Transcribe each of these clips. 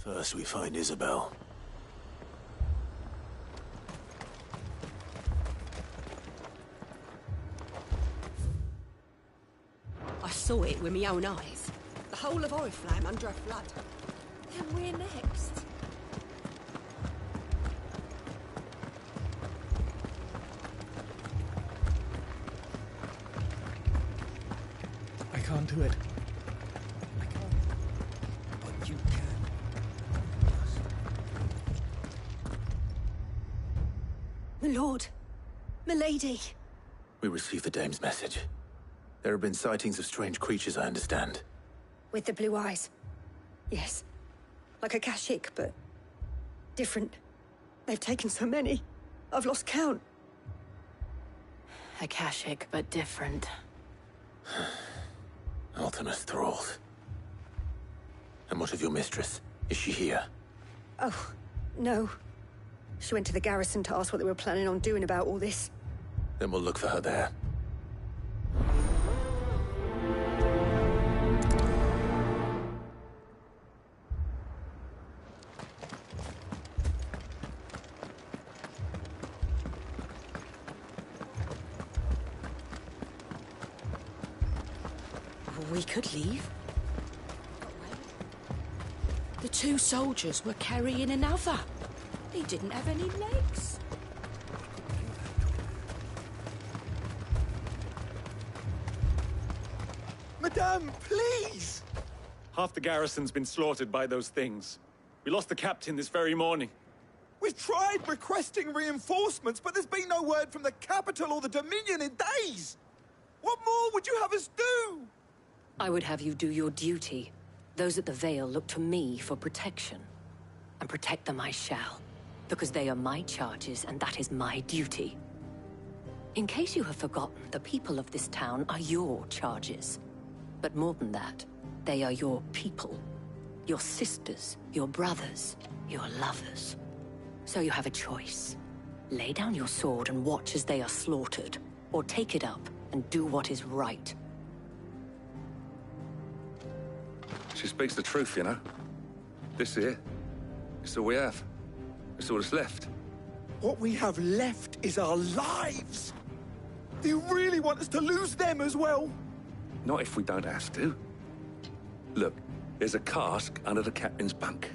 First we find Isabel. I saw it with my own eyes. The whole of Oriflamme under a flood. Then we're next. I can't do it. I can't. But you can. My lord. Milady. We received the dame's message. There have been sightings of strange creatures, I understand. With the blue eyes. Yes. Like a Kashik, but different. They've taken so many. I've lost count. Akashic, but different. Ultimus thralls. And what of your mistress? Is she here? Oh, no. She went to the garrison to ask what they were planning on doing about all this. Then we'll look for her there. We could leave. The two soldiers were carrying another. He didn't have any legs. Madame, please! Half the garrison's been slaughtered by those things. We lost the captain this very morning. We've tried requesting reinforcements, but there's been no word from the capital or the Dominion in days! What more would you have us do? I would have you do your duty. Those at the Vale look to me for protection. And protect them I shall. Because they are my charges, and that is my duty. In case you have forgotten, the people of this town are your charges. But more than that, they are your people. Your sisters, your brothers, your lovers. So you have a choice. Lay down your sword and watch as they are slaughtered, or take it up and do what is right. She speaks the truth, you know. This here, it's all we have. It's all that's left. What we have left is our lives! Do you really want us to lose them as well? Not if we don't have to. Look, there's a cask under the captain's bunk.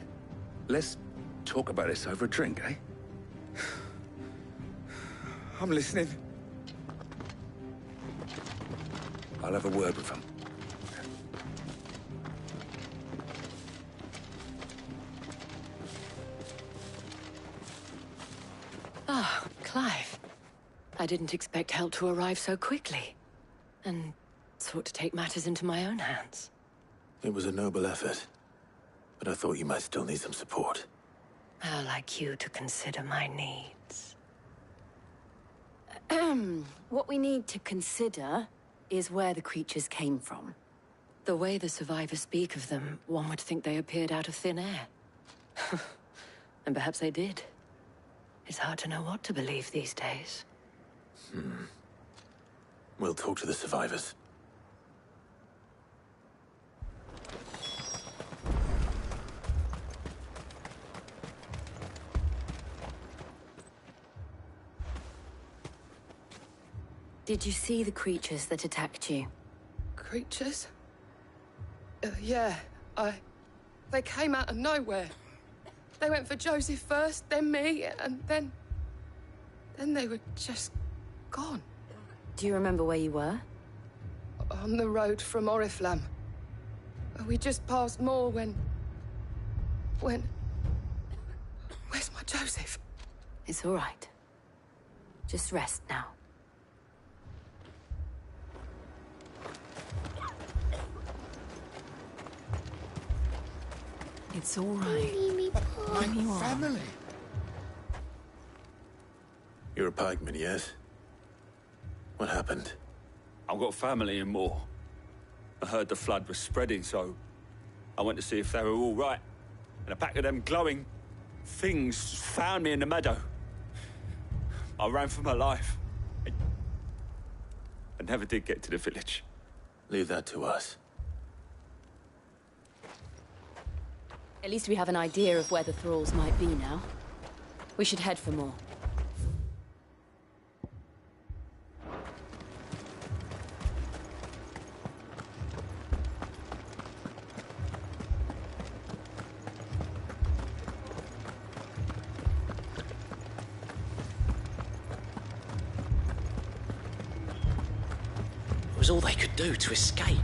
Let's talk about this over a drink, eh? I'm listening. I'll have a word with him. Ah, Clive. I didn't expect help to arrive so quickly. And sought to take matters into my own hands. It was a noble effort. But I thought you might still need some support. How like you to consider my needs. What we need to consider is where the creatures came from. The way the survivors speak of them, one would think they appeared out of thin air. And perhaps they did. It's hard to know what to believe these days. We'll talk to the survivors. Did you see the creatures that attacked you? Creatures? Yeah, They came out of nowhere. They went for Joseph first, then me, and then they were just gone. Do you remember where you were? On the road from Oriflamme. We just passed Moor when... Where's my Joseph? It's all right. Just rest now. It's all right. My family. You're a pikeman, yes? What happened? I've got family in Moor. I heard the flood was spreading, so I went to see if they were all right. And a pack of them glowing things found me in the meadow. I ran for my life. I never did get to the village. Leave that to us. At least we have an idea of where the thralls might be now. We should head for more. It was all they could do to escape.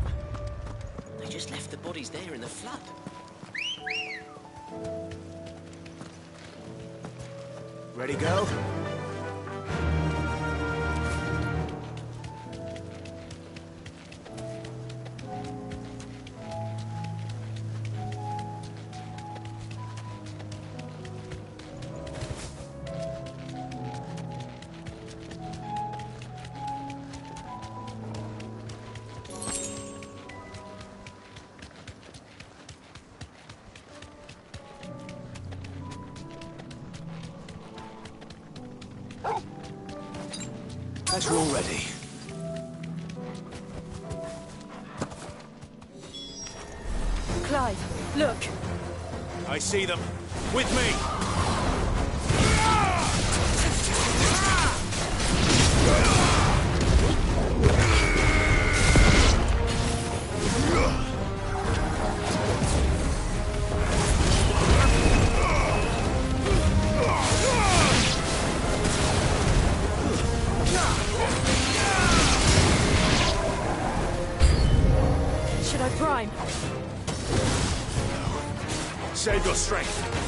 They just left the bodies there in the flood. Ready, go? As you're all ready. Clive, look. I see them. With me! Should I prime? Save your strength.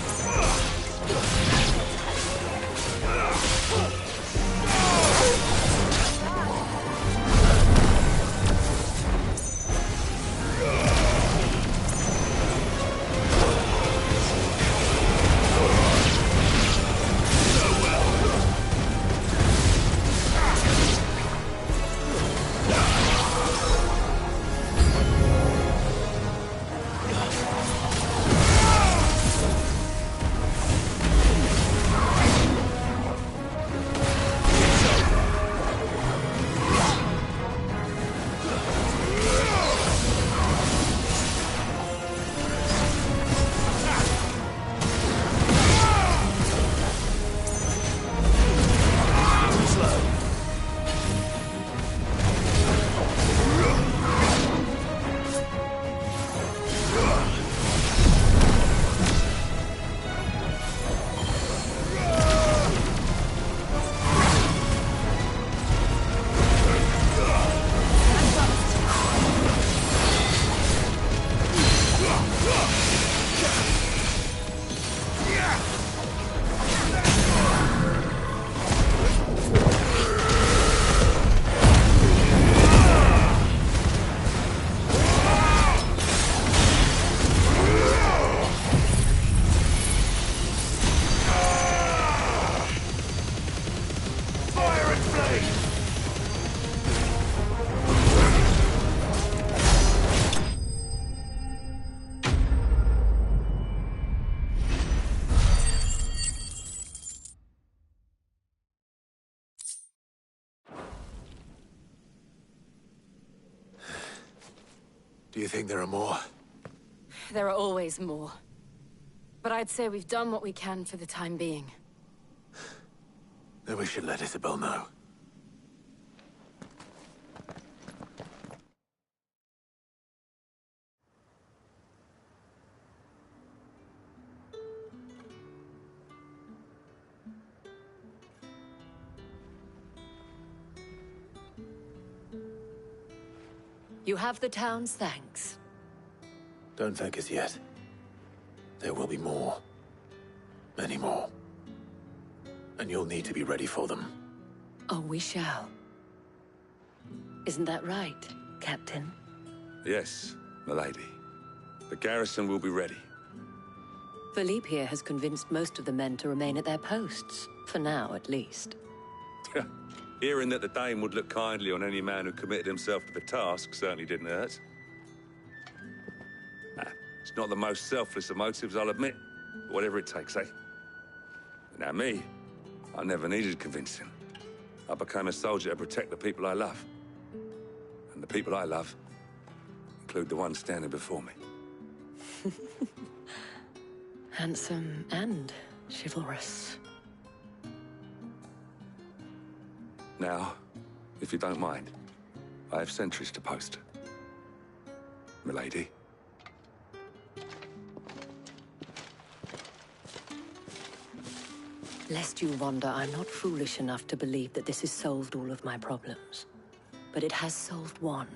Do you think there are more? There are always more. But I'd say we've done what we can for the time being. Then we should let Isabel know. You have the town's thanks. Don't thank us yet. There will be more. Many more. And you'll need to be ready for them. Oh, we shall. Isn't that right, Captain? Yes, milady. The garrison will be ready. Philippe here has convinced most of the men to remain at their posts. For now, at least. Hearing that the Dame would look kindly on any man who committed himself to the task certainly didn't hurt. It's not the most selfless of motives, I'll admit. But whatever it takes, eh? Now me, I never needed convincing. I became a soldier to protect the people I love. And the people I love include the ones standing before me. Handsome and chivalrous. Now, if you don't mind, I have sentries to post. Milady. Lest you wonder, I'm not foolish enough to believe that this has solved all of my problems. But it has solved one,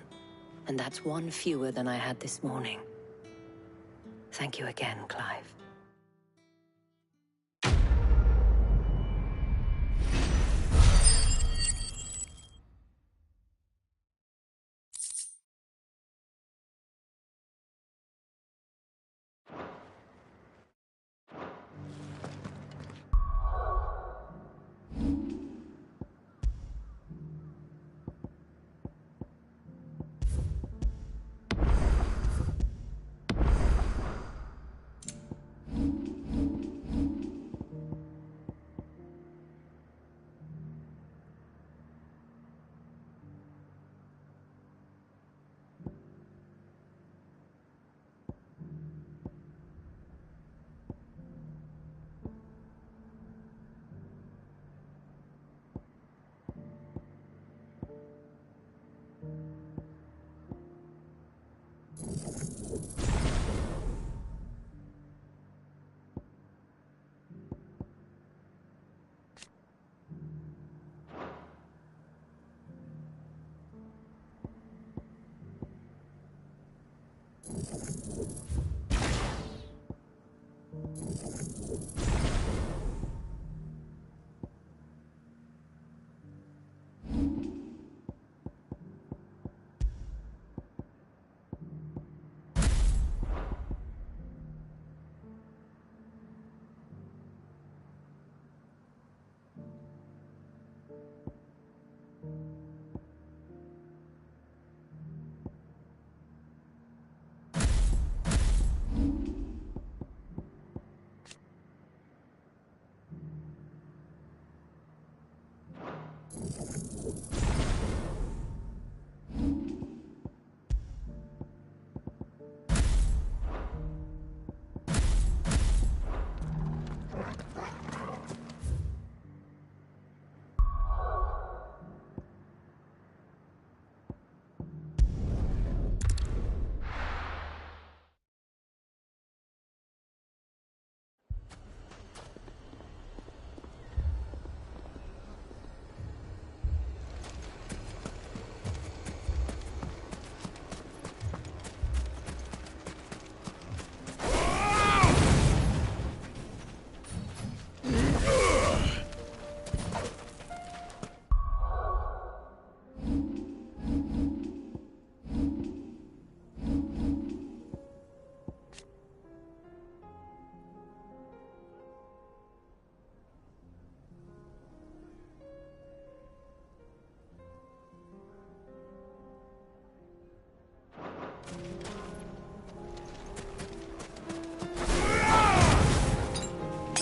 and that's one fewer than I had this morning. Thank you again, Clive.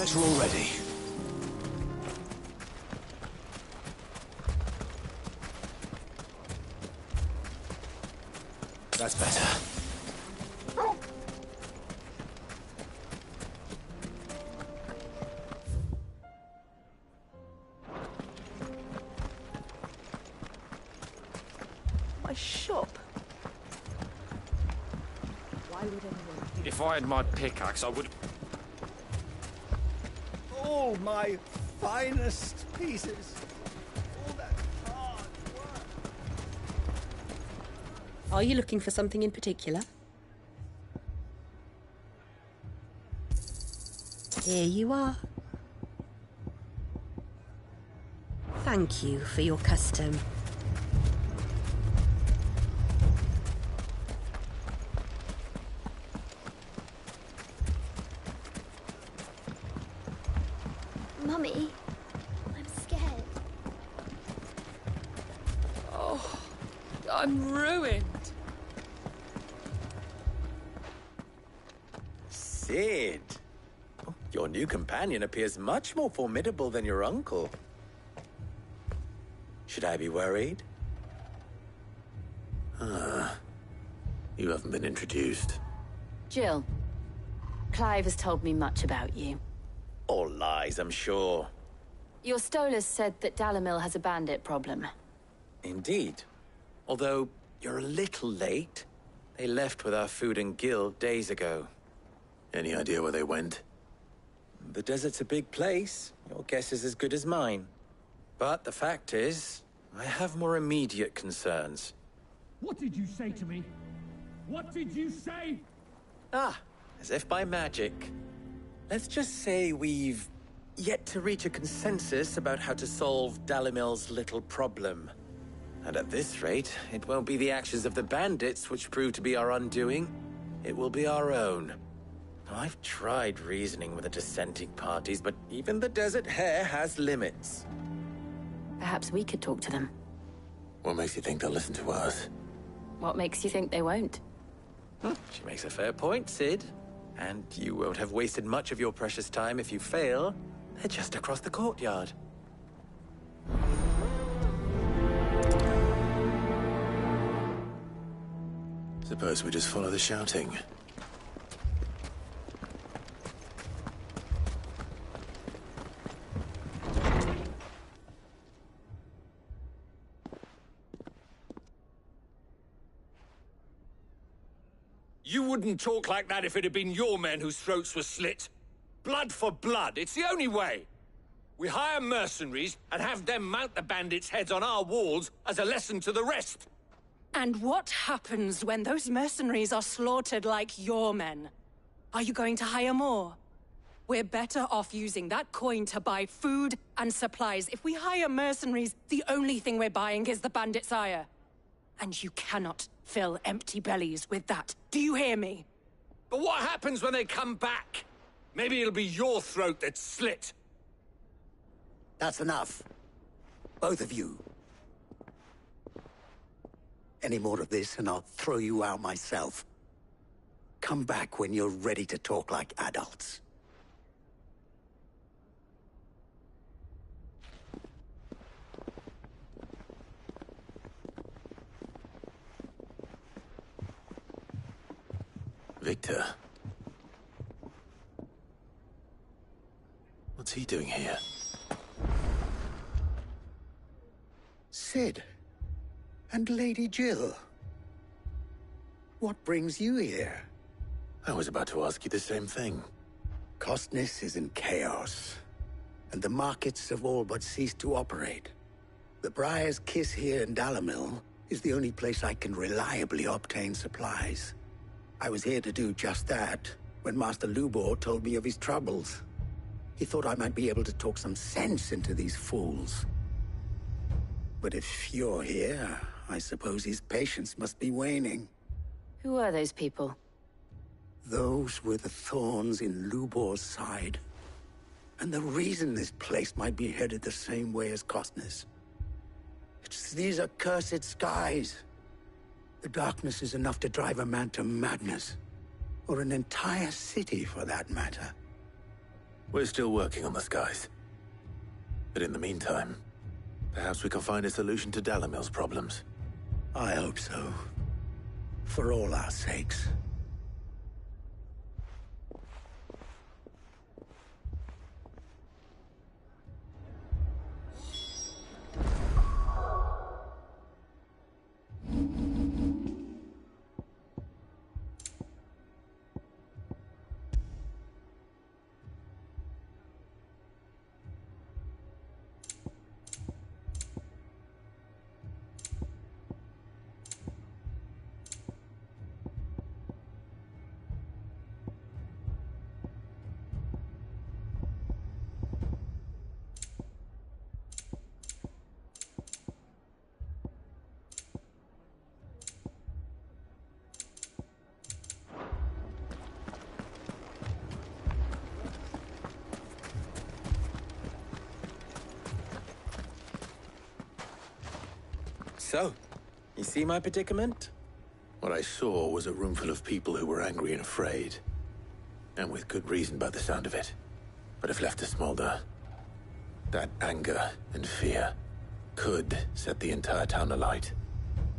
guys are all ready. That's better. My shop. Why would anyone... If I had my pickaxe, I would... All my finest pieces. All that hard work. Are you looking for something in particular? Here you are. Thank you for your custom. Mummy, I'm scared. Oh, I'm ruined. Sid. Oh, your new companion appears much more formidable than your uncle. Should I be worried? You haven't been introduced. Jill, Clive has told me much about you. All lies, I'm sure. Your Stolas said that Dalamil has a bandit problem. Indeed. Although, you're a little late. They left with our food and guild days ago. Any idea where they went? The desert's a big place. Your guess is as good as mine. But the fact is, I have more immediate concerns. What did you say to me? What did you say? Ah, as if by magic. Let's just say we've yet to reach a consensus about how to solve Dalimil's little problem. And at this rate, it won't be the actions of the bandits which prove to be our undoing. It will be our own. I've tried reasoning with the dissenting parties, but even the Desert Hare has limits. Perhaps we could talk to them. What makes you think they'll listen to us? What makes you think they won't? She makes a fair point, Sid. And you won't have wasted much of your precious time if you fail. They're just across the courtyard. Suppose we just follow the shouting. You wouldn't talk like that if it had been your men whose throats were slit. Blood for blood, it's the only way. We hire mercenaries and have them mount the bandits' heads on our walls as a lesson to the rest. And what happens when those mercenaries are slaughtered like your men? Are you going to hire more? We're better off using that coin to buy food and supplies. If we hire mercenaries, the only thing we're buying is the bandits' ire. And you cannot fill empty bellies with that. Do you hear me? But what happens when they come back? Maybe it'll be your throat that's slit. That's enough. Both of you. Any more of this and I'll throw you out myself. Come back when you're ready to talk like adults. Victor. What's he doing here? Sid. And Lady Jill. What brings you here? I was about to ask you the same thing. Costness is in chaos, and the markets have all but ceased to operate. The Briar's Kiss here in Dalamil is the only place I can reliably obtain supplies. I was here to do just that when Master Lubor told me of his troubles. He thought I might be able to talk some sense into these fools. But if you're here, I suppose his patience must be waning. Who are those people? Those were the thorns in Lubor's side. And the reason this place might be headed the same way as Costness. It's these accursed skies. The darkness is enough to drive a man to madness. Or an entire city, for that matter. We're still working on the skies. But in the meantime, perhaps we can find a solution to Dalamil's problems. I hope so. For all our sakes. So, you see my predicament? What I saw was a room full of people who were angry and afraid. And with good reason by the sound of it. But if left to smolder, that anger and fear could set the entire town alight.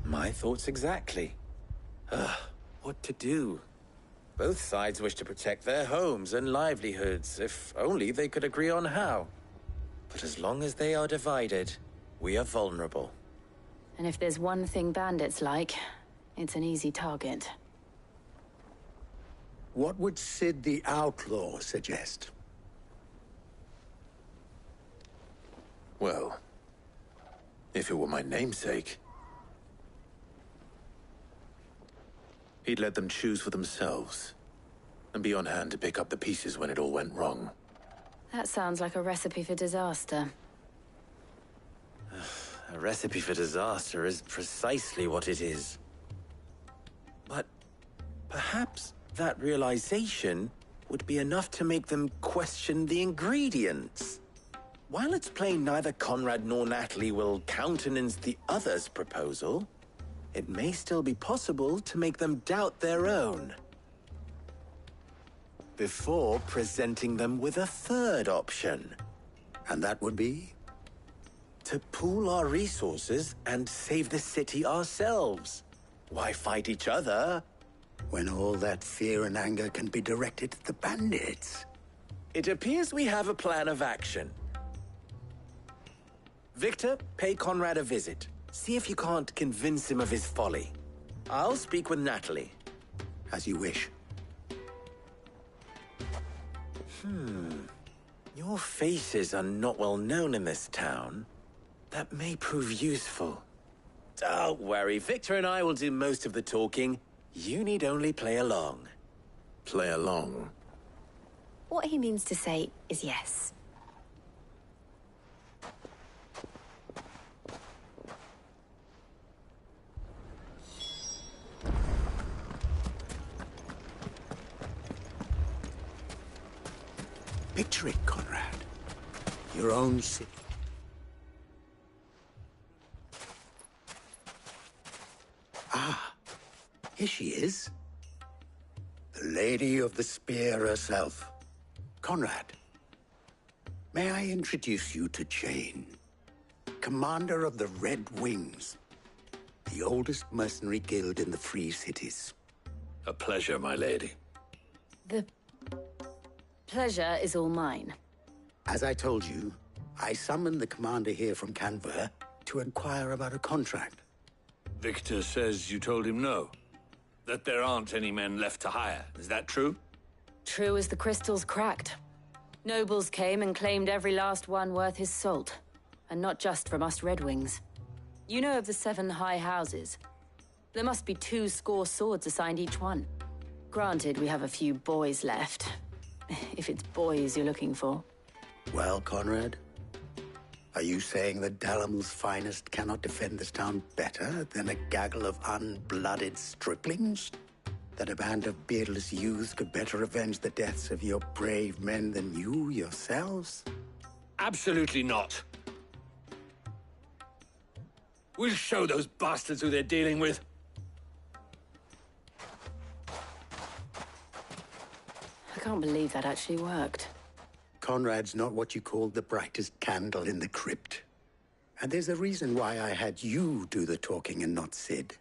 My thoughts exactly. What to do? Both sides wish to protect their homes and livelihoods, if only they could agree on how. But as long as they are divided, we are vulnerable. And if there's one thing bandits like, it's an easy target. What would Sid the Outlaw suggest? Well, if it were my namesake, he'd let them choose for themselves and be on hand to pick up the pieces when it all went wrong. That sounds like a recipe for disaster. A recipe for disaster is precisely what it is. But perhaps that realization would be enough to make them question the ingredients. While it's plain neither Conrad nor Natalie will countenance the other's proposal, it may still be possible to make them doubt their own. Before presenting them with a third option. And that would be? To pool our resources and save the city ourselves. Why fight each other? When all that fear and anger can be directed at the bandits. It appears we have a plan of action. Victor, pay Conrad a visit. See if you can't convince him of his folly. I'll speak with Natalie. As you wish. Your faces are not well known in this town. That may prove useful. Don't worry, Victor and I will do most of the talking. You need only play along. Play along? What he means to say is yes. Picture it, Conrad. Your own city. Ah, here she is. The Lady of the Spear herself. Conrad, may I introduce you to Jane, commander of the Red Wings, the oldest mercenary guild in the Free Cities. A pleasure, my lady. The pleasure is all mine. As I told you, I summoned the commander here from Canver to inquire about a contract. Victor says you told him no. That there aren't any men left to hire. Is that true? True as the crystals cracked. Nobles came and claimed every last one worth his salt. And not just from us Red Wings. You know of the 7 high houses. There must be 2 swords assigned each one. Granted, we have a few boys left. If it's boys you're looking for. Well, Conrad, are you saying that Dalamil's finest cannot defend this town better than a gaggle of unblooded striplings? That a band of beardless youths could better avenge the deaths of your brave men than you yourselves? Absolutely not. We'll show those bastards who they're dealing with. I can't believe that actually worked. Conrad's not what you call the brightest candle in the crypt. And there's a reason why I had you do the talking and not Sid.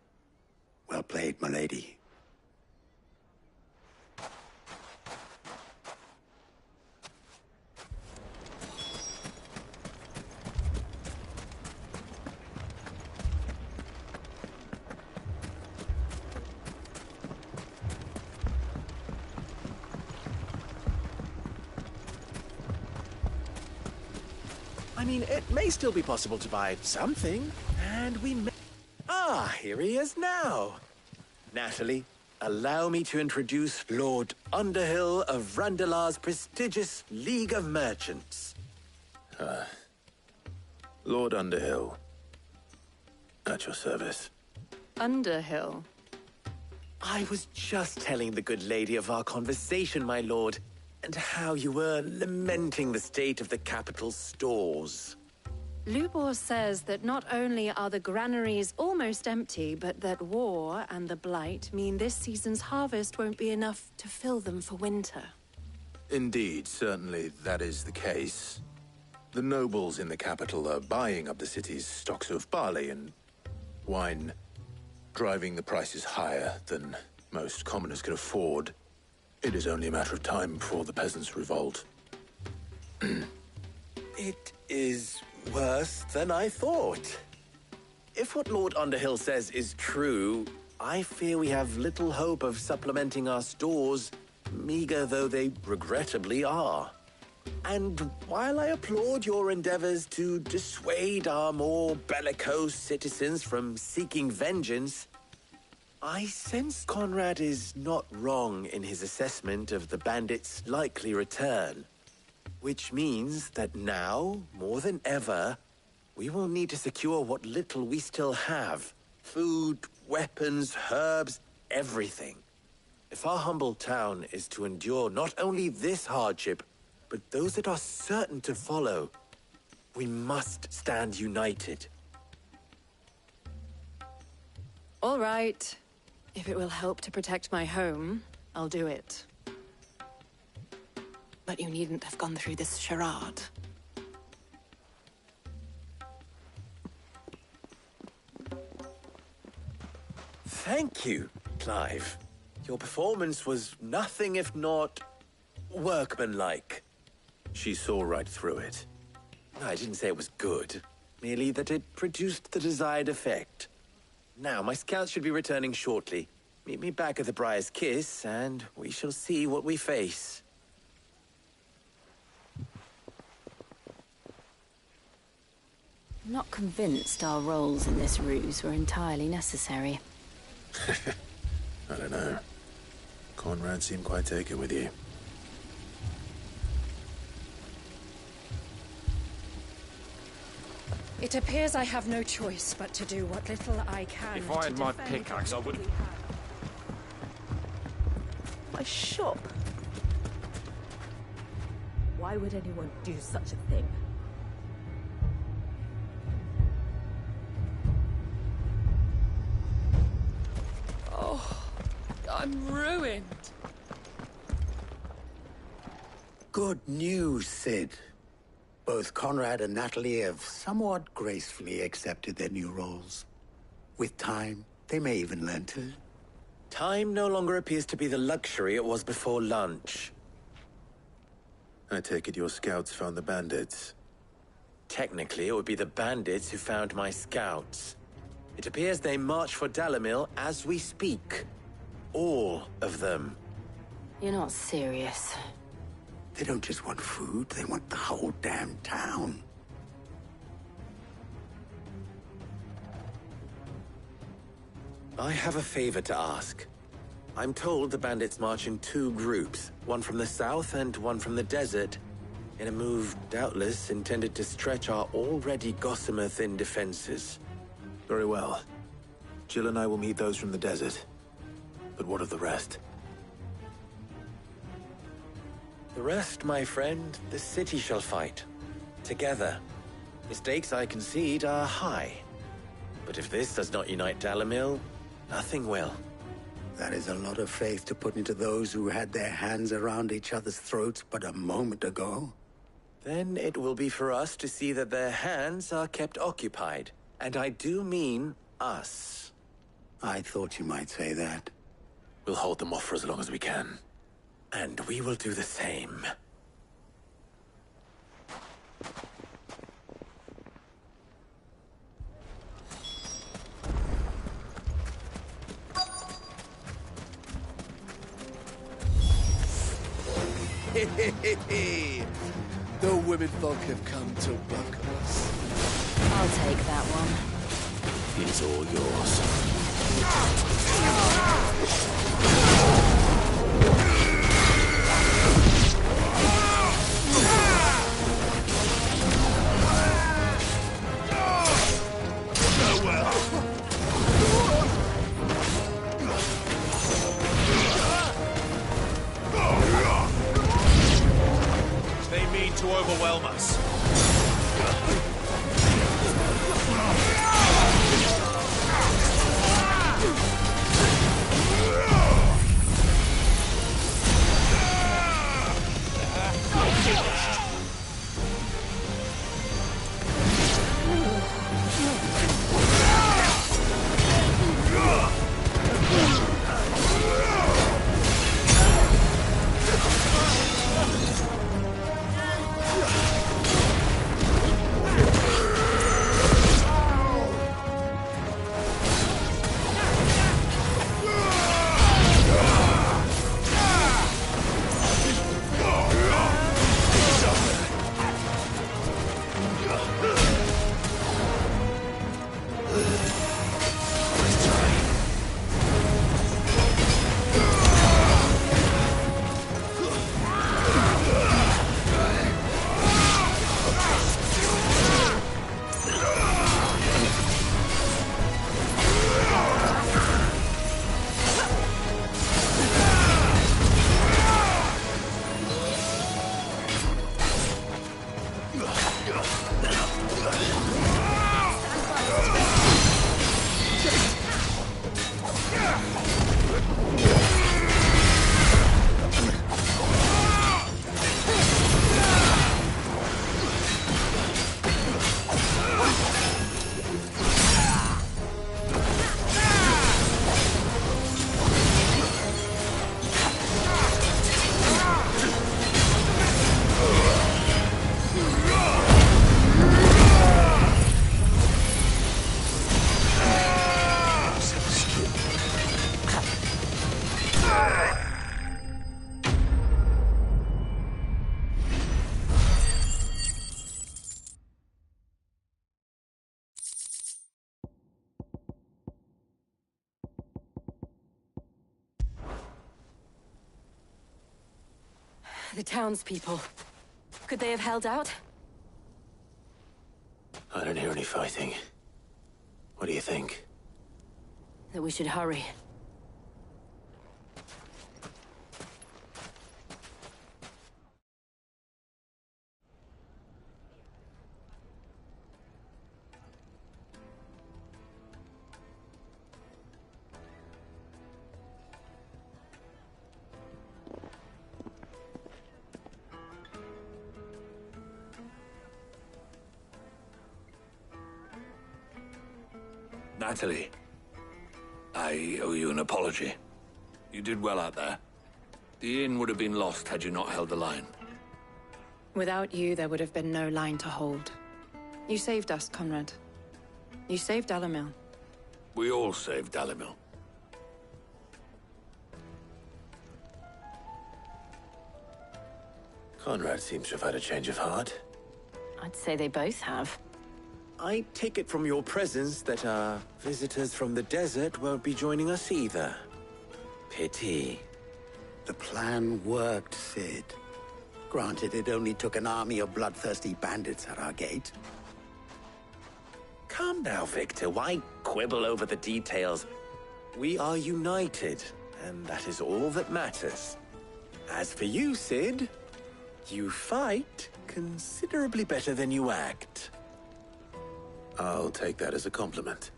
Well played, my lady. I mean, it may still be possible to buy something, and we may... Ah, here he is now. Natalie, allow me to introduce Lord Underhill of Randalar's prestigious League of Merchants. Lord Underhill. At your service. Underhill? I was just telling the good lady of our conversation, my lord, and how you were lamenting the state of the capital's stores. Lubor says that not only are the granaries almost empty, but that war and the Blight mean this season's harvest won't be enough to fill them for winter. Indeed, certainly that is the case. The nobles in the capital are buying up the city's stocks of barley and wine, driving the prices higher than most commoners can afford. It is only a matter of time before the peasants revolt. It is worse than I thought. If what Lord Underhill says is true, I fear we have little hope of supplementing our stores, meager though they regrettably are. And while I applaud your endeavors to dissuade our more bellicose citizens from seeking vengeance, I sense Conrad is not wrong in his assessment of the bandits' likely return. Which means that now, more than ever, we will need to secure what little we still have. Food, weapons, herbs, everything. If our humble town is to endure not only this hardship, but those that are certain to follow, we must stand united. All right. If it will help to protect my home, I'll do it. But you needn't have gone through this charade. Thank you, Clive. Your performance was nothing if not workmanlike. She saw right through it. I didn't say it was good, merely that it produced the desired effect. Now, my scouts should be returning shortly. Meet me back at the Briar's Kiss, and we shall see what we face. I'm not convinced our roles in this ruse were entirely necessary. I don't know. Conrad seemed quite taken with you. It appears I have no choice but to do what little I can. If I had my pickaxe, I would... My shop? Why would anyone do such a thing? Oh, I'm ruined. Good news, Sid. Both Conrad and Natalie have somewhat gracefully accepted their new roles. With time, they may even learn to. Time no longer appears to be the luxury it was before lunch. I take it your scouts found the bandits. Technically, it would be the bandits who found my scouts. It appears they march for Dalimil as we speak. All of them. You're not serious. They don't just want food, they want the whole damn town. I have a favor to ask. I'm told the bandits march in two groups, one from the south and one from the desert, in a move doubtless intended to stretch our already gossamer-thin defenses. Very well. Jill and I will meet those from the desert. But what of the rest? The rest, my friend, the city shall fight. Together. The stakes, I concede, are high. But if this does not unite Dalimil, nothing will. That is a lot of faith to put into those who had their hands around each other's throats but a moment ago. Then it will be for us to see that their hands are kept occupied. And I do mean us. I thought you might say that. We'll hold them off for as long as we can. And we will do the same. The women folk have come to welcome us. I'll take that one. He's all yours. They mean to overwhelm us. The townspeople. Could they have held out? I don't hear any fighting. What do you think? That we should hurry. Natalie, I owe you an apology. You did well out there. The inn would have been lost had you not held the line. Without you, there would have been no line to hold. You saved us, Conrad. You saved Dalimil. We all saved Dalimil. Conrad seems to have had a change of heart. I'd say they both have. I take it from your presence that our visitors from the desert won't be joining us either. Pity. The plan worked, Sid. Granted, it only took an army of bloodthirsty bandits at our gate. Calm now, Victor. Why quibble over the details? We are united, and that is all that matters. As for you, Sid, you fight considerably better than you act. I'll take that as a compliment.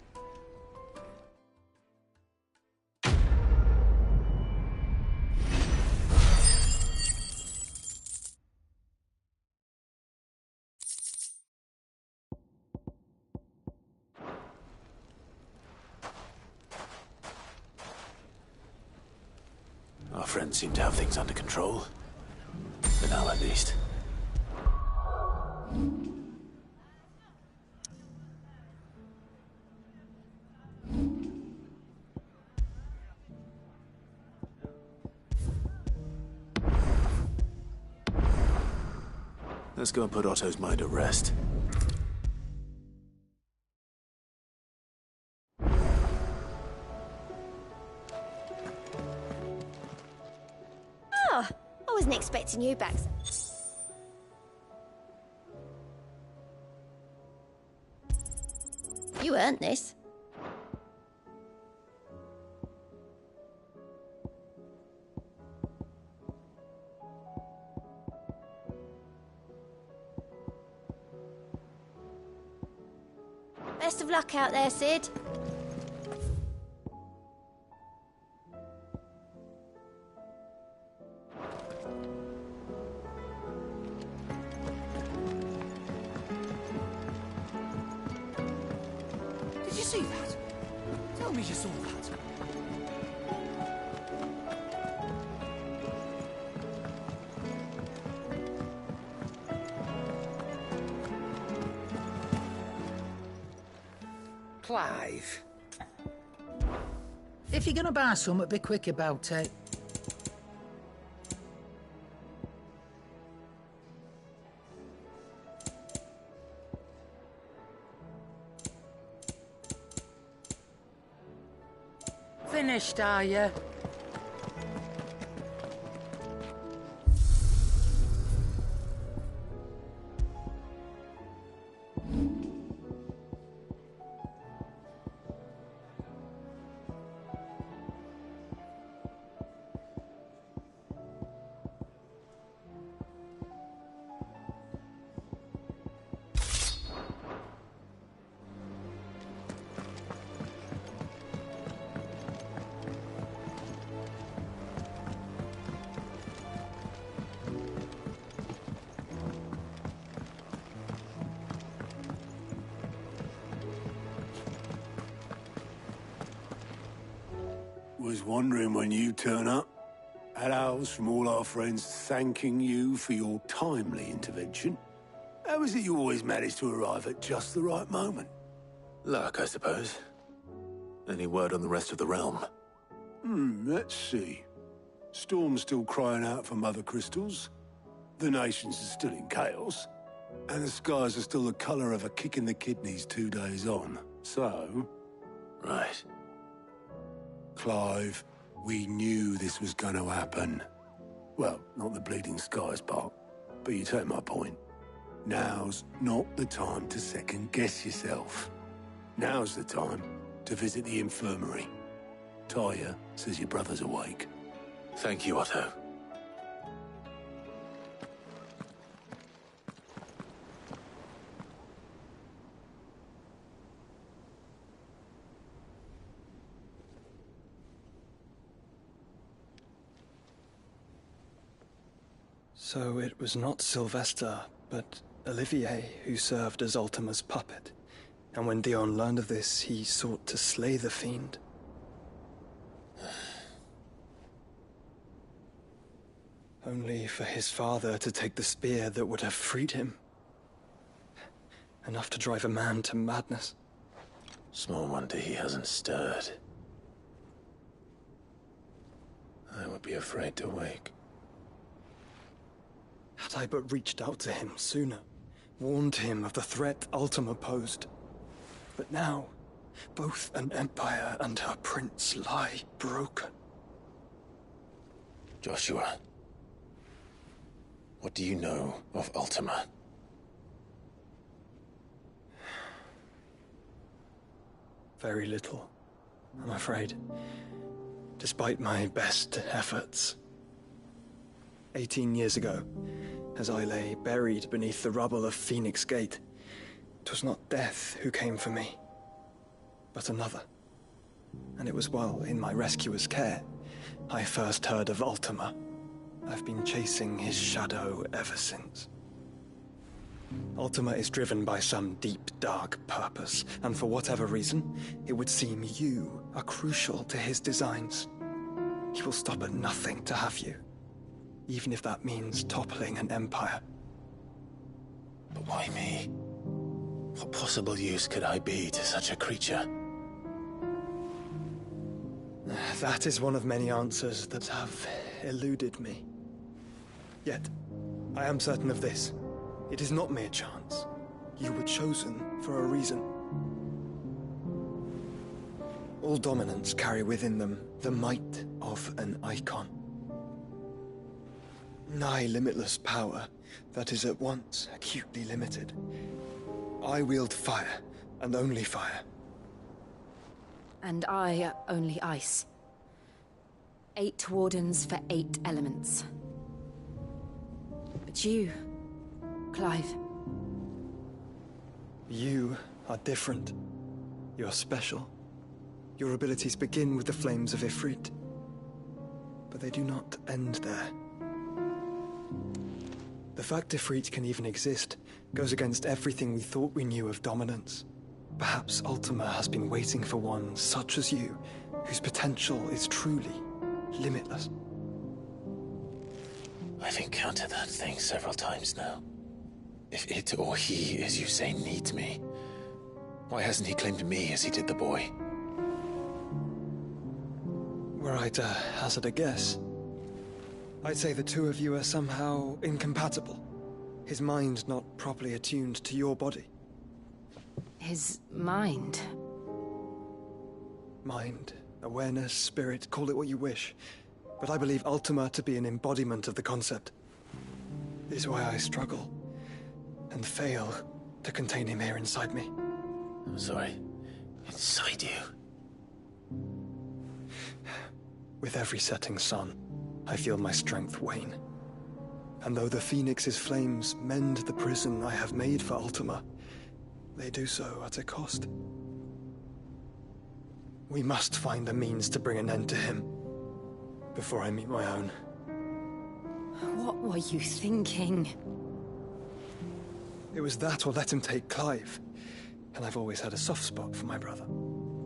friends seem to have things under control. For now, at least. Let's go and put Otto's mind at rest. Oh, I wasn't expecting you back. You earned this. Best of luck out there, Sid. Did you see that? Tell me you saw that. Clive. If you're gonna buy something, be quick about it. Finished, are you? Was wondering when you turn up. Had owls from all our friends thanking you for your timely intervention. How is it you always manage to arrive at just the right moment? Luck, I suppose. Any word on the rest of the realm? Let's see. Storm's still crying out for mother crystals. The nations are still in chaos. And the skies are still the colour of a kick in the kidneys 2 days on. So... Right. Clive, we knew this was going to happen. Well, not the bleeding skies part, but you take my point. Now's not the time to second-guess yourself. Now's the time to visit the infirmary. Taya says your brother's awake. Thank you, Otto. So it was not Sylvester, but Olivier who served as Ultima's puppet. And when Dion learned of this, he sought to slay the fiend. Only for his father to take the spear that would have freed him. Enough to drive a man to madness. Small wonder he hasn't stirred. I would be afraid to wake. Had I but reached out to him sooner, warned him of the threat Ultima posed. But now, both an empire and her prince lie broken. Joshua, what do you know of Ultima? Very little, I'm afraid. Despite my best efforts. 18 years ago, as I lay buried beneath the rubble of Phoenix Gate, it was not death who came for me, but another. And it was while in my rescuer's care, I first heard of Ultima. I've been chasing his shadow ever since. Ultima is driven by some deep, dark purpose, and for whatever reason, it would seem you are crucial to his designs. He will stop at nothing to have you, even if that means toppling an empire. But why me? What possible use could I be to such a creature? That is one of many answers that have eluded me. Yet, I am certain of this. It is not mere chance. You were chosen for a reason. All dominants carry within them the might of an icon. Nigh limitless power that is at once acutely limited. I wield fire, and only fire. And I only ice. 8 wardens for 8 elements. But you, Clive. You are different. You're special. Your abilities begin with the flames of Ifrit. But they do not end there. The fact Ifrit can even exist goes against everything we thought we knew of dominance. Perhaps Ultima has been waiting for one such as you, whose potential is truly limitless. I've encountered that thing several times now. If it or he, as you say, needs me, why hasn't he claimed me as he did the boy? Were I to hazard a guess, I'd say the two of you are somehow incompatible. His mind not properly attuned to your body. His mind? Mind, awareness, spirit, call it what you wish. But I believe Ultima to be an embodiment of the concept. This is why I struggle and fail to contain him here inside me. I'm sorry. Inside you? With every setting sun, I feel my strength wane. And though the Phoenix's flames mend the prison I have made for Ultima, they do so at a cost. We must find a means to bring an end to him before I meet my own. What were you thinking? It was that or let him take Clive. And I've always had a soft spot for my brother.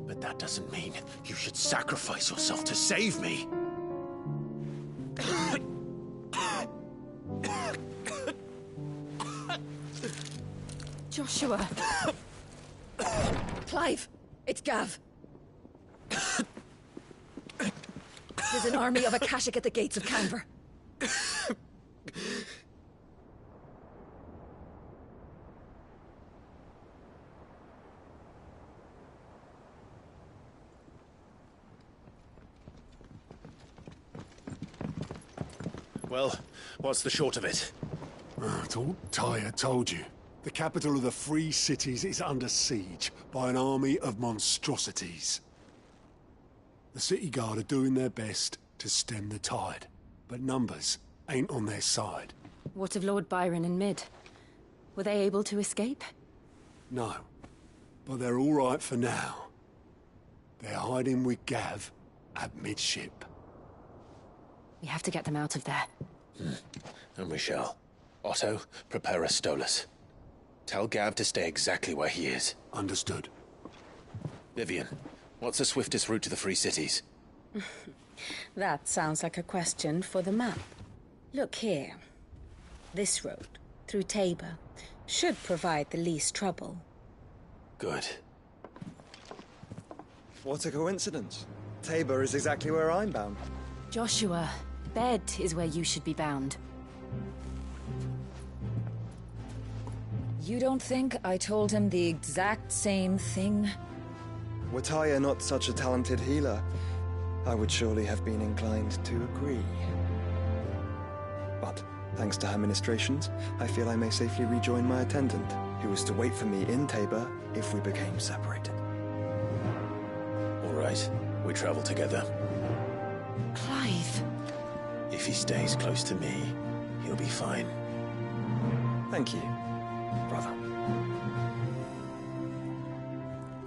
But that doesn't mean you should sacrifice yourself to save me. Joshua. Clive, it's Gav. There's an army of Akashic at the gates of Canver. Well, what's the short of it? I thought Tyre told you. The capital of the Free Cities is under siege by an army of monstrosities. The City Guard are doing their best to stem the tide, but numbers ain't on their side. What of Lord Byron and Mid? Were they able to escape? No, but they're all right for now. They're hiding with Gav at midship. We have to get them out of there. And we shall. Otto, prepare a Stolas. Tell Gav to stay exactly where he is. Understood. Vivian, what's the swiftest route to the Free Cities? That sounds like a question for the map. Look here. This road, through Tabor, should provide the least trouble. Good. What a coincidence. Tabor is exactly where I'm bound. Joshua, bed is where you should be bound. You don't think I told him the exact same thing? Were Tyre not such a talented healer, I would surely have been inclined to agree. But, thanks to her ministrations, I feel I may safely rejoin my attendant, who was to wait for me in Tabor if we became separated. All right, we travel together. Clive. If he stays close to me, he'll be fine. Thank you, brother.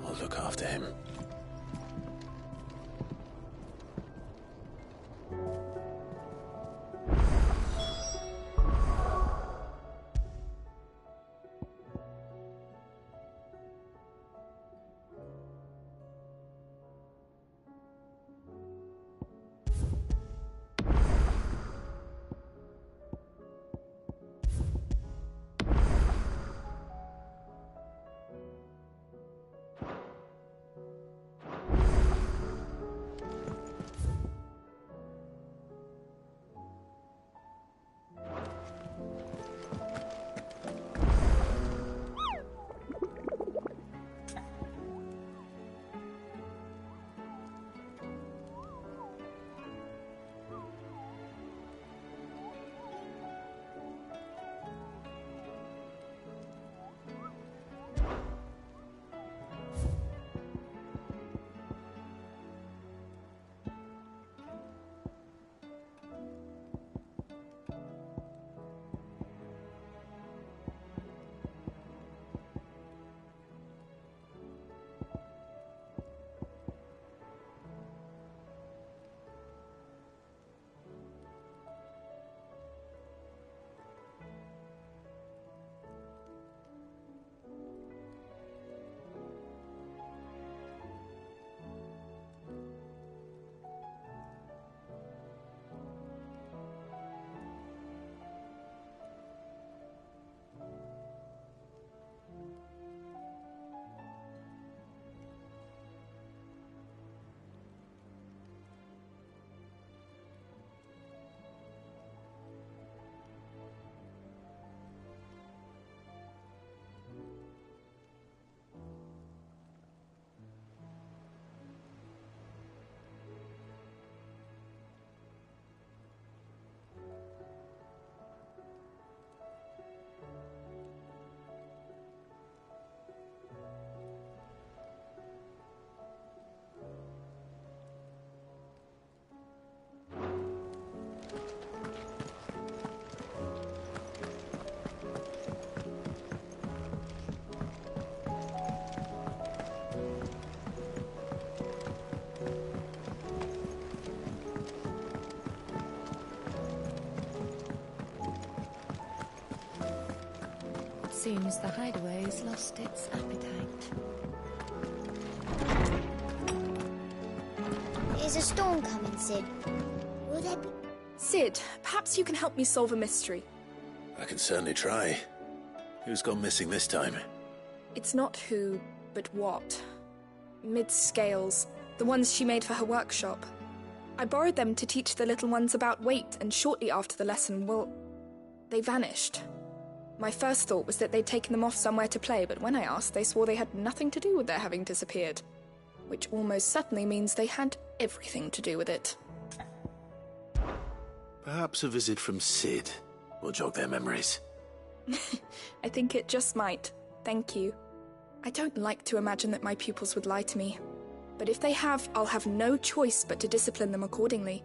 I'll look after him. Seems the hideaway's lost its appetite. Is a storm coming, Sid? Will there be... Sid, perhaps you can help me solve a mystery. I can certainly try. Who's gone missing this time? It's not who, but what. Mid's scales, the ones she made for her workshop. I borrowed them to teach the little ones about weight, and shortly after the lesson, well, they vanished. My first thought was that they'd taken them off somewhere to play, but when I asked, they swore they had nothing to do with their having disappeared. Which almost certainly means they had everything to do with it. Perhaps a visit from Sid will jog their memories. I think it just might. Thank you. I don't like to imagine that my pupils would lie to me. But if they have, I'll have no choice but to discipline them accordingly.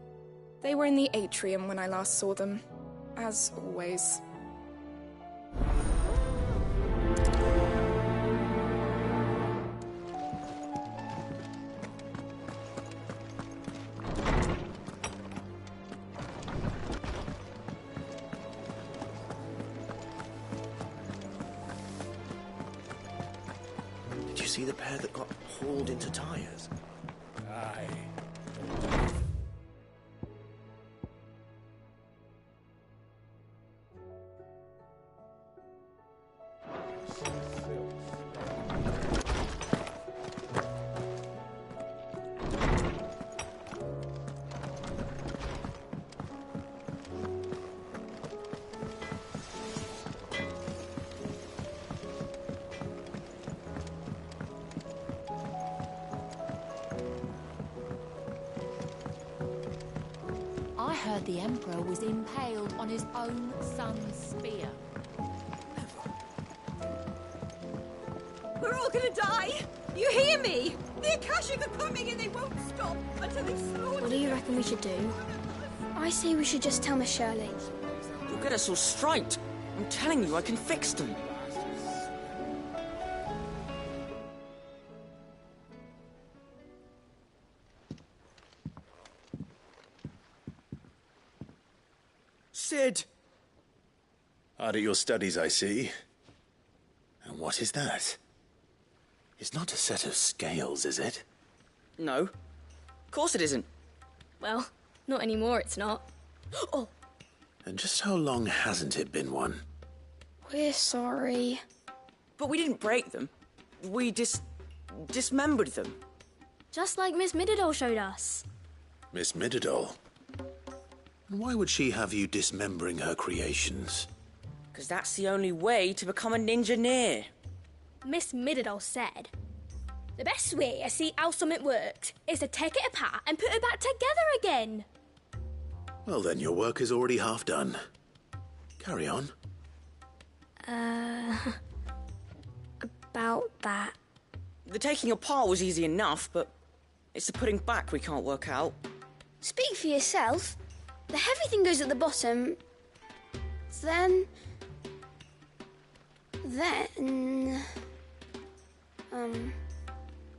They were in the atrium when I last saw them. As always. Did you see the pair that got hauled into tires? Aye. I heard the Emperor was impaled on his own son's spear. We're all gonna die! You hear me? The Akashic are coming and they won't stop until they slaughter. What do you reckon we should do? I say we should just tell Miss Shirley. You'll get us all straight. I'm telling you, I can fix them. Sid! Hard at your studies, I see. And what is that? It's not a set of scales, is it? No. Of course it isn't. Well, not anymore, it's not. Oh! And just how long hasn't it been one? We're sorry. But we didn't break them. We dismembered them. Just like Miss Mididol showed us. Miss Mididol? And why would she have you dismembering her creations? Because that's the only way to become a ninja-neer. Miss Mididol said, the best way to see how something works is to take it apart and put it back together again. Well then, your work is already half done. Carry on. About that. The taking apart was easy enough, but it's the putting back we can't work out. Speak for yourself. The heavy thing goes at the bottom. Then...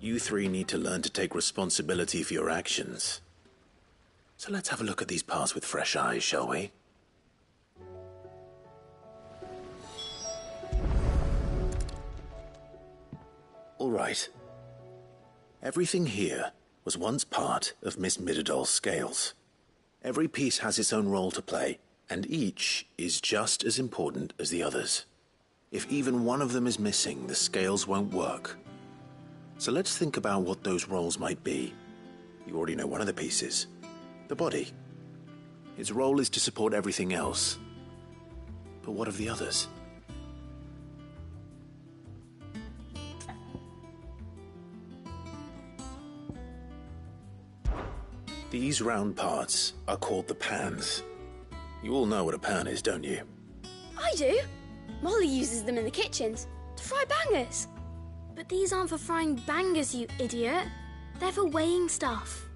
You three need to learn to take responsibility for your actions. So let's have a look at these parts with fresh eyes, shall we? All right. Everything here was once part of Miss Mididol's scales. Every piece has its own role to play, and each is just as important as the others. If even one of them is missing, the scales won't work. So let's think about what those roles might be. You already know one of the pieces. The body. Its role is to support everything else. But what of the others? These round parts are called the pans. You all know what a pan is, don't you? I do. Molly uses them in the kitchens to fry bangers. But these aren't for frying bangers, you idiot. They're for weighing stuff.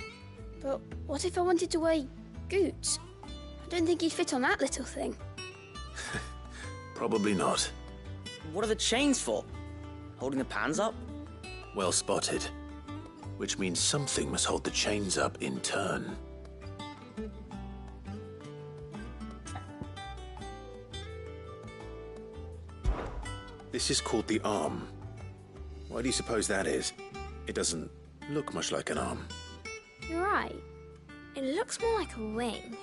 But what if I wanted to weigh Goots? I don't think he'd fit on that little thing. Probably not. What are the chains for? Holding the pans up? Well spotted. Which means something must hold the chains up in turn. This is called the arm. Why do you suppose that is? It doesn't look much like an arm. You're right. It looks more like a wing.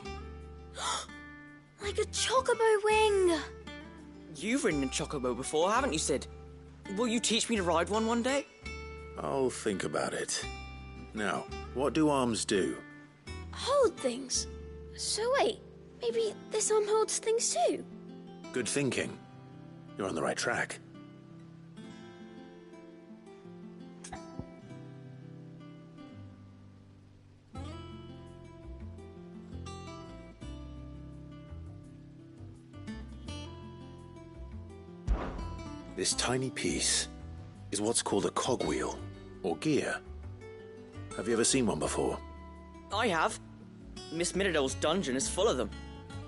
Like a chocobo wing! You've ridden a chocobo before, haven't you, Sid? Will you teach me to ride one day? I'll think about it. Now, what do arms do? Hold things. So wait, maybe this arm holds things too? Good thinking. You're on the right track. This tiny piece is what's called a cogwheel, or gear. Have you ever seen one before? I have. Miss Midadol's dungeon is full of them.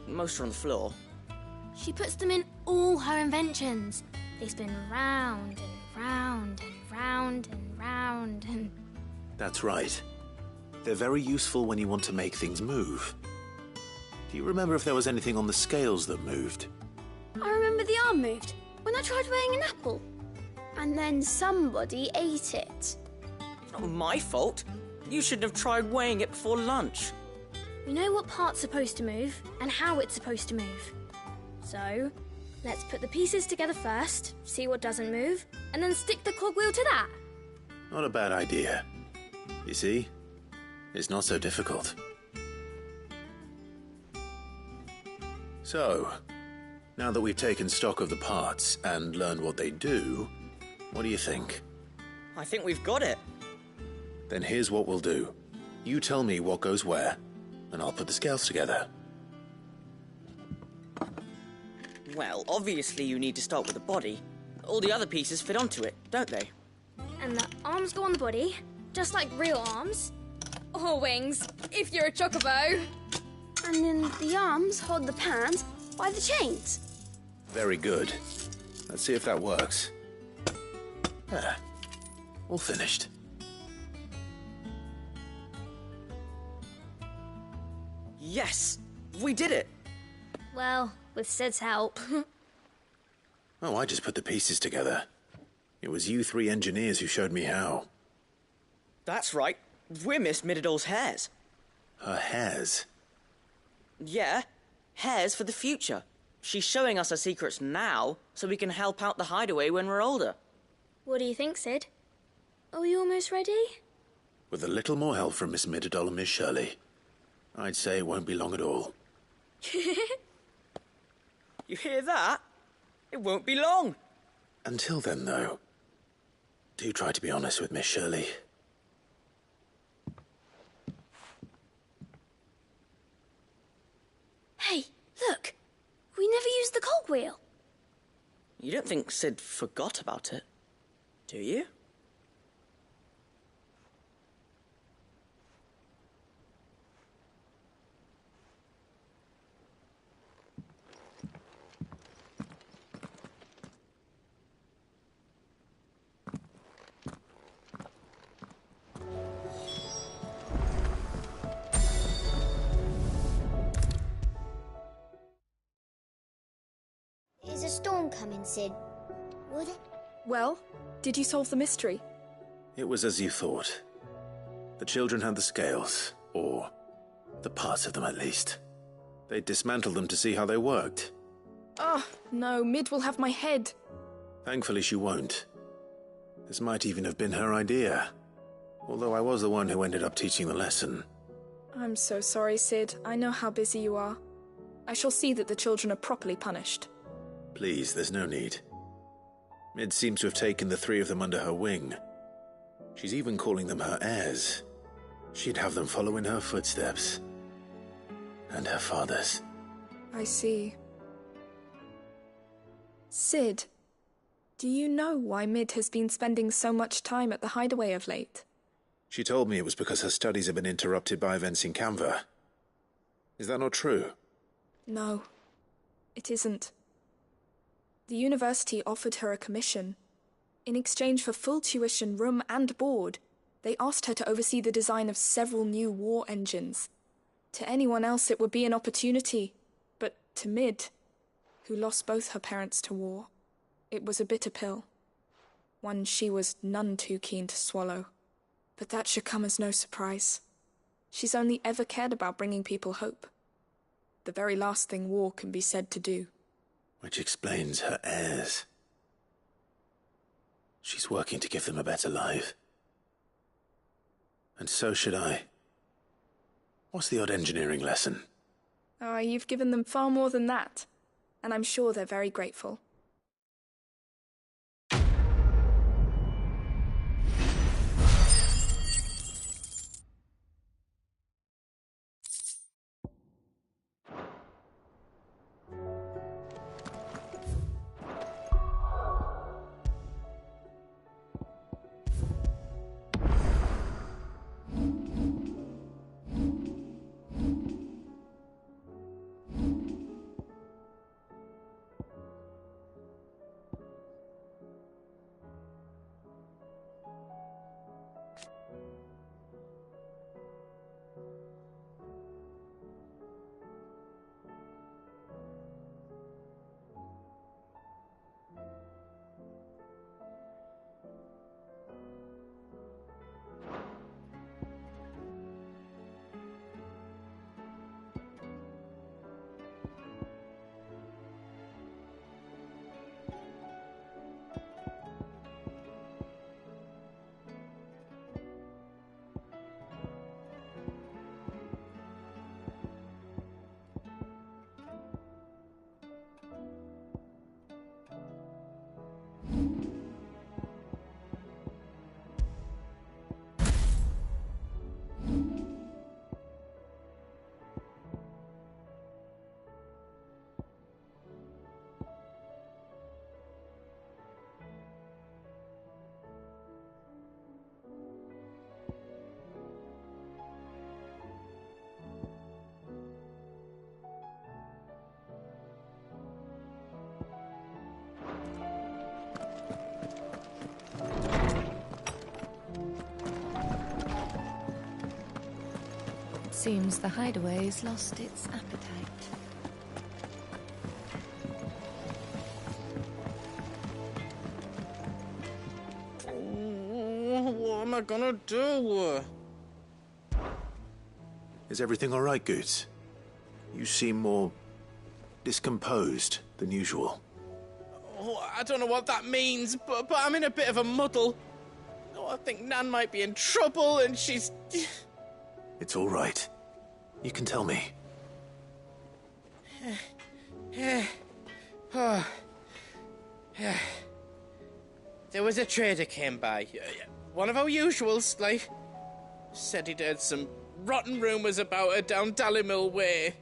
Most are on the floor. She puts them in all her inventions. They spin round and round and round and round and... That's right. They're very useful when you want to make things move. Do you remember if there was anything on the scales that moved? I remember the arm moved when I tried weighing an apple. And then somebody ate it. Not my fault. You shouldn't have tried weighing it before lunch. We know what part's supposed to move and how it's supposed to move. So, let's put the pieces together first, see what doesn't move, and then stick the cogwheel to that. Not a bad idea. You see? It's not so difficult. So, now that we've taken stock of the parts and learned what they do, what do you think? I think we've got it. Then here's what we'll do. You tell me what goes where, and I'll put the scales together. Well, obviously you need to start with the body. All the other pieces fit onto it, don't they? And the arms go on the body, just like real arms. Or wings, if you're a chocobo. And then the arms hold the pans by the chains. Very good. Let's see if that works. Ah, all finished. Yes! We did it! Well, with Sid's help. Oh, I just put the pieces together. It was you three engineers who showed me how. That's right. We're Miss Midadol's hares. Her hairs? Yeah, hares for the future. She's showing us her secrets now, so we can help out the hideaway when we're older. What do you think, Sid? Are we almost ready? With a little more help from Miss Midadol and Miss Shirley, I'd say it won't be long at all. You hear that? It won't be long. Until then, though, do try to be honest with Miss Shirley. Hey, look! We never used the cogwheel. You don't think Sid forgot about it, do you? Is a storm coming, Sid? Would it? Well, did you solve the mystery? It was as you thought. The children had the scales, or the parts of them at least. They dismantled them to see how they worked. Oh, no, Mid will have my head. Thankfully she won't. This might even have been her idea. Although I was the one who ended up teaching the lesson. I'm so sorry, Sid. I know how busy you are. I shall see that the children are properly punished. Please, there's no need. Mid seems to have taken the three of them under her wing. She's even calling them her heirs. She'd have them follow in her footsteps. And her father's. I see. Sid, do you know why Mid has been spending so much time at the hideaway of late? She told me it was because her studies have been interrupted by events in Canva. Is that not true? No, it isn't. The university offered her a commission. In exchange for full tuition, room and board, they asked her to oversee the design of several new war engines. To anyone else it would be an opportunity, but to Mid, who lost both her parents to war. It was a bitter pill. One she was none too keen to swallow. But that should come as no surprise. She's only ever cared about bringing people hope. The very last thing war can be said to do. Which explains her heirs. She's working to give them a better life. And so should I. What's the odd engineering lesson? Oh, you've given them far more than that. And I'm sure they're very grateful. Seems the hideaway's lost its appetite. What am I gonna do? Is everything all right, Goots? You seem more discomposed than usual. Oh, I don't know what that means, but I'm in a bit of a muddle. Oh, I think Nan might be in trouble and she's... It's all right. You can tell me. There was a trader came by. One of our usuals, like. Said he'd heard some rotten rumours about her down Dalimil Way.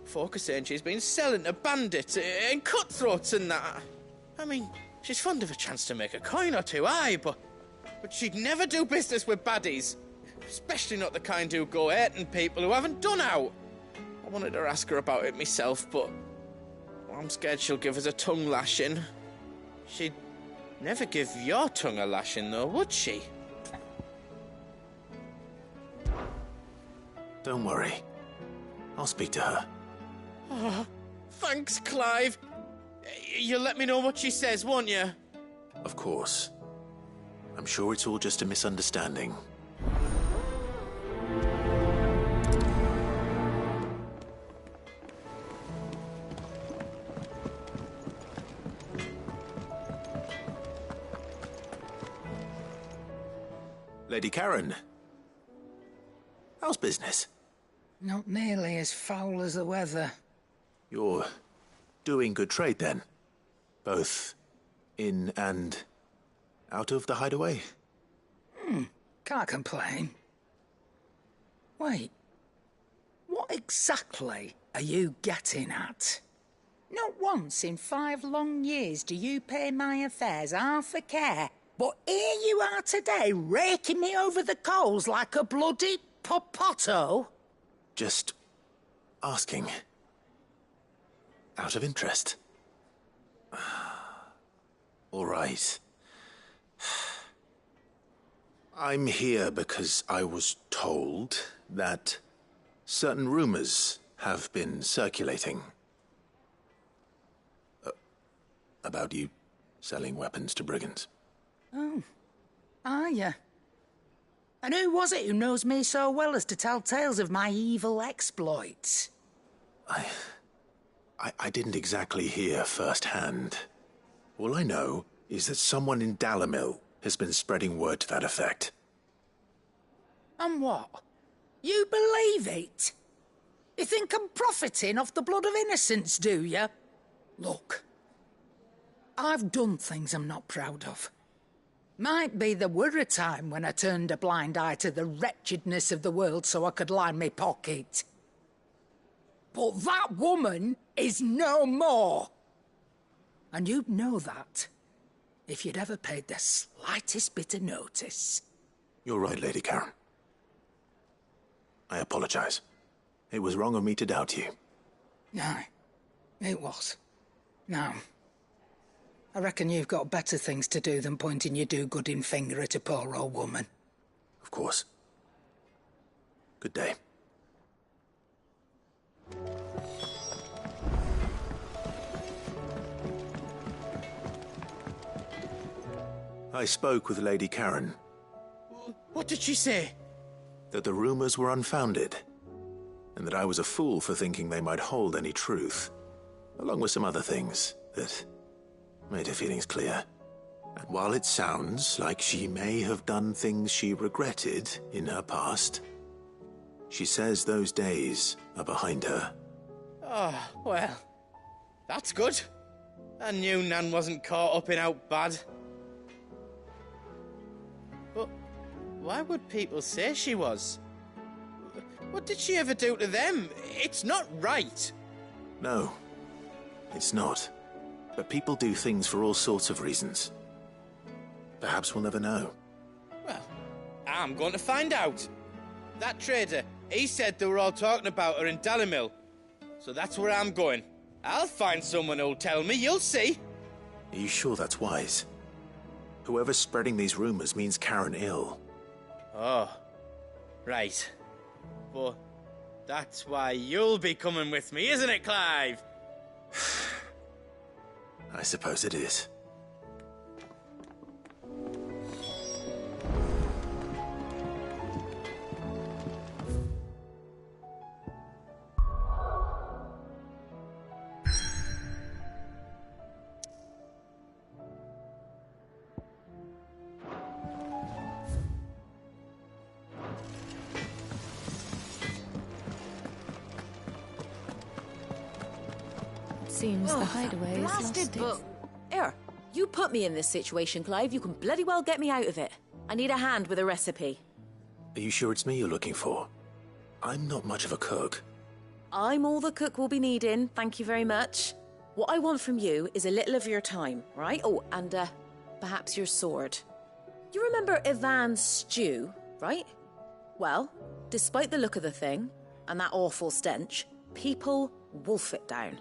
Folk are saying she's been selling to bandits and cutthroats and that. I mean, she's fond of a chance to make a coin or two, aye, but she'd never do business with baddies. Especially not the kind who go hurting people who haven't done out. I wanted to ask her about it myself, but I'm scared she'll give us a tongue lashing. She'd never give your tongue a lashing, though, would she? Don't worry. I'll speak to her. Oh, thanks, Clive. You'll let me know what she says, won't you? Of course. I'm sure it's all just a misunderstanding. Lady Karen, how's business? Not nearly as foul as the weather. You're doing good trade, then? Both in and out of the hideaway? Can't complain. Wait, what exactly are you getting at? Not once in 5 long years do you pay my affairs half a care. But here you are today, raking me over the coals like a bloody popoto. Just asking. Out of interest. All right. I'm here because I was told that certain rumors have been circulating. About you selling weapons to brigands. Oh. Are you? And who was it who knows me so well as to tell tales of my evil exploits? I didn't exactly hear firsthand. All I know is that someone in Dalimil has been spreading word to that effect. And what? You believe it? You think I'm profiting off the blood of innocents, do you? Look, I've done things I'm not proud of. Might be there were a time when I turned a blind eye to the wretchedness of the world so I could line my pocket. But that woman is no more. And you'd know that if you'd ever paid the slightest bit of notice. You're right, Lady Karen. I apologize. It was wrong of me to doubt you. No, it was. No. I reckon you've got better things to do than pointing your do-gooding finger at a poor old woman. Of course. Good day. I spoke with Lady Karen. What did she say? That the rumors were unfounded, and that I was a fool for thinking they might hold any truth, along with some other things that made her feelings clear. And while it sounds like she may have done things she regretted in her past, she says those days are behind her. Oh, well, that's good. I knew Nan wasn't caught up in out bad. But why would people say she was? What did she ever do to them? It's not right. No, it's not. But people do things for all sorts of reasons. Perhaps we'll never know. Well, I'm going to find out. That trader, he said they were all talking about her in Dalimil. So that's where I'm going. I'll find someone who'll tell me, you'll see. Are you sure that's wise? Whoever's spreading these rumors means Karen ill. Oh, right. But that's why you'll be coming with me, isn't it, Clive? I suppose it is. Seems the hideaway is blasted lost book. Here, you put me in this situation, Clive. You can bloody well get me out of it. I need a hand with a recipe. Are you sure it's me you're looking for? I'm not much of a cook. I'm all the cook will be needing, thank you very much. What I want from you is a little of your time, right? Oh, and perhaps your sword. You remember Ivan's stew, right? Well, despite the look of the thing, and that awful stench, people wolf it down.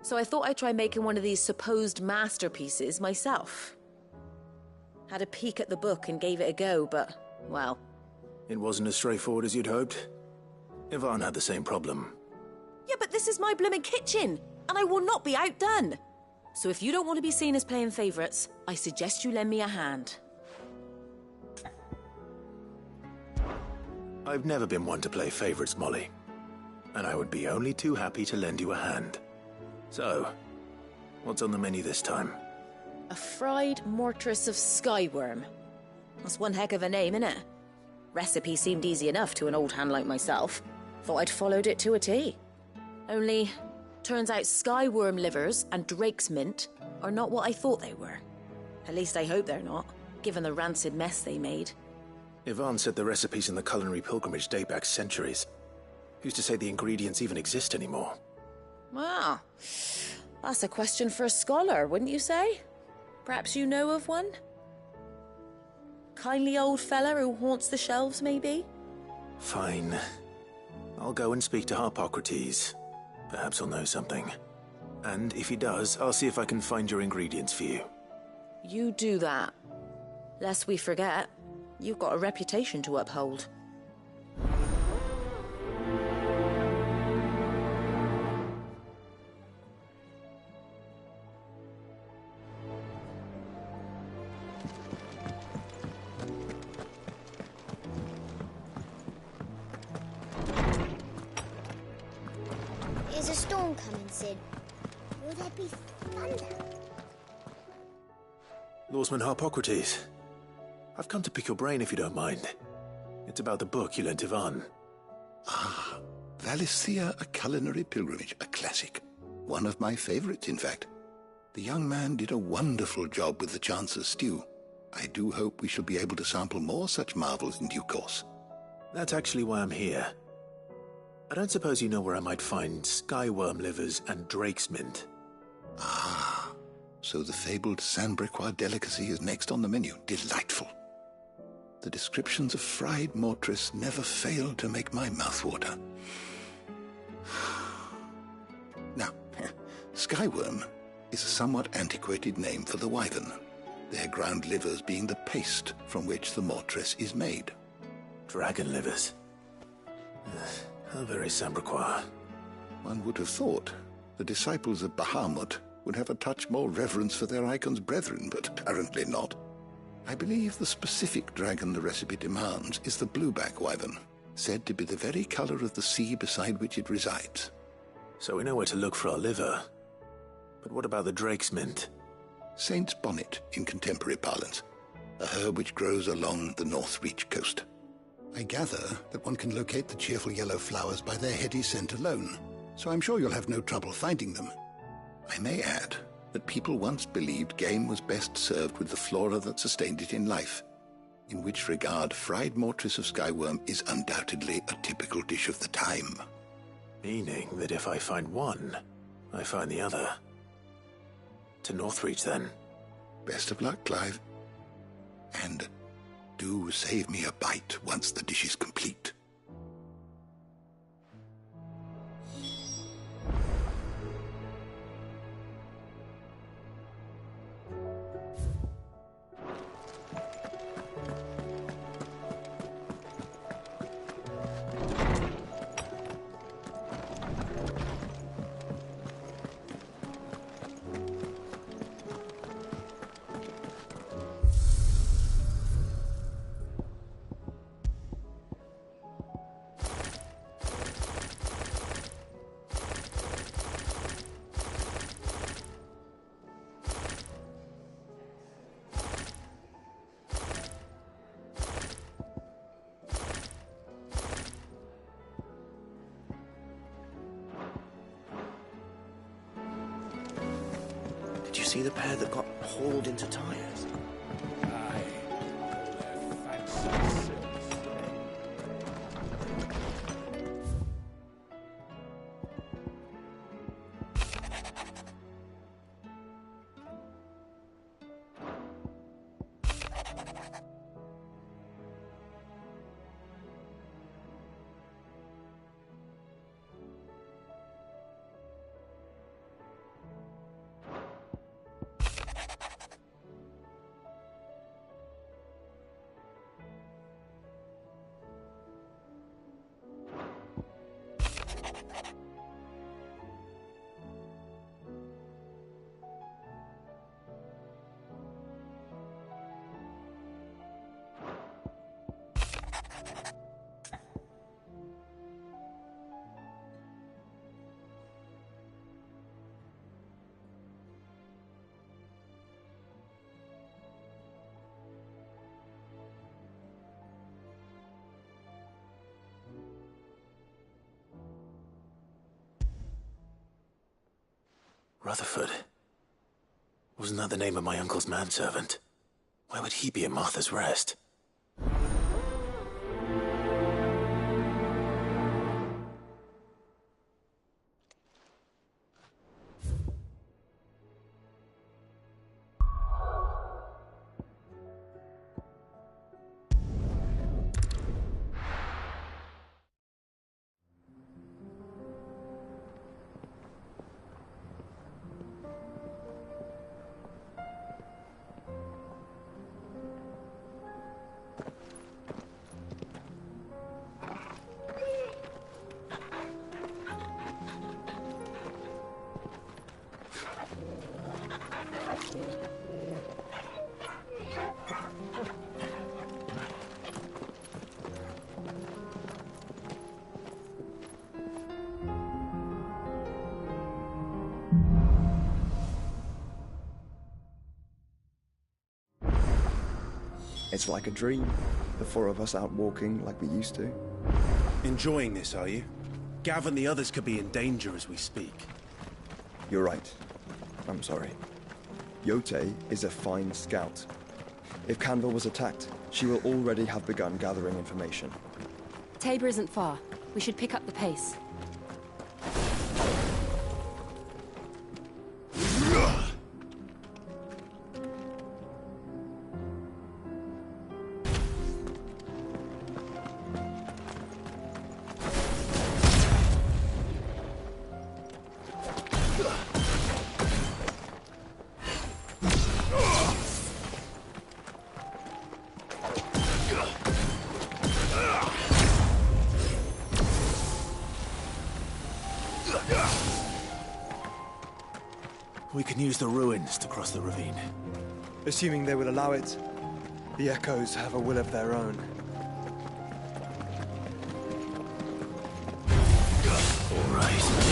So I thought I'd try making one of these supposed masterpieces myself. Had a peek at the book and gave it a go, but, well... It wasn't as straightforward as you'd hoped. Ivan had the same problem. Yeah, but this is my blooming kitchen, and I will not be outdone. So if you don't want to be seen as playing favourites, I suggest you lend me a hand. I've never been one to play favourites, Molly. And I would be only too happy to lend you a hand. So, what's on the menu this time? A fried mortress of skyworm. That's one heck of a name, innit? Recipe seemed easy enough to an old hand like myself. Thought I'd followed it to a T. Only, turns out skyworm livers and drake's mint are not what I thought they were. At least I hope they're not, given the rancid mess they made. Ivan said the recipes in the culinary pilgrimage date back centuries. Who's to say the ingredients even exist anymore? Wow. That's a question for a scholar, wouldn't you say? Perhaps you know of one? Kindly old fella who haunts the shelves, maybe? Fine. I'll go and speak to Harpocrates. Perhaps he'll know something. And if he does, I'll see if I can find your ingredients for you. You do that. Lest we forget, you've got a reputation to uphold. storm coming, Sid? Will there be thunder? Lawsman Harpocrates. I've come to pick your brain if you don't mind. It's about the book you lent Ivan. Ah, Valisthea, A Culinary Pilgrimage, a classic. One of my favorites, in fact. The young man did a wonderful job with the Chance's stew. I do hope we shall be able to sample more such marvels in due course. That's actually why I'm here. I don't suppose you know where I might find skyworm livers and drake's mint. Ah, so the fabled Sanbriquois delicacy is next on the menu. Delightful. The descriptions of fried mortress never failed to make my mouth water. Now, skyworm is a somewhat antiquated name for the wyvern, their ground livers being the paste from which the mortress is made. Dragon livers. How very Sambriquois. One would have thought the disciples of Bahamut would have a touch more reverence for their icon's brethren, but apparently not. I believe the specific dragon the recipe demands is the blueback wyvern, said to be the very color of the sea beside which it resides. So we know where to look for our liver. But what about the drake's mint? Saint's bonnet in contemporary parlance, a herb which grows along the North Reach coast. I gather that one can locate the cheerful yellow flowers by their heady scent alone, so I'm sure you'll have no trouble finding them. I may add that people once believed game was best served with the flora that sustained it in life, in which regard fried mortress of skyworm is undoubtedly a typical dish of the time. Meaning that if I find one, I find the other. To Northreach, then. Best of luck, Clive. And do save me a bite once the dish is complete. Did you see the pair that got hauled into tires? Rutherford. Wasn't that the name of my uncle's manservant? Why would he be at Martha's Rest? It's like a dream. The four of us out walking like we used to. Enjoying this, are you? Gav and the others could be in danger as we speak. You're right. I'm sorry. Yote is a fine scout. If Canville was attacked, she will already have begun gathering information. Tabor isn't far. We should pick up the pace. We can use the ruins to cross the ravine. Assuming they will allow it. The Echoes have a will of their own. All right.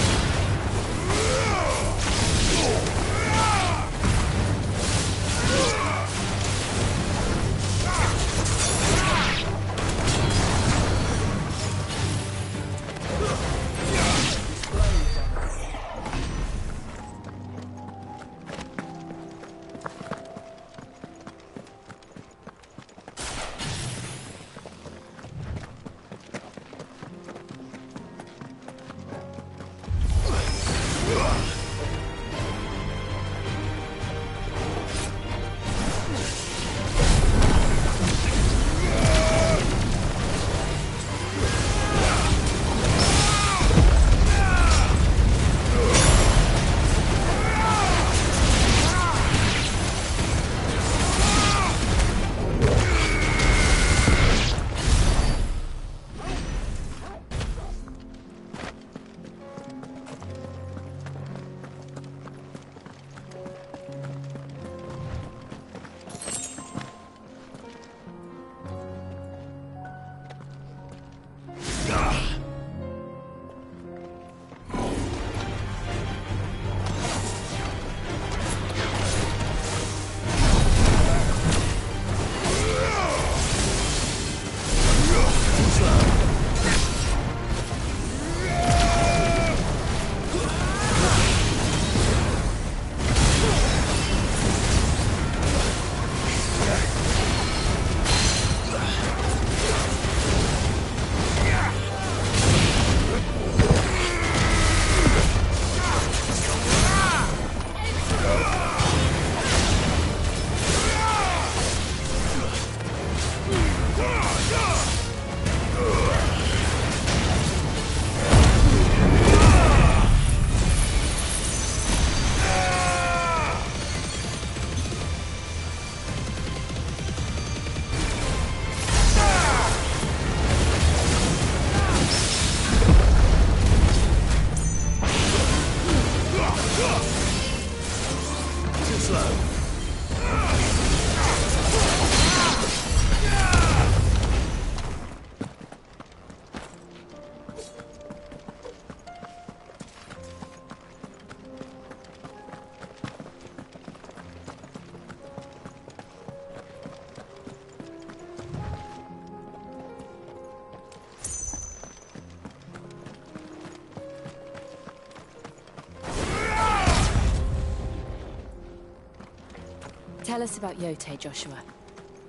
Tell us about Yote, Joshua.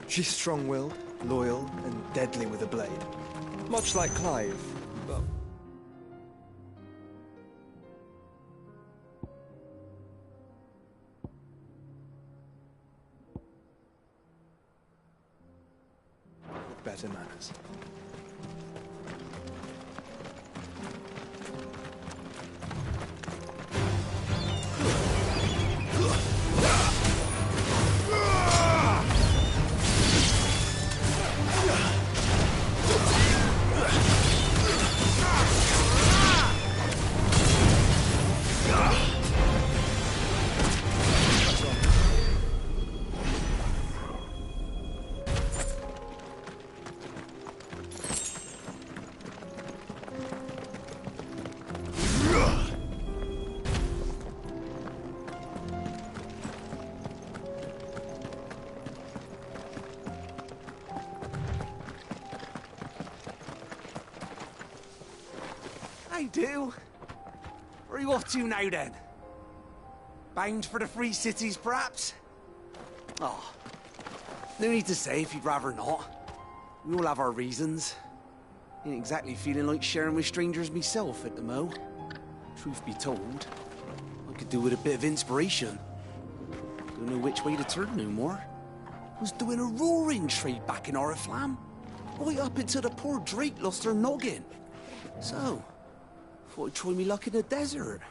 She's strong-willed, loyal, and deadly with a blade. Much like Clive, but... with better manners. I do. Where are you off to now, then? Bound for the Free Cities, perhaps? Oh, no need to say if you'd rather not. We all have our reasons. Ain't exactly feeling like sharing with strangers myself at the mo. Truth be told, I could do with a bit of inspiration. Don't know which way to turn no more. Was doing a roaring trade back in Oriflamme. Right up until the poor Drake lost her noggin. So, thought I'd try me luck in the desert.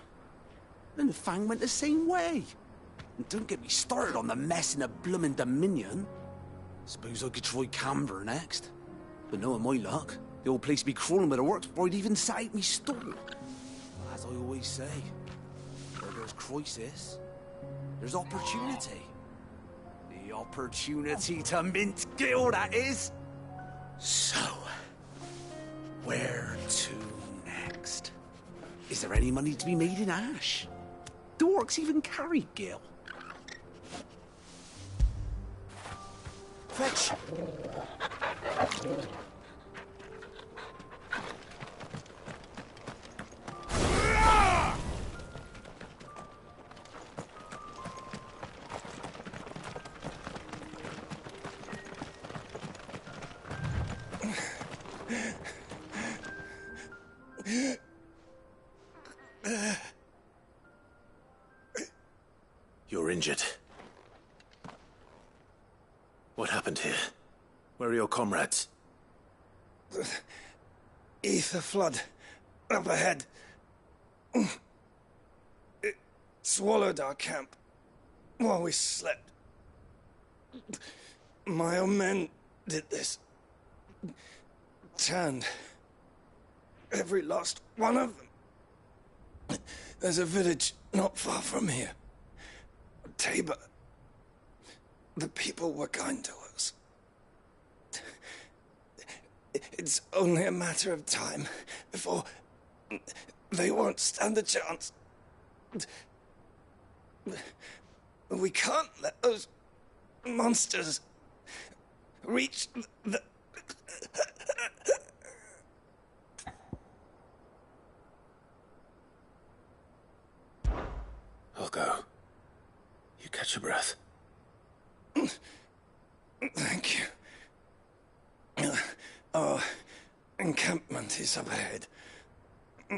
And the Fang went the same way. And don't get me started on the mess in the bloomin' Dominion. Suppose I could try Canberra next. But knowing my luck, the old place be crawling with the works before I'd even set out me stall. As I always say, where there's crisis, there's opportunity. The opportunity to mint Gil, that is. So, where to next? Is there any money to be made in Ash? Do orcs even carry Gil? Fetch! You're injured. What happened here? Where are your comrades? Ether flood. Up ahead. It swallowed our camp while we slept. My own men did this. Turned every last one of them. There's a village not far from here. Tabor. The people were kind to us. It's only a matter of time before they won't stand a chance. We can't let those monsters reach the... I'll go. You catch your breath. Thank you. Our encampment is up ahead.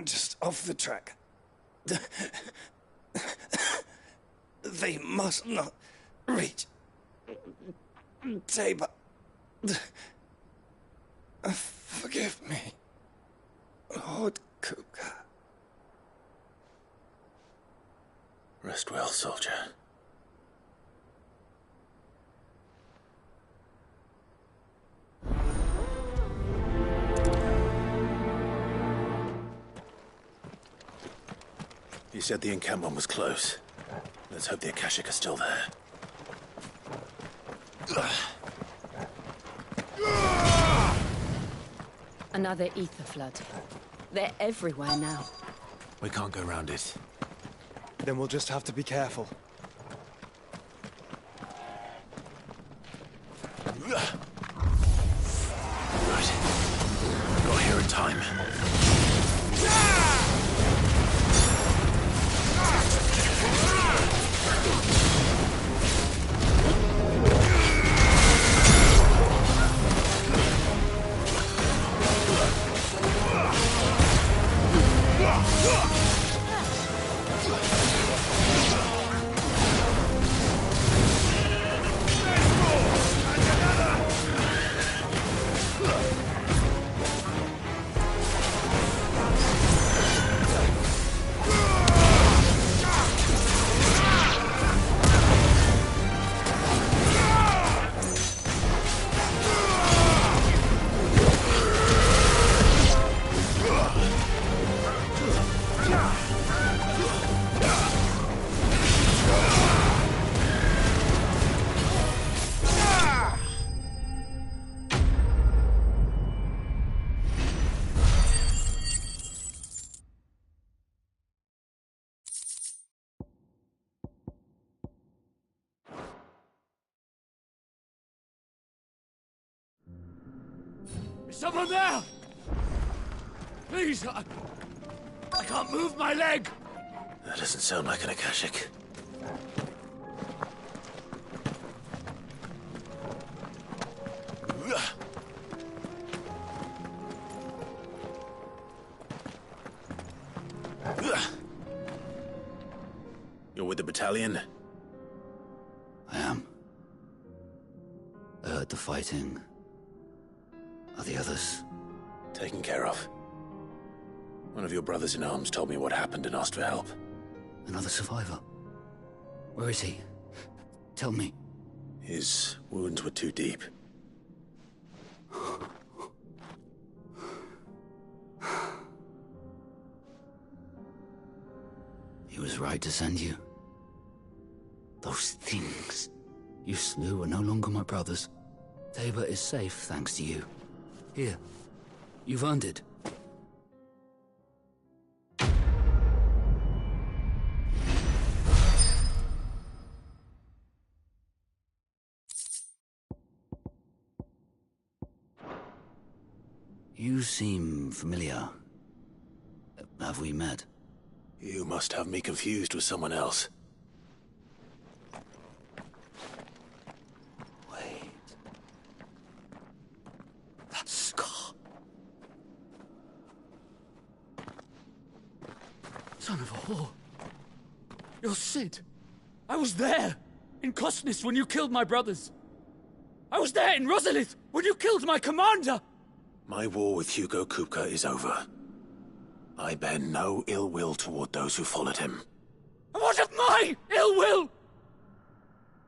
Just off the track. They must not reach Tabor. Forgive me, Lord Kuka. Rest well, soldier. You said the encampment was close. Let's hope the Akashic are still there. Another ether flood. They're everywhere now. We can't go round it. Then we'll just have to be careful. Right. Got here in time. Is someone there? Please, I can't move my leg! That doesn't sound like an Akashic. You're with the battalion? I am. I heard the fighting. Are the others? Taken care of. One of your brothers in arms told me what happened and asked for help. Another survivor? Where is he? Tell me. His wounds were too deep. He was right to send you. Those things you slew are no longer my brothers. Tabor is safe thanks to you. Here, you've earned it. You seem familiar. Have we met? You must have me confused with someone else. Wait. That scar. Son of a whore. You're Sid. I was there, in Cosnis, when you killed my brothers. I was there in Rosalith, when you killed my commander. My war with Hugo Kupka is over. I bear no ill will toward those who followed him. And what of my ill will?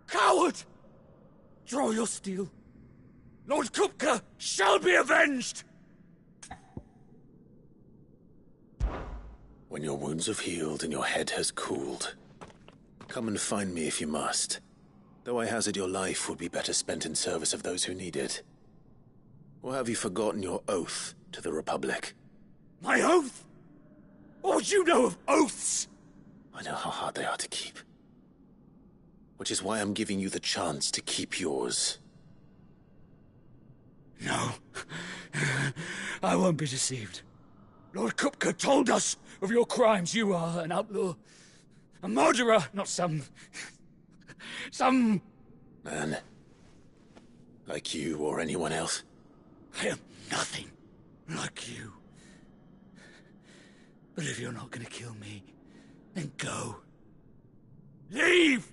Coward! Draw your steel. Lord Kupka shall be avenged! When your wounds have healed and your head has cooled, come and find me if you must. Though I hazard your life would be better spent in service of those who need it. Or have you forgotten your oath to the Republic? My oath? What would you know of oaths? I know how hard they are to keep. Which is why I'm giving you the chance to keep yours. No. I won't be deceived. Lord Kupka told us of your crimes. You are an outlaw. A murderer, not some man. Like you or anyone else. I am nothing like you. But if you're not gonna kill me, then go. Leave!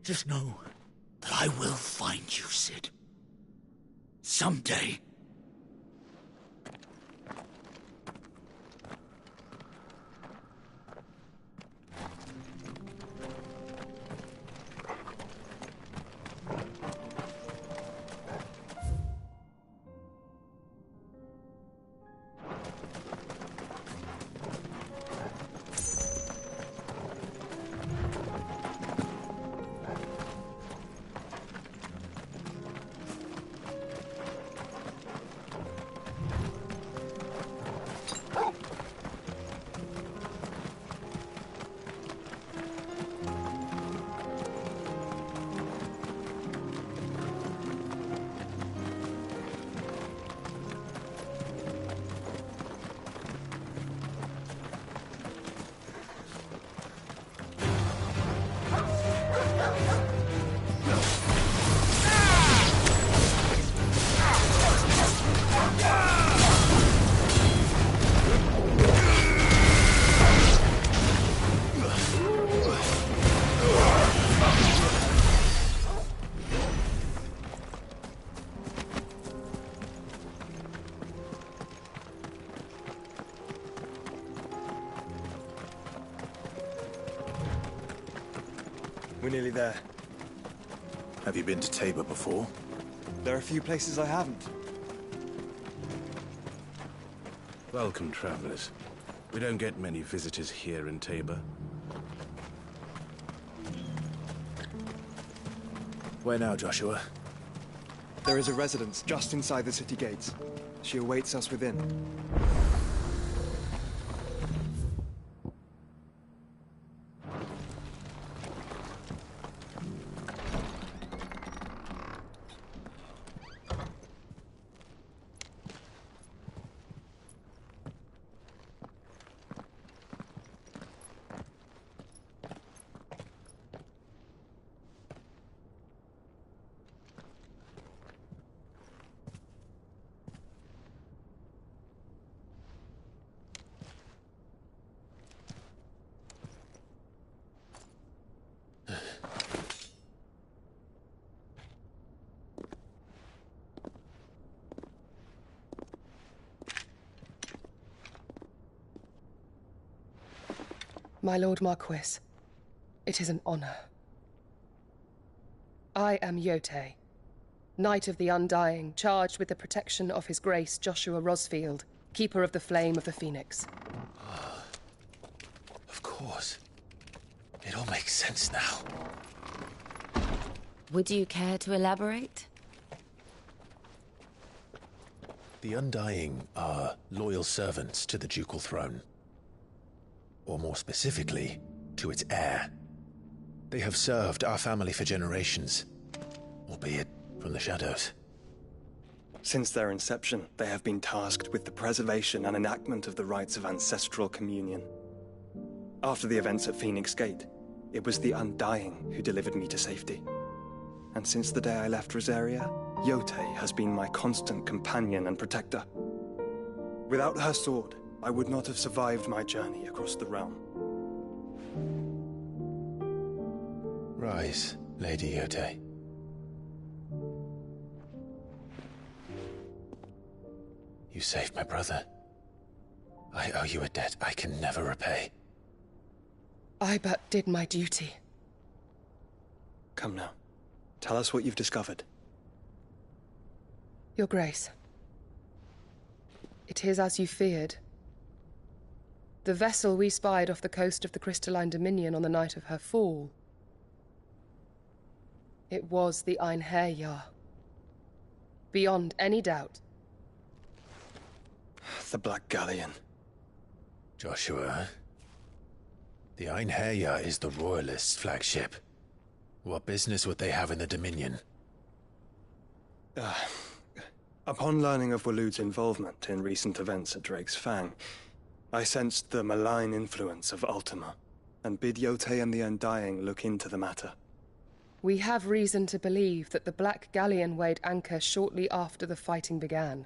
Just know that I will find you, Sid. Someday. We're nearly there. Have you been to Tabor before? There are a few places I haven't. Welcome, travelers. We don't get many visitors here in Tabor. Where now, Joshua? There is a residence just inside the city gates. She awaits us within. My Lord Marquis, it is an honor. I am Yote, Knight of the Undying, charged with the protection of His Grace Joshua Rosfield, Keeper of the Flame of the Phoenix. Of course. It all makes sense now. Would you care to elaborate? The Undying are loyal servants to the ducal throne. Or more specifically, to its heir. They have served our family for generations, albeit from the shadows. Since their inception, they have been tasked with the preservation and enactment of the rites of ancestral communion. After the events at Phoenix Gate, it was the Undying who delivered me to safety. And since the day I left Rosaria, Yote has been my constant companion and protector. Without her sword, I would not have survived my journey across the realm. Rise, Lady Yote. You saved my brother. I owe you a debt I can never repay. I but did my duty. Come now. Tell us what you've discovered. Your Grace. It is as you feared. The vessel we spied off the coast of the Crystalline Dominion on the night of her fall. It was the Einherjar. Beyond any doubt. The Black Galleon. Joshua, the Einherjar is the Royalists' flagship. What business would they have in the Dominion? Upon learning of Waloed's involvement in recent events at Drake's Fang, I sensed the malign influence of Ultima, and bid Yote and the Undying look into the matter. We have reason to believe that the Black Galleon weighed anchor shortly after the fighting began,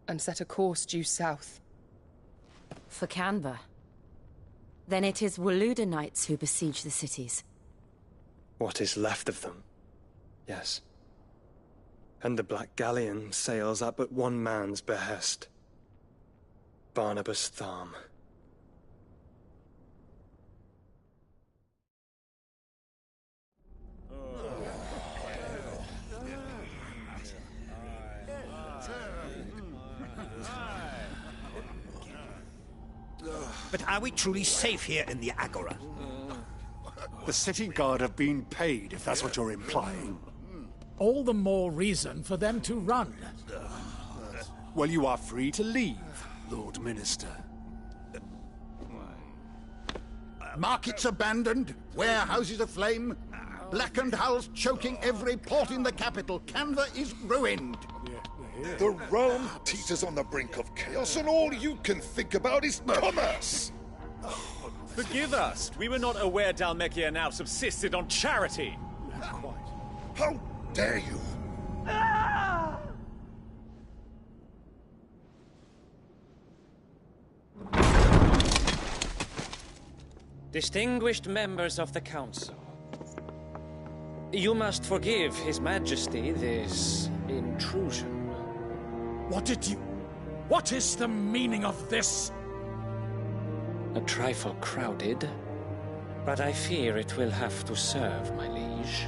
and set a course due south. For Canva. Then it is Waloed Knights who besiege the cities. What is left of them, yes. And the Black Galleon sails at but one man's behest. Barnabas Tharm. But are we truly safe here in the Agora? The city guard have been paid, if that's what you're implying. All the more reason for them to run. Well, you are free to leave, Lord Minister. Markets abandoned, warehouses aflame, blackened hulls choking every port in the capital. Canva is ruined. The realm teeters on the brink of chaos, and all you can think about is commerce! Forgive us! We were not aware Dhalmekia now subsisted on charity! How dare you! Distinguished members of the Council, you must forgive His Majesty this intrusion. What is the meaning of this? A trifle crowded, but I fear it will have to serve, my liege.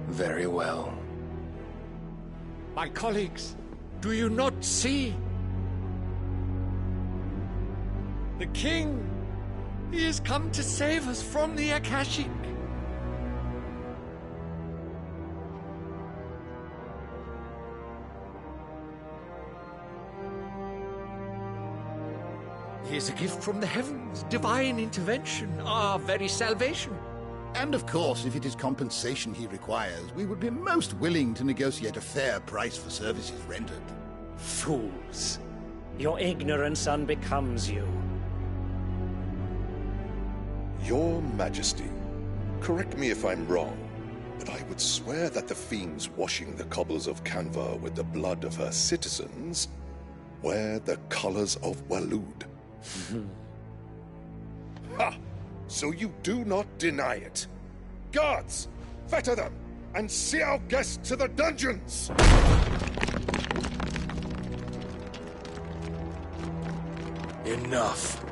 Very well. My colleagues, do you not see? The King! He has come to save us from the Akashic! He is a gift from the heavens, divine intervention, our very salvation. And of course, if it is compensation he requires, we would be most willing to negotiate a fair price for services rendered. Fools! Your ignorance unbecomes you. Your Majesty, correct me if I'm wrong, but I would swear that the fiends washing the cobbles of Canva with the blood of her citizens wear the colors of Waloed. Ha! So you do not deny it. Guards, fetter them, and see our guests to the dungeons! Enough.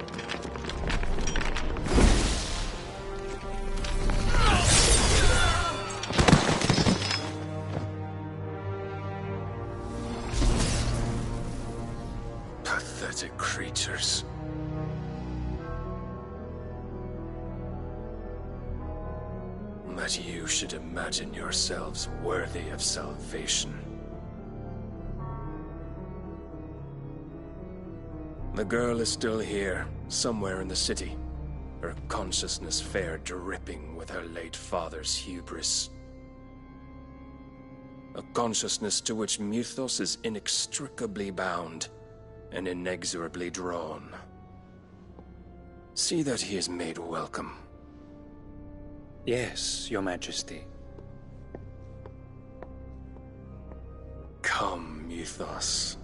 Pathetic creatures. That you should imagine yourselves worthy of salvation. The girl is still here, somewhere in the city. Her consciousness fair dripping with her late father's hubris. A consciousness to which Mythos is inextricably bound and inexorably drawn. See that he is made welcome. Yes, Your Majesty. Come, Mythos.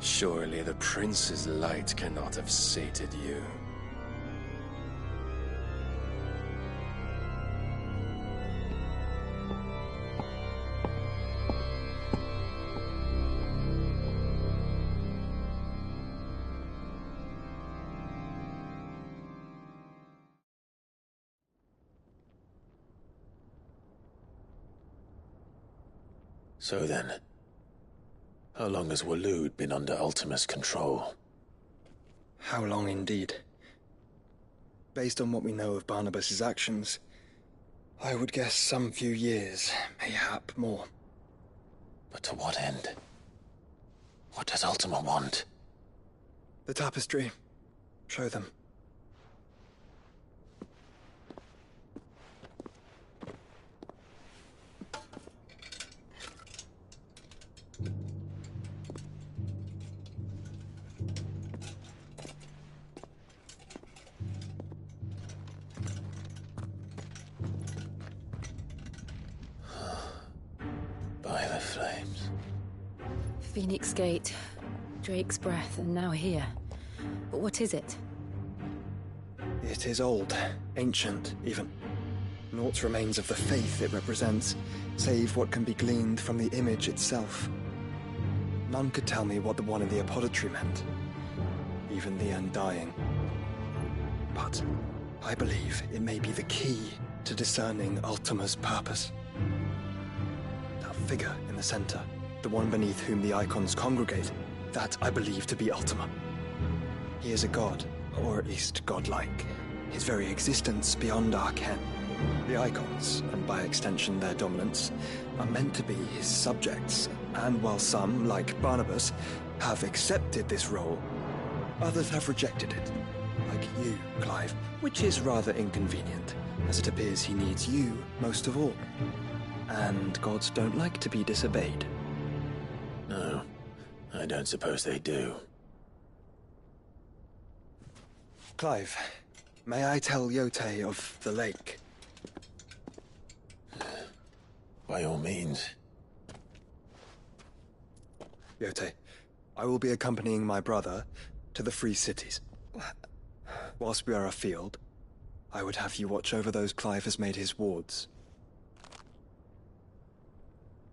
Surely the prince's light cannot have sated you. So then, how long has Waloed been under Ultima's control? How long indeed? Based on what we know of Barnabas's actions, I would guess some few years, mayhap more. But to what end? What does Ultima want? The tapestry. Show them. By the flames. Phoenix Gate, Drake's Breath, and now here. But what is it? It is old, ancient, even. Naught remains of the faith it represents, save what can be gleaned from the image itself. None could tell me what the one in the apothecary meant, even the Undying. But I believe it may be the key to discerning Ultima's purpose. That figure in the center, the one beneath whom the icons congregate, that I believe to be Ultima. He is a god, or at least godlike, his very existence beyond our ken. The icons, and by extension their dominance, are meant to be his subjects, and while some, like Barnabas, have accepted this role, others have rejected it. Like you, Clive, which is rather inconvenient, as it appears he needs you most of all. And gods don't like to be disobeyed. No, I don't suppose they do. Clive, may I tell Yote of the lake? By all means. Yote, I will be accompanying my brother to the Free Cities. Whilst we are afield, I would have you watch over those Clive has made his wards.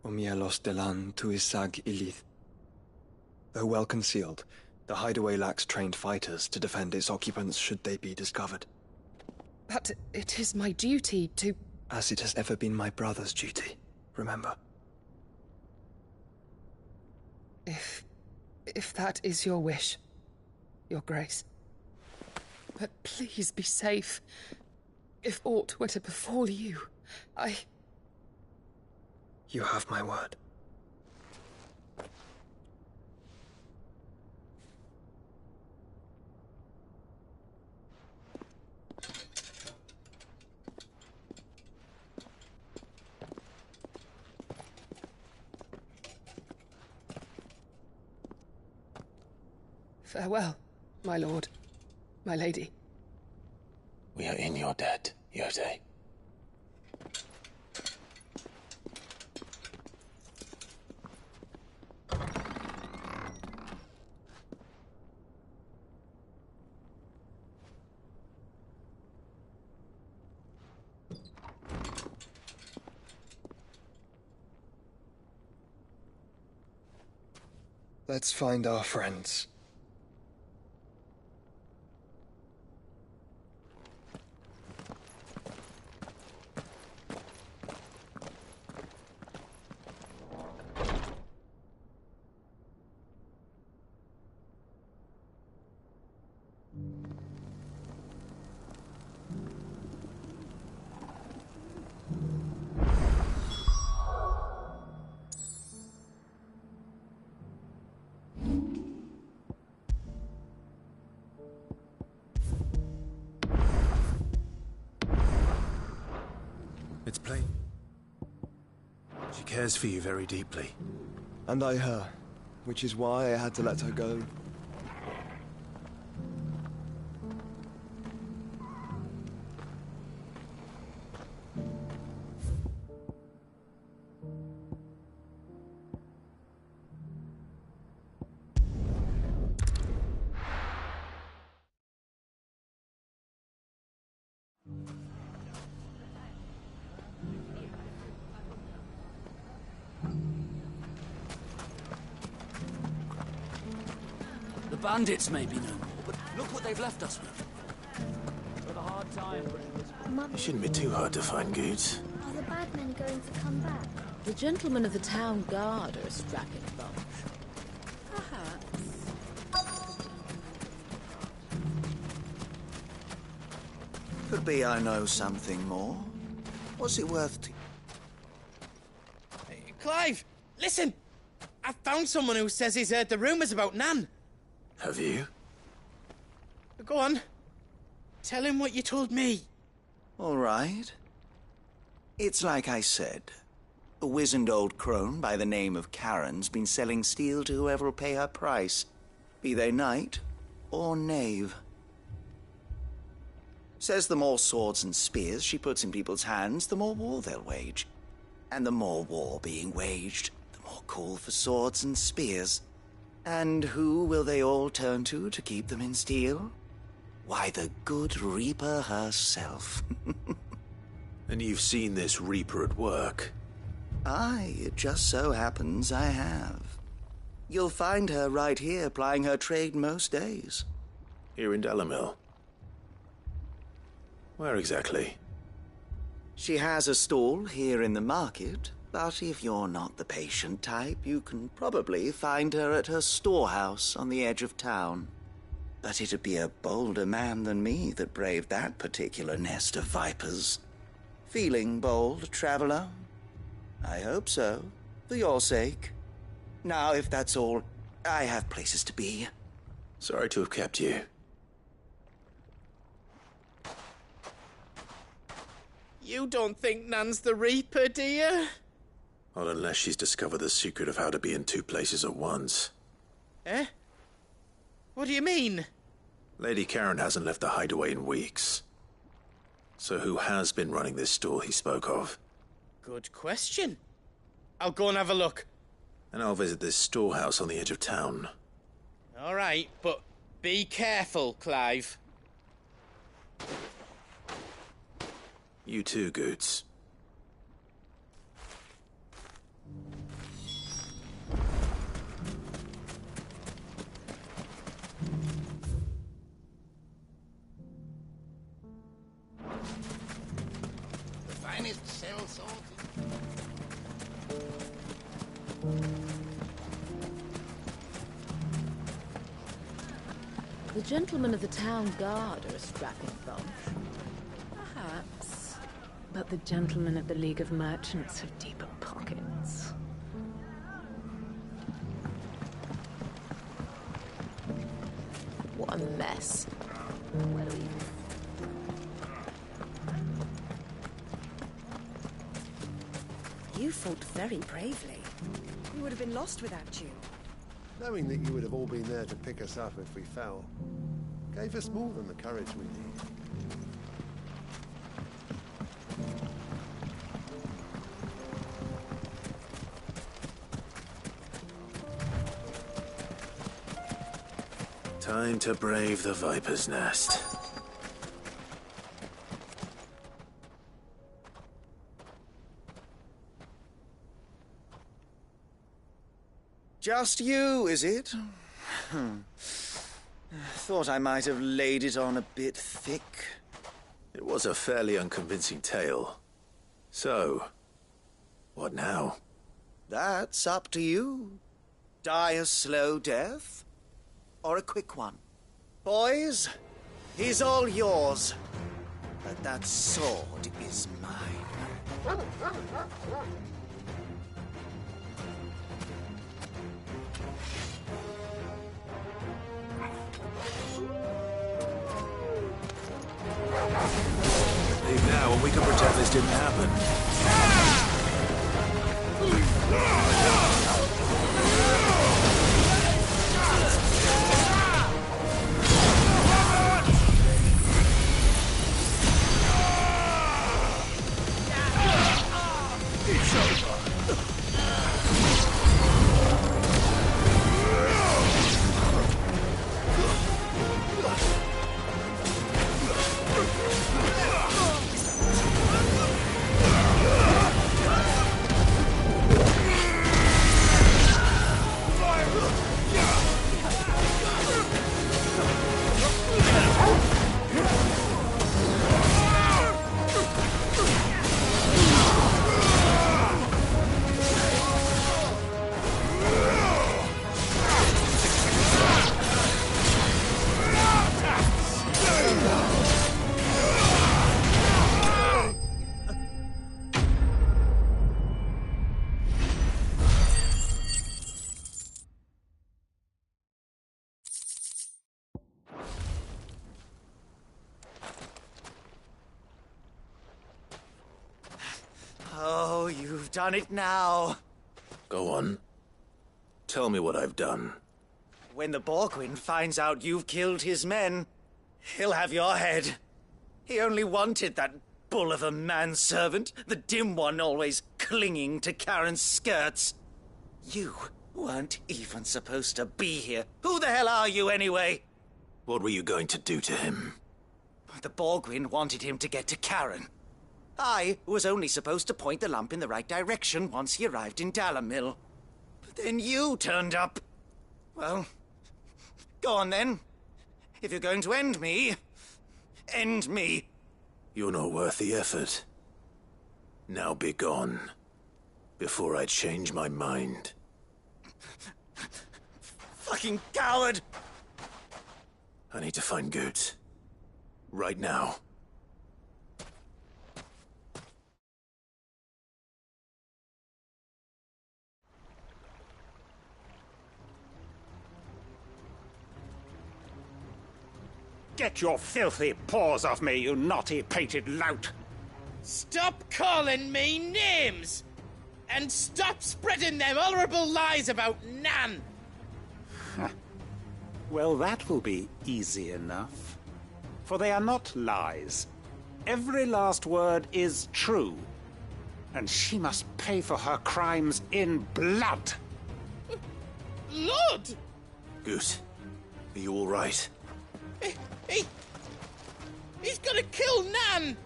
Omielos delan tuisag ilith. Though well concealed, the hideaway lacks trained fighters to defend its occupants should they be discovered. But it is my duty to... As it has ever been my brother's duty, remember. If that is your wish, Your Grace. But please be safe. If aught were to befall you, You have my word. Farewell, my lord, my lady. We are in your debt, Yote. Let's find our friends. It's plain. She cares for you very deeply. And I her, which is why I had to let her go. The bandits may be no more, but look what they've left us with. Got a hard time bringing this. It shouldn't be too hard to find goods. Are the bad men going to come back? The gentlemen of the town guard are a strapping bunch. Perhaps. Could be I know something more. What's it worth to... Hey, Clive, listen! I found someone who says he's heard the rumours about Nan. Have you? Go on. Tell him what you told me. All right. It's like I said. A wizened old crone by the name of Karen's been selling steel to whoever'll pay her price, be they knight or knave. Says the more swords and spears she puts in people's hands, the more war they'll wage. And the more war being waged, the more call for swords and spears. And who will they all turn to keep them in steel? Why, the good Reaper herself. And you've seen this Reaper at work? Aye, it just so happens I have. You'll find her right here plying her trade most days. Here in Delamil? Where exactly? She has a stall here in the market, but if you're not the patient type, you can probably find her at her storehouse on the edge of town. But it'd be a bolder man than me that braved that particular nest of vipers. Feeling bold, traveler? I hope so, for your sake. Now, if that's all, I have places to be. Sorry to have kept you. You don't think Nan's the Reaper, do you? Well, unless she's discovered the secret of how to be in two places at once. Eh? What do you mean? Lady Karen hasn't left the hideaway in weeks. So who has been running this stall he spoke of? Good question. I'll go and have a look. And I'll visit this storehouse on the edge of town. All right, but be careful, Clive. You too, Goots. The finest cell salt. The gentlemen of the town guard are a strapping bunch. Perhaps. But the gentlemen of the League of Merchants have deeper pockets. What a mess. Where do we... You fought very bravely. We would have been lost without you. Knowing that you would have all been there to pick us up if we fell, gave us more than the courage we need. Time to brave the Viper's Nest. Just you, is it? Thought I might have laid it on a bit thick. It was a fairly unconvincing tale. So, what now? That's up to you. Die a slow death, or a quick one. Boys, he's all yours. But that sword is mine. Leave now and we can pretend this didn't happen. It's over. Oh, you've done it now. Go on. Tell me what I've done. When the Borgwyn finds out you've killed his men, he'll have your head. He only wanted that bull of a manservant, the dim one always clinging to Karen's skirts. You weren't even supposed to be here. Who the hell are you, anyway? What were you going to do to him? The Borgwyn wanted him to get to Karen. I was only supposed to point the lamp in the right direction once he arrived in Dalamil. But then you turned up. Well, go on then. If you're going to end me, end me. You're not worth the effort. Now be gone, before I change my mind. Fucking coward! I need to find Goots. Right now. Get your filthy paws off me, you naughty-pated lout! Stop calling me names! And stop spreading them horrible lies about Nan! Well, that will be easy enough. For they are not lies. Every last word is true. And she must pay for her crimes in blood. Blood? Goose, are you all right? He's gonna kill Nan!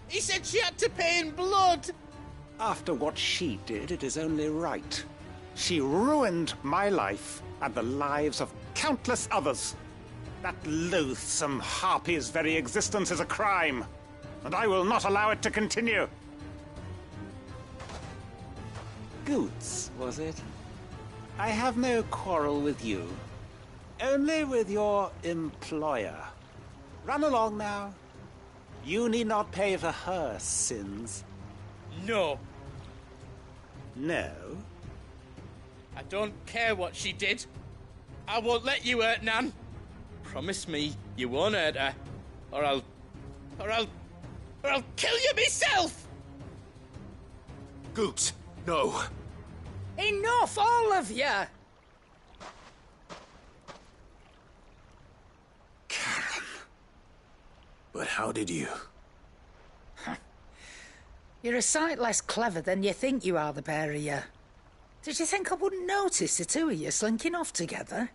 He said she had to pay in blood! After what she did, it is only right. She ruined my life and the lives of countless others. That loathsome harpy's very existence is a crime, and I will not allow it to continue. Goots, was it? I have no quarrel with you. Only with your employer. Run along now. You need not pay for her sins. No. No? I don't care what she did. I won't let you hurt Nan. Promise me you won't hurt her, or I'll kill you myself! Goots, no. Enough, all of you! Karen. But how did you? You're a sight less clever than you think you are, the pair of you. Did you think I wouldn't notice the two of you slinking off together?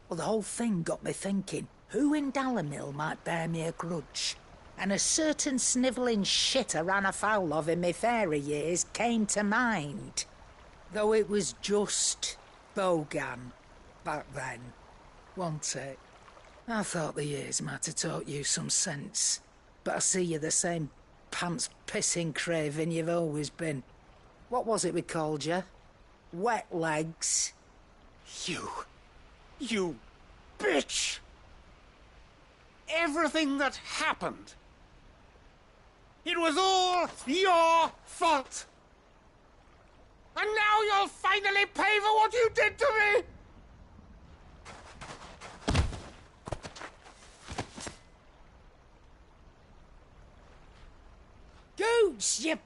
Well, the whole thing got me thinking, who in Dalamil might bear me a grudge? And a certain snivelling shit I ran afoul of in my fairy years came to mind. Though it was just Bogan. Back then. Wasn't it? I thought the years might have taught you some sense. But I see you're the same pants-pissing craven you've always been. What was it we called you? Wet legs? You bitch! Everything that happened, it was all your fault! And now you'll finally pay for what you did to me! Goose, you...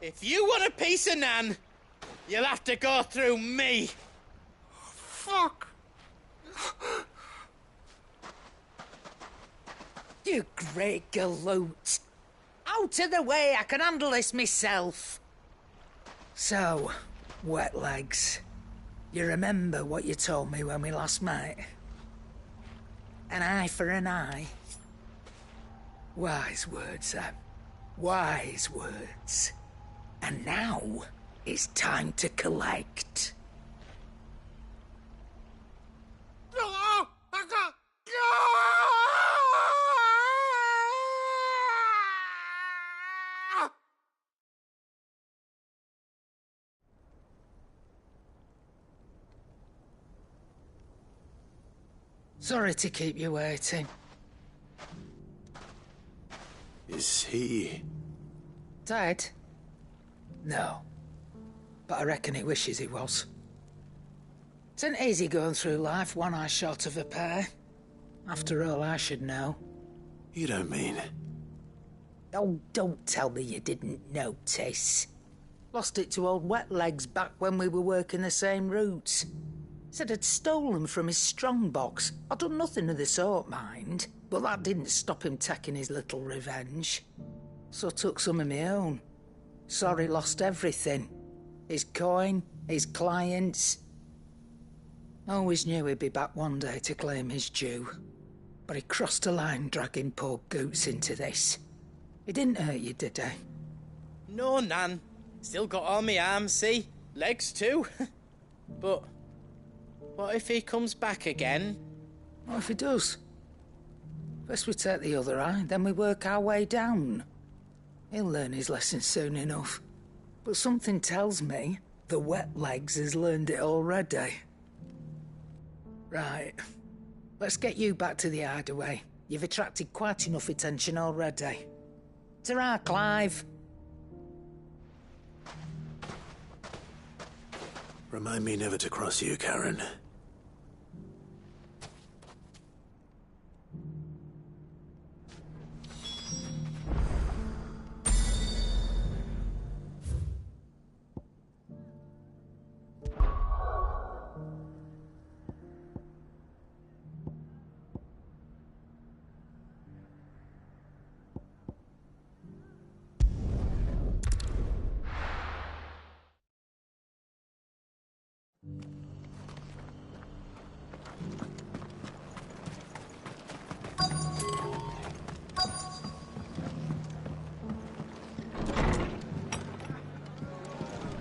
If you want a piece of Nan, you'll have to go through me. Fuck! You great galoot. Out of the way, I can handle this myself. So, wet legs. You remember what you told me when we last met? An eye for an eye. Wise words, Sam. Wise words. And now, it's time to collect. Sorry to keep you waiting. Is he... dead? No. But I reckon he wishes he was. It ain't easy going through life one eye short of a pair. After all, I should know. You don't mean... Oh, don't tell me you didn't notice. Lost it to old Wet Legs back when we were working the same routes. Said I'd stolen from his strongbox. I'd done nothing of the sort, mind. But that didn't stop him taking his little revenge. So I took some of my own. Sorry, lost everything. His coin, his clients. Always knew he'd be back one day to claim his due. But he crossed a line dragging poor Goots into this. He didn't hurt you, did he? No, Nan. Still got all my arms, see? Legs too. But what if he comes back again? What if he does? First we take the other eye, then we work our way down. He'll learn his lesson soon enough. But something tells me the Wet Legs has learned it already. Right. Let's get you back to the hideaway. You've attracted quite enough attention already. Ta-ra, Clive. Remind me never to cross you, Karen.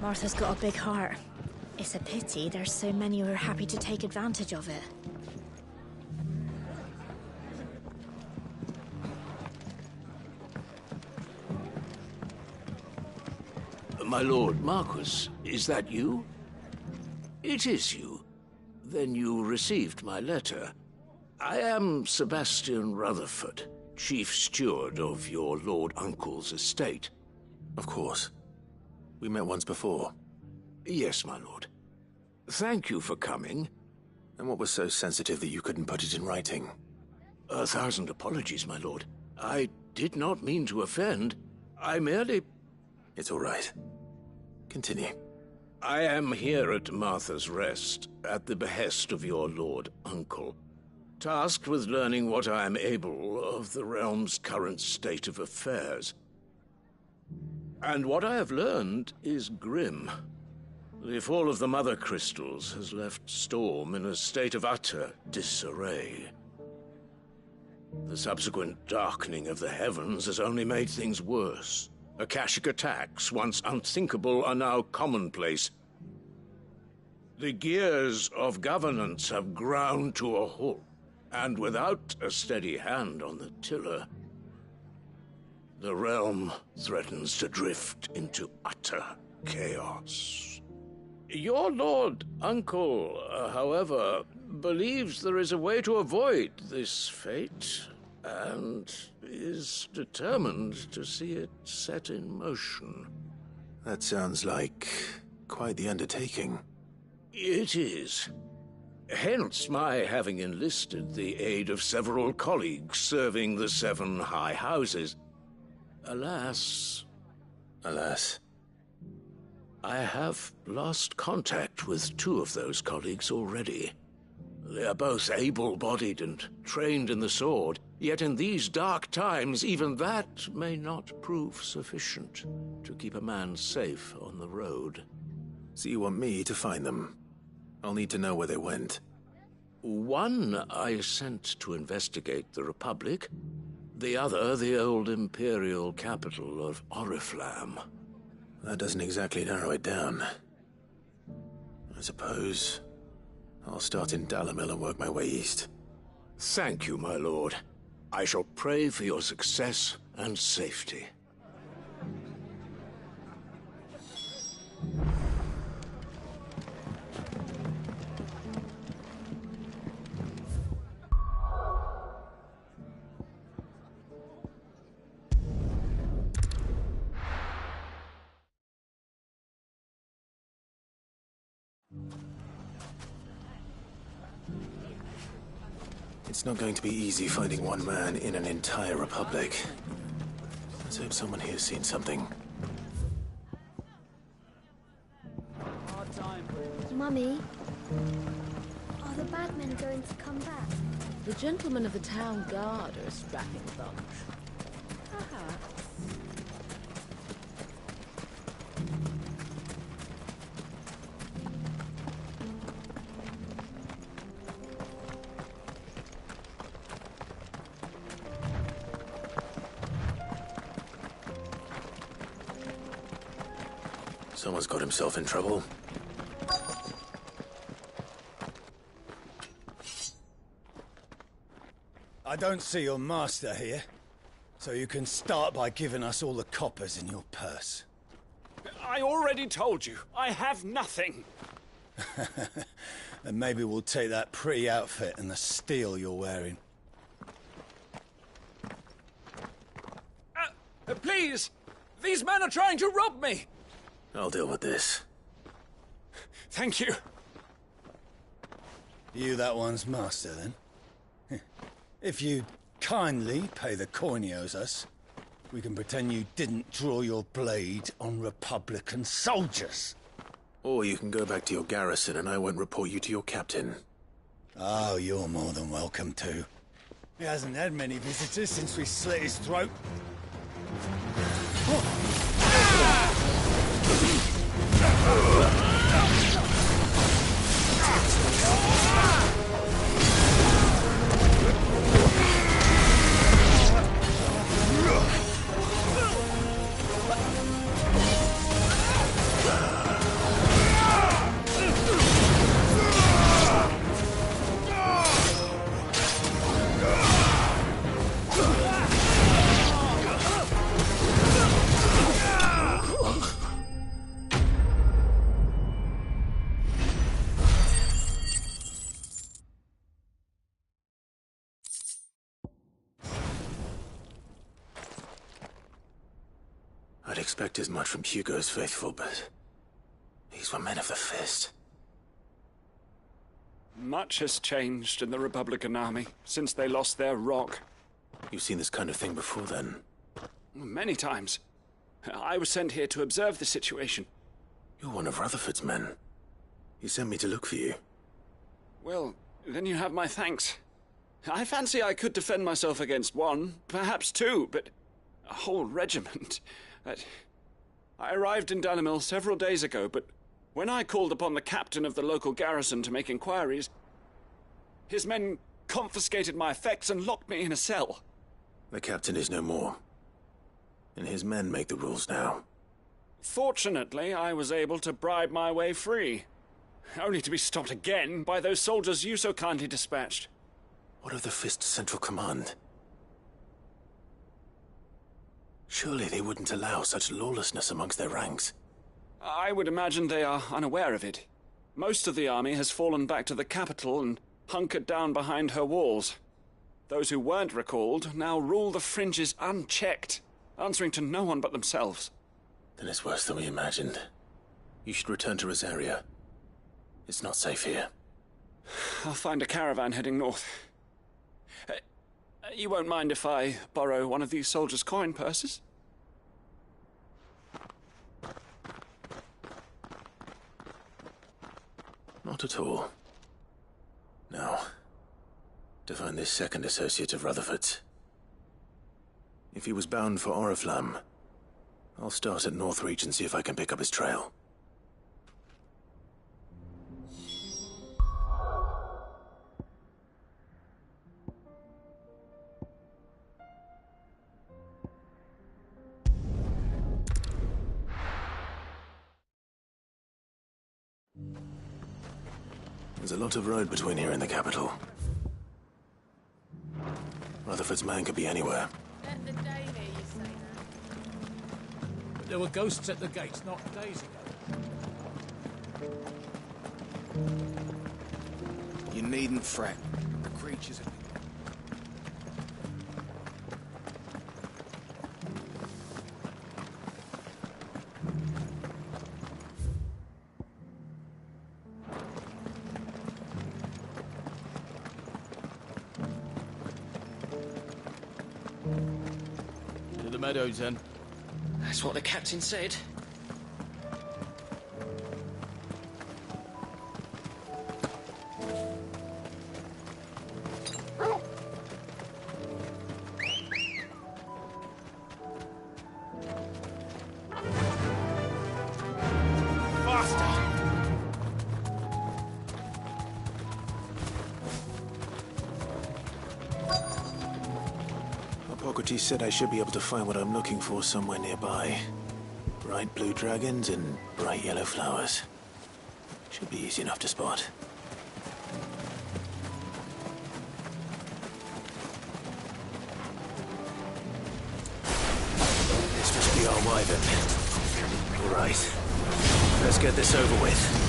Martha's got a big heart. It's a pity there's so many who are happy to take advantage of it. My lord Marquis, is that you? It is you. Then you received my letter. I am Sebastian Rutherford, chief steward of your lord uncle's estate. Of course. We met once before. Yes, my lord. Thank you for coming. And what was so sensitive that you couldn't put it in writing? 1,000 apologies, my lord. I did not mean to offend. I merely... It's all right. Continue. I am here at Martha's Rest, at the behest of your lord uncle, tasked with learning what I am able of the realm's current state of affairs. And what I have learned is grim. The fall of the Mother Crystals has left Storm in a state of utter disarray. The subsequent darkening of the heavens has only made things worse. Akashic attacks, once unthinkable, are now commonplace. The gears of governance have ground to a halt, and without a steady hand on the tiller, the realm threatens to drift into utter chaos. Your lord uncle, however, believes there is a way to avoid this fate, and is determined to see it set in motion. That sounds like quite the undertaking. It is. Hence my having enlisted the aid of several colleagues serving the 7 high houses. Alas, I have lost contact with 2 of those colleagues already. They are both able-bodied and trained in the sword, yet in these dark times even that may not prove sufficient to keep a man safe on the road. So you want me to find them? I'll need to know where they went. One I sent to investigate the Republic, the other the old Imperial capital of Oriflamme. That doesn't exactly narrow it down. I suppose I'll start in Dalamil and work my way east. Thank you, my lord. I shall pray for your success and safety. It's not going to be easy finding one man in an entire republic. Let's hope someone here's seen something. Mummy, are the bad men going to come back? The gentlemen of the town guard are a strapping bunch. Perhaps. Someone's got himself in trouble. I don't see your master here, so you can start by giving us all the coppers in your purse. I already told you, I have nothing. And maybe we'll take that pretty outfit and the steel you're wearing. Please! These men are trying to rob me! I'll deal with this. Thank you. You that one's master, then? If you kindly pay the coin he owes us, we can pretend you didn't draw your blade on Republican soldiers. Or you can go back to your garrison and I won't report you to your captain. Oh, you're more than welcome to. He hasn't had many visitors since we slit his throat. I'd expect as much from Hugo's faithful, but these were men of the fist. Much has changed in the Republican army since they lost their rock. You've seen this kind of thing before, then? Many times. I was sent here to observe the situation. You're one of Rutherford's men. He sent me to look for you. Well, then you have my thanks. I fancy I could defend myself against one, perhaps two, but a whole regiment. I arrived in Dalamil several days ago, but when I called upon the captain of the local garrison to make inquiries, his men confiscated my effects and locked me in a cell. The captain is no more, and his men make the rules now. Fortunately, I was able to bribe my way free. Only to be stopped again by those soldiers you so kindly dispatched. What of the Fist's Central Command? Surely they wouldn't allow such lawlessness amongst their ranks. I would imagine they are unaware of it. Most of the army has fallen back to the capital and hunkered down behind her walls. Those who weren't recalled now rule the fringes unchecked, answering to no one but themselves. Then it's worse than we imagined. You should return to Rosaria. It's not safe here. I'll find a caravan heading north. You won't mind if I borrow one of these soldiers' coin purses? Not at all. Now, to find this second associate of Rutherford's. If he was bound for Oriflamme, I'll start at Northreach and see if I can pick up his trail. There's a lot of road between here and the capital. Rutherford's man could be anywhere. But there were ghosts at the gates not days ago. You needn't fret. The creatures have been... To the meadows, then. That's what the captain said. Hippocrates said I should be able to find what I'm looking for somewhere nearby. Bright blue dragons and bright yellow flowers. Should be easy enough to spot. This must be our wyvern. All right. Let's get this over with.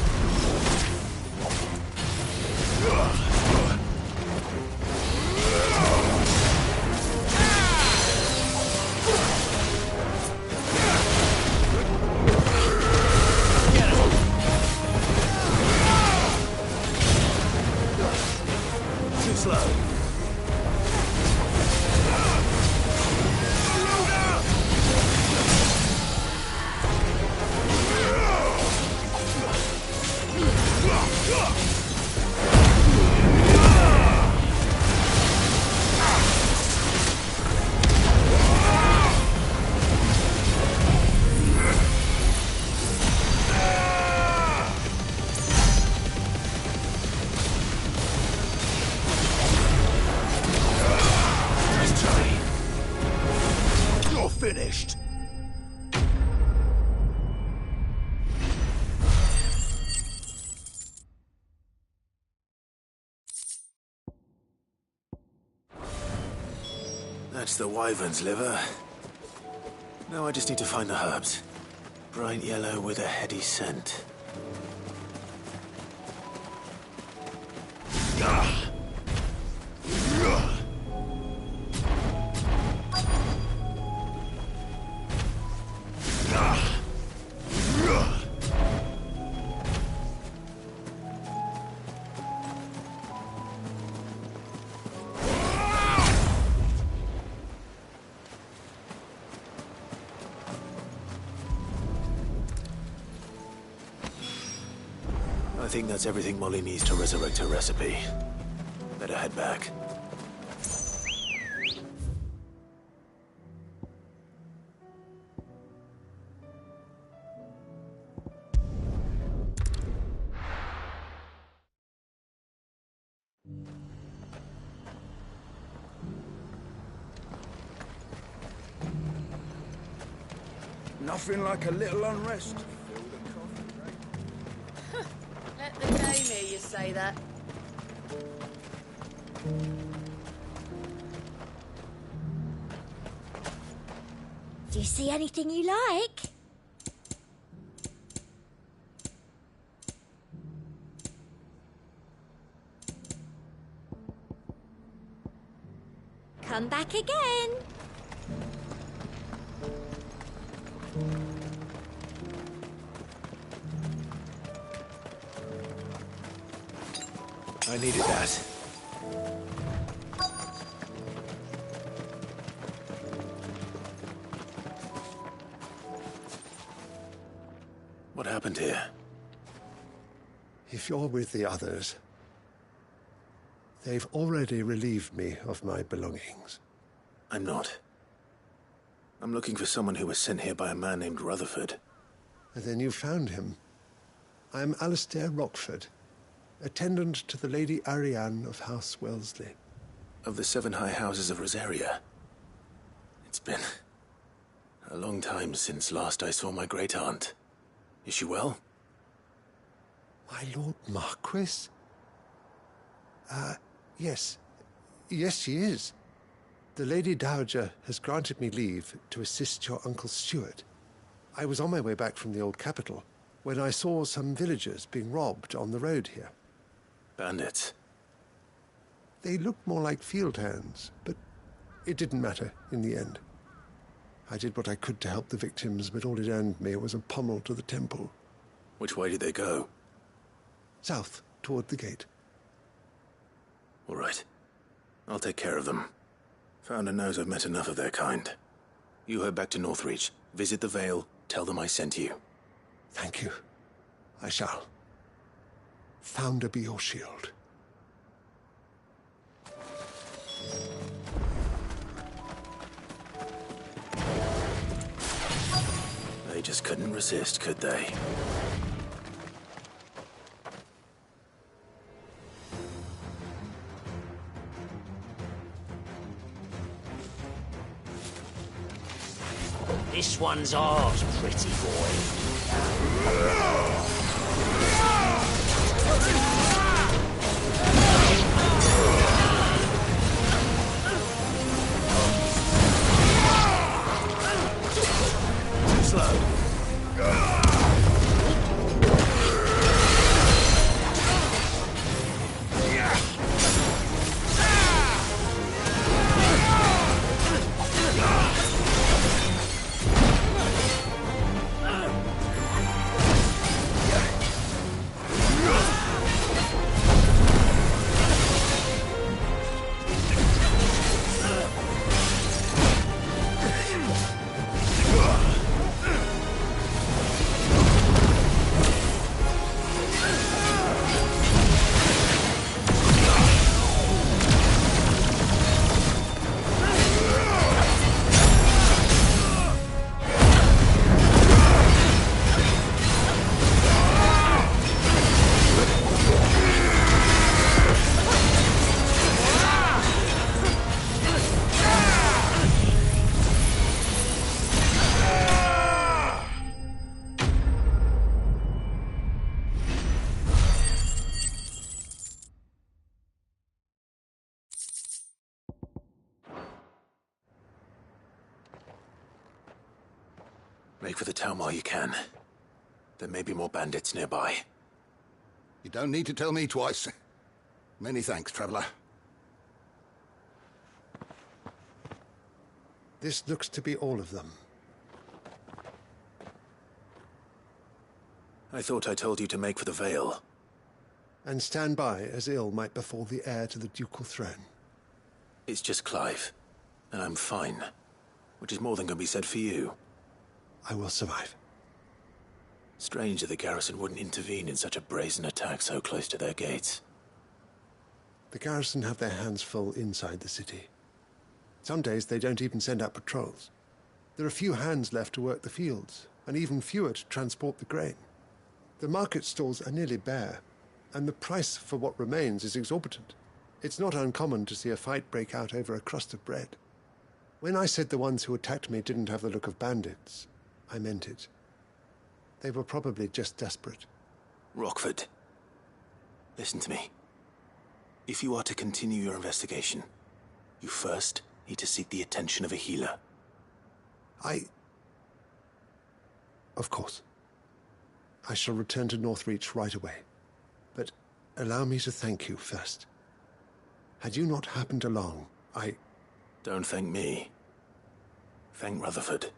Finished. That's the wyvern's liver. Now I just need to find the herbs. Bright yellow with a heady scent. I think that's everything Molly needs to resurrect her recipe. Better head back. Nothing like a little unrest. Let the hear you say that. Do you see anything you like? Come back again. I needed that. What happened here? If you're with the others, they've already relieved me of my belongings. I'm not. I'm looking for someone who was sent here by a man named Rutherford. And then you found him. I'm Alistair Rockford, attendant to the Lady Ariane of House Wellesley. Of the 7 high houses of Rosaria. It's been a long time since last I saw my great-aunt. Is she well? My Lord Marquis? Yes. Yes, she is. The Lady Dowager has granted me leave to assist your Uncle Stuart. I was on my way back from the old capital when I saw some villagers being robbed on the road here. Bandits? They looked more like field hands, but it didn't matter in the end. I did what I could to help the victims, but all it earned me was a pommel to the temple. Which way did they go? South, toward the gate. All right. I'll take care of them. Founder knows I've met enough of their kind. You head back to Northreach, visit the Vale, tell them I sent you. Thank you. I shall. Founder be your shield. They just couldn't resist, could they? This one's ours, pretty boy. Too slow. Make for the town while you can. There may be more bandits nearby. You don't need to tell me twice. Many thanks, traveler. This looks to be all of them. I thought I told you to make for the Vale. And stand by as ill might befall the heir to the ducal throne. It's just Clive, and I'm fine. Which is more than can be said for you. I will survive. Strange that the garrison wouldn't intervene in such a brazen attack so close to their gates. The garrison have their hands full inside the city. Some days they don't even send out patrols. There are few hands left to work the fields, and even fewer to transport the grain. The market stalls are nearly bare, and the price for what remains is exorbitant. It's not uncommon to see a fight break out over a crust of bread. When I said the ones who attacked me didn't have the look of bandits, I meant it. They were probably just desperate. Rockford. Listen to me. If you are to continue your investigation, you first need to seek the attention of a healer. Of course. I shall return to Northreach right away. But allow me to thank you first. Had you not happened along, Don't thank me. Thank Rutherford.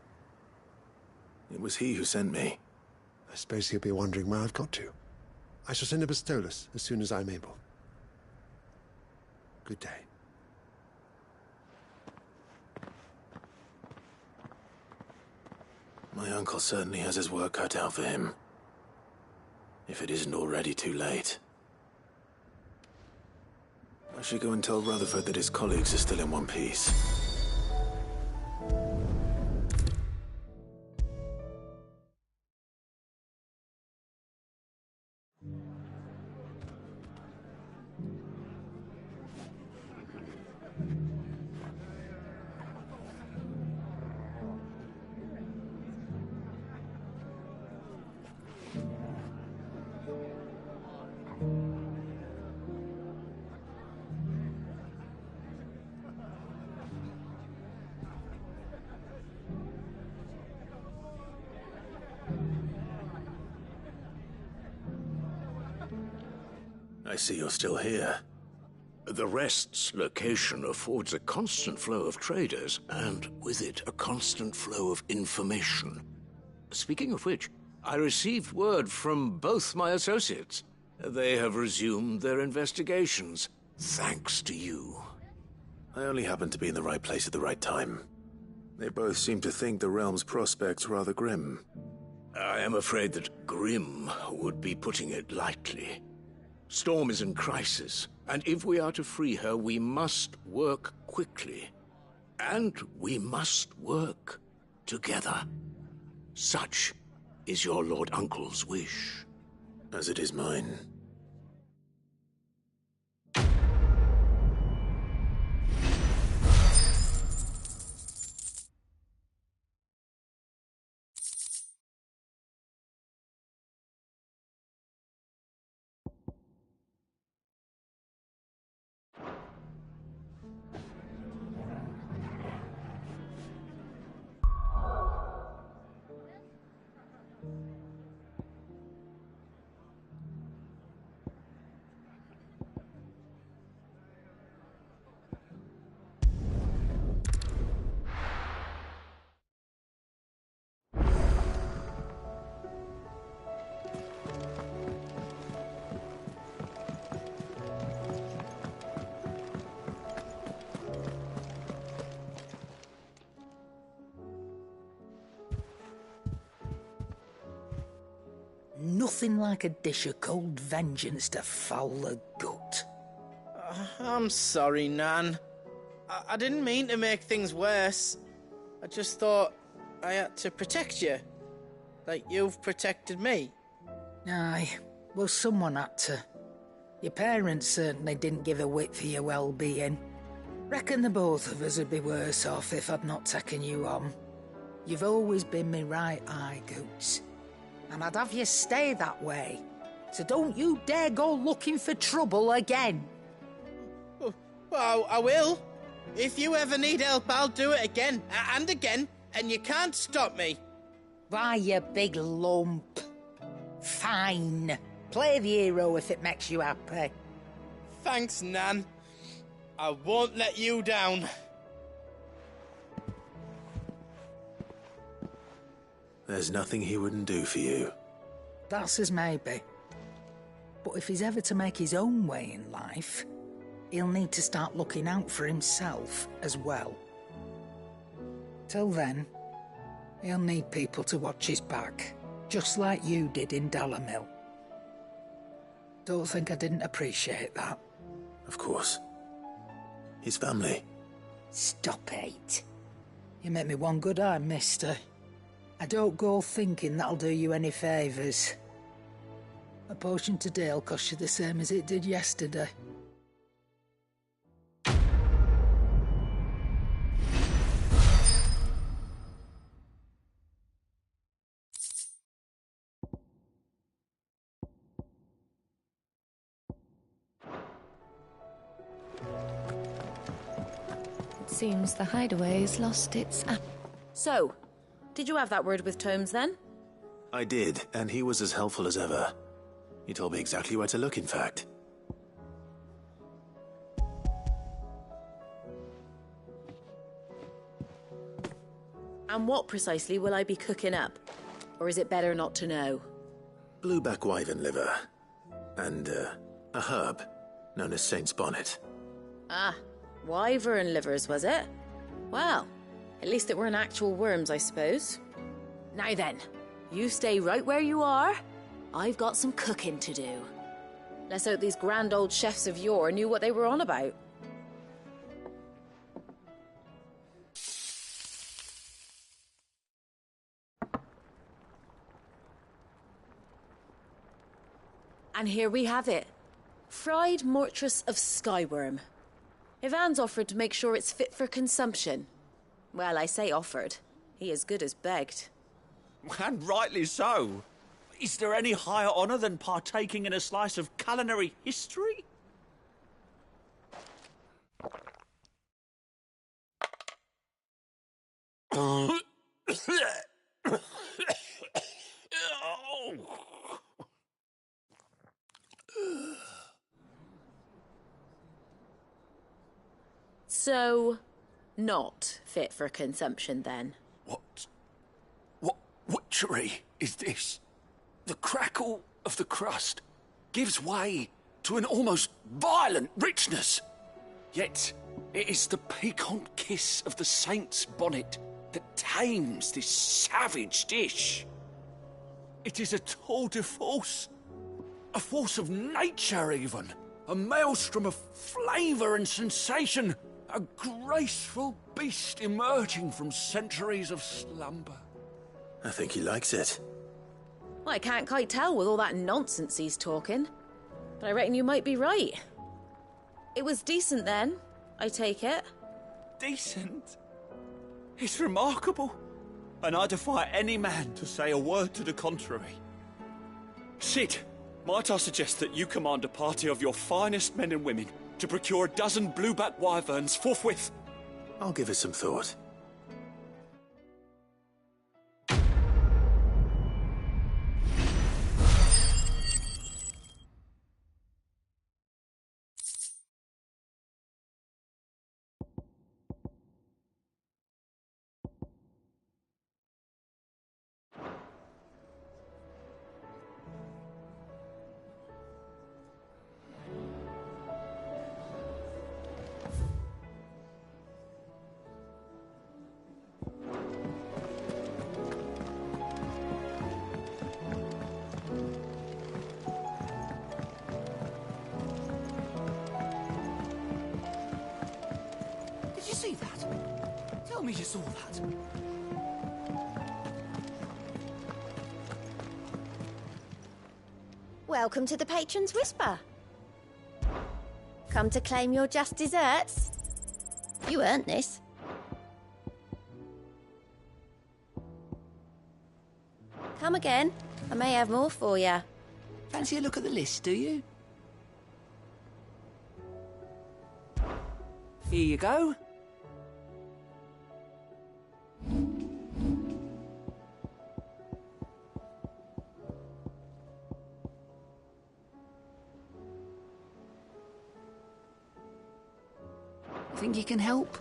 It was he who sent me. I suppose he'll be wondering where I've got to. I shall send a Bistolus as soon as I'm able. Good day. My uncle certainly has his work cut out for him. If it isn't already too late. I should go and tell Rutherford that his colleagues are still in one piece. I see you're still here. The Rest's location affords a constant flow of traders, and with it, a constant flow of information. Speaking of which, I received word from both my associates. They have resumed their investigations, thanks to you. I only happened to be in the right place at the right time. They both seem to think the realm's prospects rather grim. I am afraid that grim would be putting it lightly. Storm is in crisis, and if we are to free her, we must work quickly. And we must work together. Such is your Lord Uncle's wish. As it is mine. Nothing like a dish of cold vengeance to foul the gut. I'm sorry, Nan. I didn't mean to make things worse. I just thought I had to protect you. Like you've protected me. Aye, well, someone had to. Your parents certainly didn't give a whit for your well-being. Reckon the both of us would be worse off if I'd not taken you on. You've always been me right eye, Goots. And I'd have you stay that way. So don't you dare go looking for trouble again. Well, I will. If you ever need help, I'll do it again and again, and you can't stop me. Why, you big lump. Fine. Play the hero if it makes you happy. Thanks, Nan. I won't let you down. There's nothing he wouldn't do for you. That's as maybe. But if he's ever to make his own way in life, he'll need to start looking out for himself as well. Till then, he'll need people to watch his back, just like you did in Dalamil. Don't think I didn't appreciate that. Of course. His family. Stop it. You make me one good eye, mister. I don't go thinking that'll do you any favours. A potion today'll cost you the same as it did yesterday. Seems the hideaway's lost its So, did you have that word with Tomes then? I did, and he was as helpful as ever. He told me exactly where to look, in fact. And what precisely will I be cooking up? Or is it better not to know? Blueback wyvern liver. And, a herb known as Saint's Bonnet. Ah, wyvern livers, was it? Well, at least it weren't actual worms, I suppose. Now then, you stay right where you are. I've got some cooking to do. Let's hope these grand old chefs of yore knew what they were on about. And here we have it. Fried mortress of skyworm. Ivan's offered to make sure it's fit for consumption. Well, I say offered. He as good as begged. And rightly so. Is there any higher honour than partaking in a slice of culinary history? So, not fit for consumption then? What witchery is this? The crackle of the crust gives way to an almost violent richness. Yet it is the piquant kiss of the saint's bonnet that tames this savage dish. It is a tour de force, a force of nature even, a maelstrom of flavour and sensation, a graceful beast emerging from centuries of slumber. I think he likes it. Well, I can't quite tell with all that nonsense he's talking. But I reckon you might be right. It was decent then, I take it. Decent? It's remarkable. And I defy any man to say a word to the contrary. Sid, might I suggest that you command a party of your finest men and women to procure a dozen blueback wyverns forthwith? I'll give it some thought. Did you see that? Tell me you saw that. Welcome to the Patron's Whisper. Come to claim your just desserts? You earned this. Come again. I may have more for you. Fancy a look at the list, do you? Here you go. Think you can help?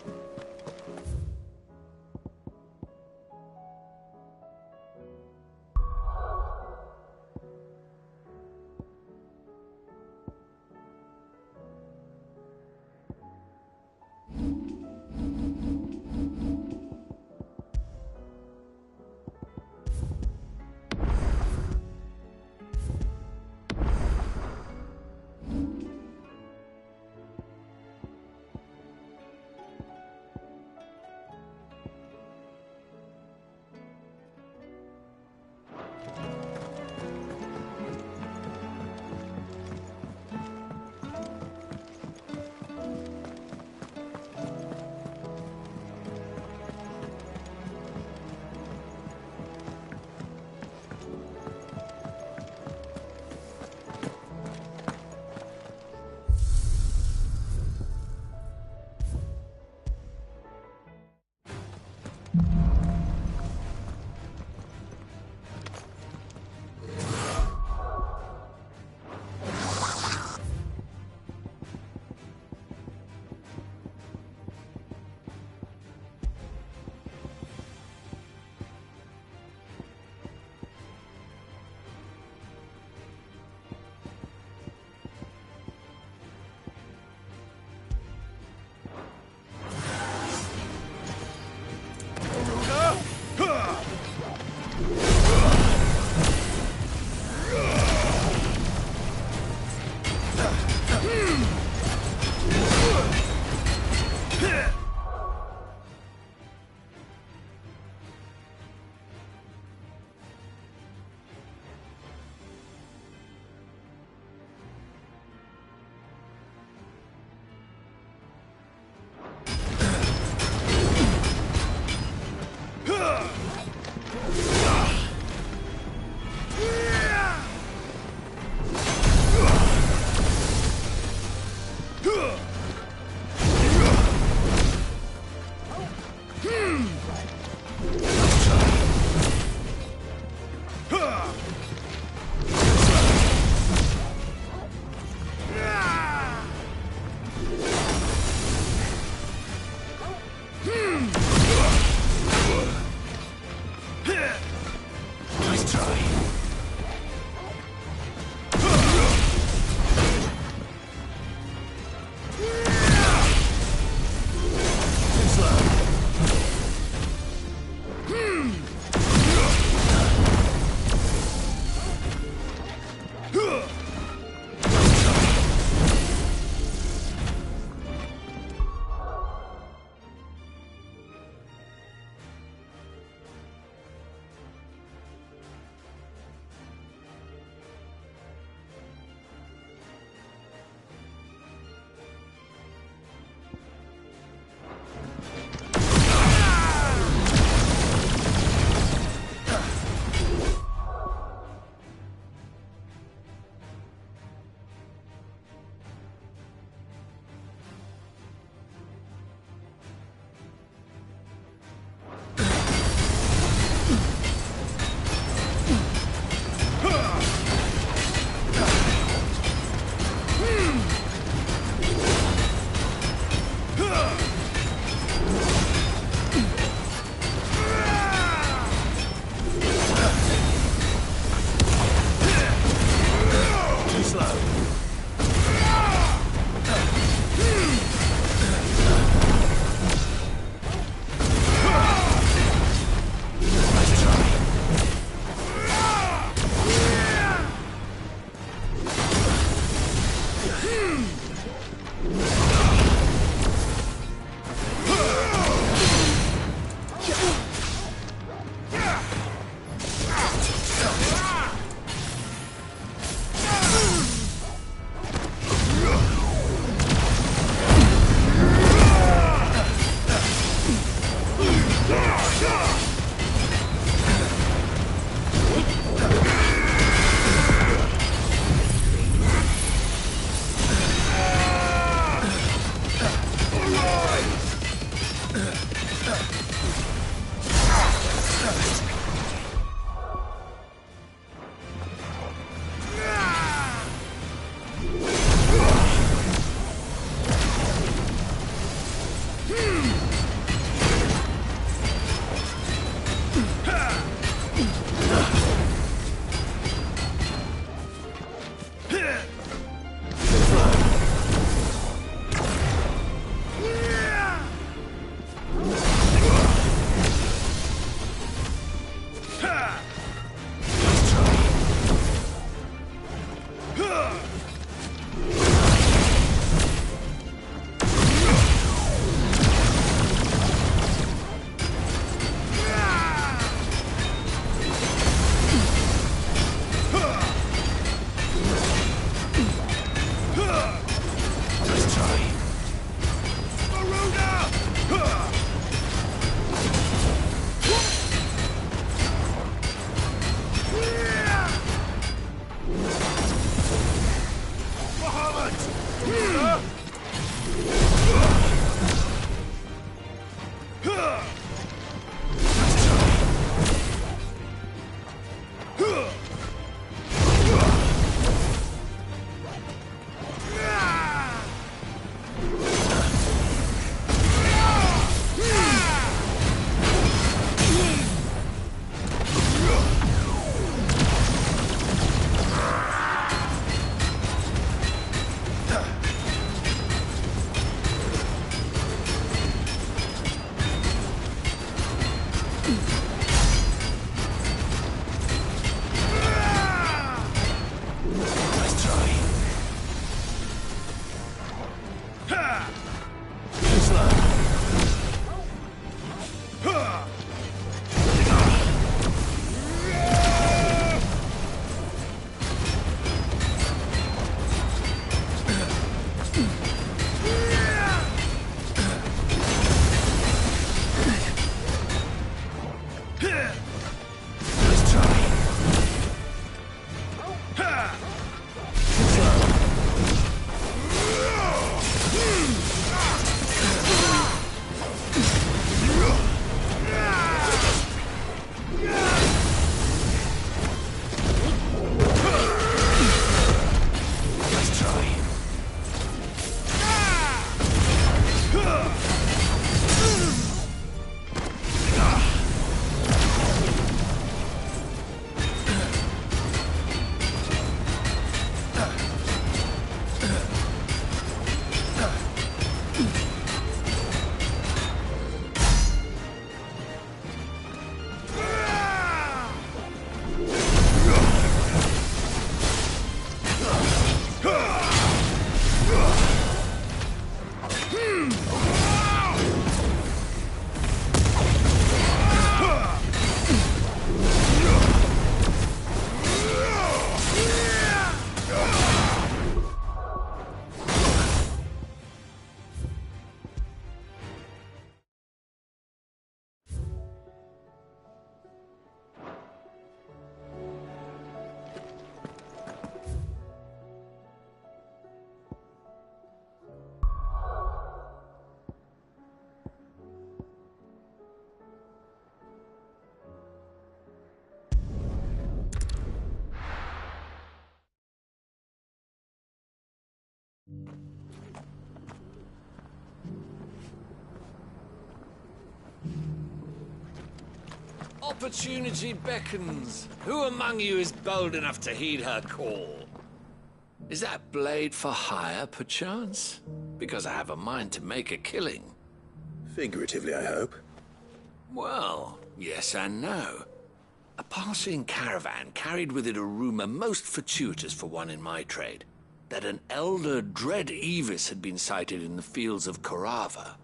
Opportunity beckons. Who among you is bold enough to heed her call? Is that blade for hire, perchance? Because I have a mind to make a killing. Figuratively, I hope. Well, yes and no. A passing caravan carried with it a rumor most fortuitous for one in my trade. that an elder Dread Evis had been sighted in the fields of Korava.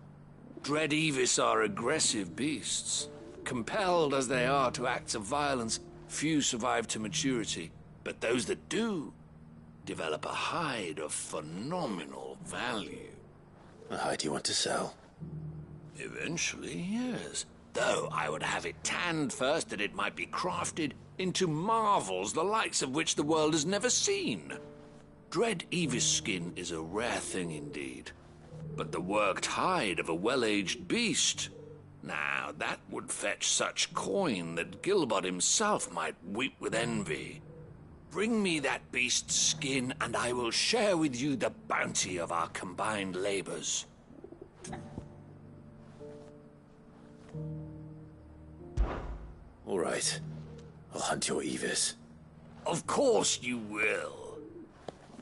Dread Evis are aggressive beasts. Compelled as they are to acts of violence, few survive to maturity, but those that do develop a hide of phenomenal value. A hide you want to sell? Eventually, yes. Though I would have it tanned first that it might be crafted into marvels the likes of which the world has never seen. Dread Evis skin is a rare thing indeed. But the worked hide of a well-aged beast, now that would fetch such coin that Gilbert himself might weep with envy. Bring me that beast's skin, and I will share with you the bounty of our combined labors. All right. I'll hunt your Evis. Of course you will.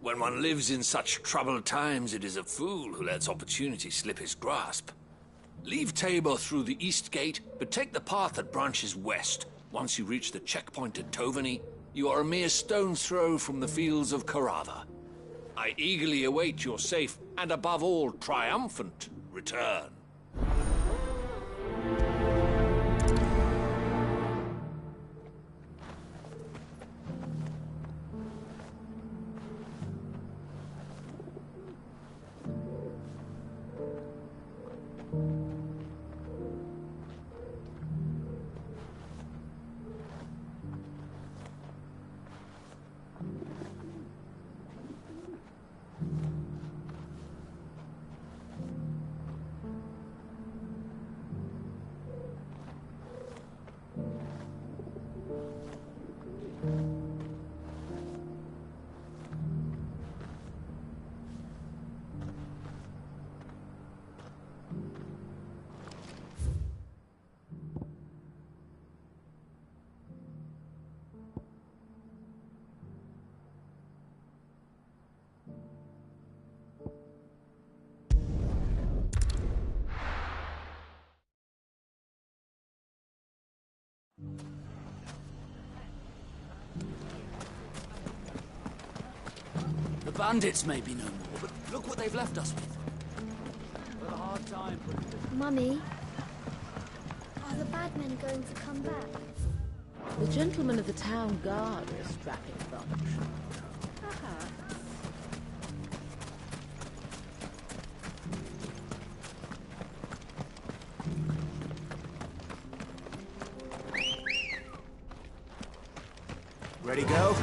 When one lives in such troubled times, it is a fool who lets opportunity slip his grasp. Leave Tabor through the east gate, but take the path that branches west. Once you reach the checkpoint at Tovany, you are a mere stone's throw from the fields of Korava. I eagerly await your safe, and above all, triumphant return. The bandits may be no more, but look what they've left us with. We've had a hard time. Mummy, are the bad men going to come back? The gentlemen of the town guard are a strapping bunch. Ready, go?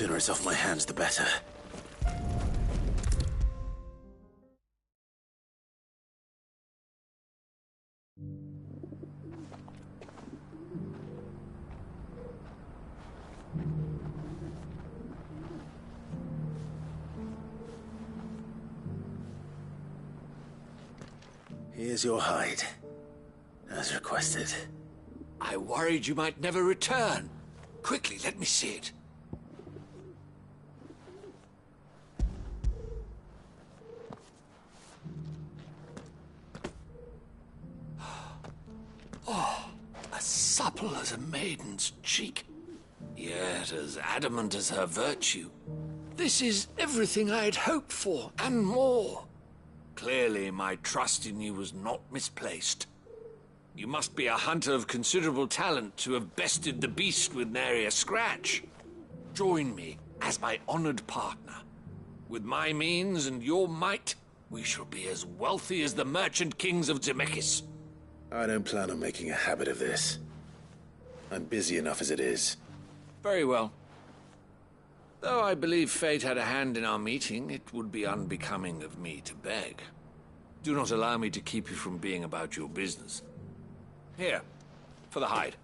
sooner it's off my hands, the better. Here's your hide, as requested. I worried you might never return. Quickly, let me see it. Oh, as supple as a maiden's cheek, yet as adamant as her virtue. This is everything I had hoped for, and more. Clearly, my trust in you was not misplaced. You must be a hunter of considerable talent to have bested the beast with nary a scratch. Join me as my honored partner. With my means and your might, we shall be as wealthy as the merchant kings of Zemeckis. I don't plan on making a habit of this. I'm busy enough as it is. Very well. Though I believe fate had a hand in our meeting, it would be unbecoming of me to beg. Do not allow me to keep you from being about your business. Here, for the hide.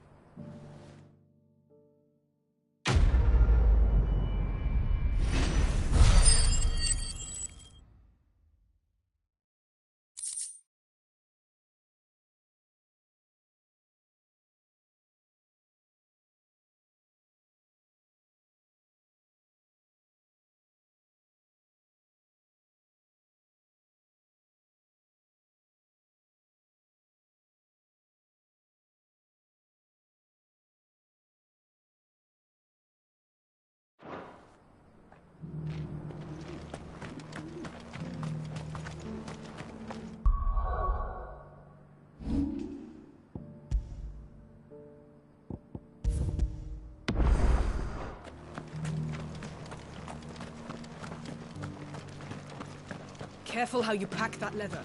Careful how you pack that leather.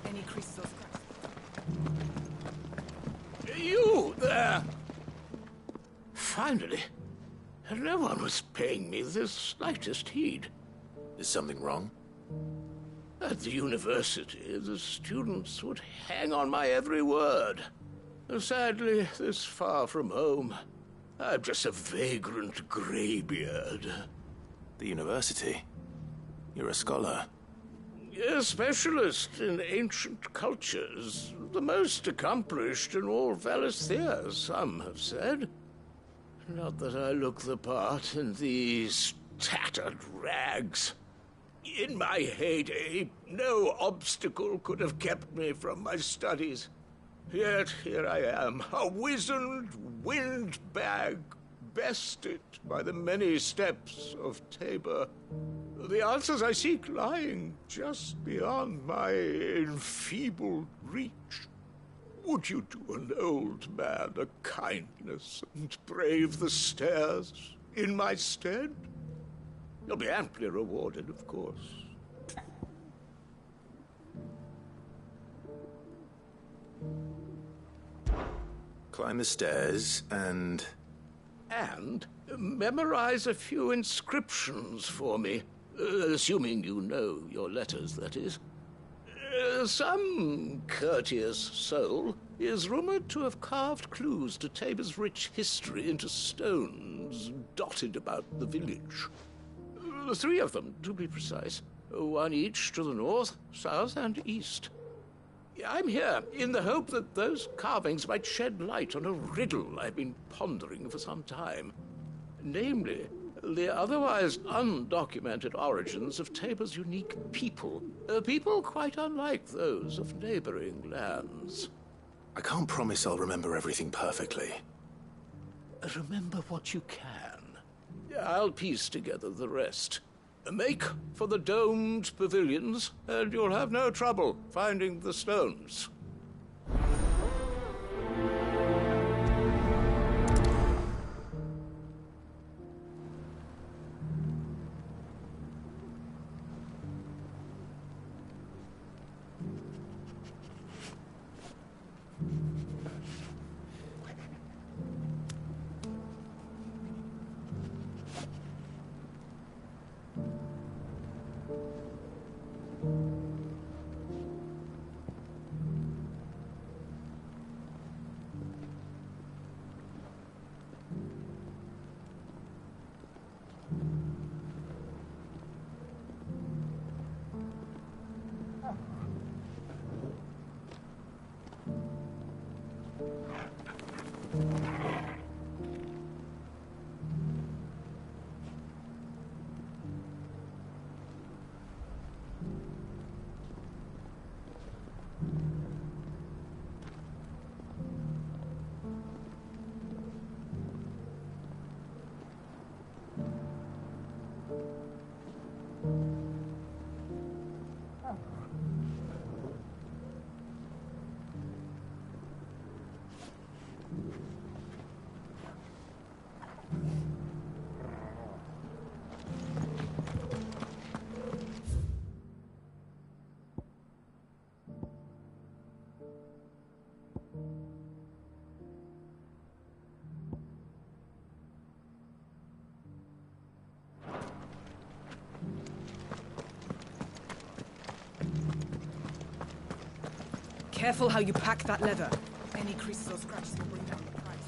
Any creases or scratches. You there! Finally. No one was paying me the slightest heed. Is something wrong? At the university, the students would hang on my every word. Sadly, this far from home, I'm just a vagrant greybeard. The university? You're a scholar. A specialist in ancient cultures. The most accomplished in all Valisthea, some have said. Not that I look the part in these tattered rags. In my heyday, no obstacle could have kept me from my studies. Yet here I am, a wizened windbag, bested by the many steps of Tabor. The answers I seek lying just beyond my enfeebled reach. Would you do an old man a kindness and brave the stairs in my stead? You'll be amply rewarded, of course. Climb the stairs and memorize a few inscriptions for me. Assuming you know your letters, that is. Some courteous soul is rumored to have carved clues to Tabor's rich history into stones dotted about the village. 3 of them, to be precise. 1 each to the north, south, and east. I'm here in the hope that those carvings might shed light on a riddle I've been pondering for some time. Namely, the otherwise undocumented origins of Tabor's unique people. People quite unlike those of neighboring lands. I can't promise I'll remember everything perfectly. Remember what you can. I'll piece together the rest. Make for the domed pavilions, and you'll have no trouble finding the stones. Careful how you pack that leather. Any creases or scratches will bring down the price.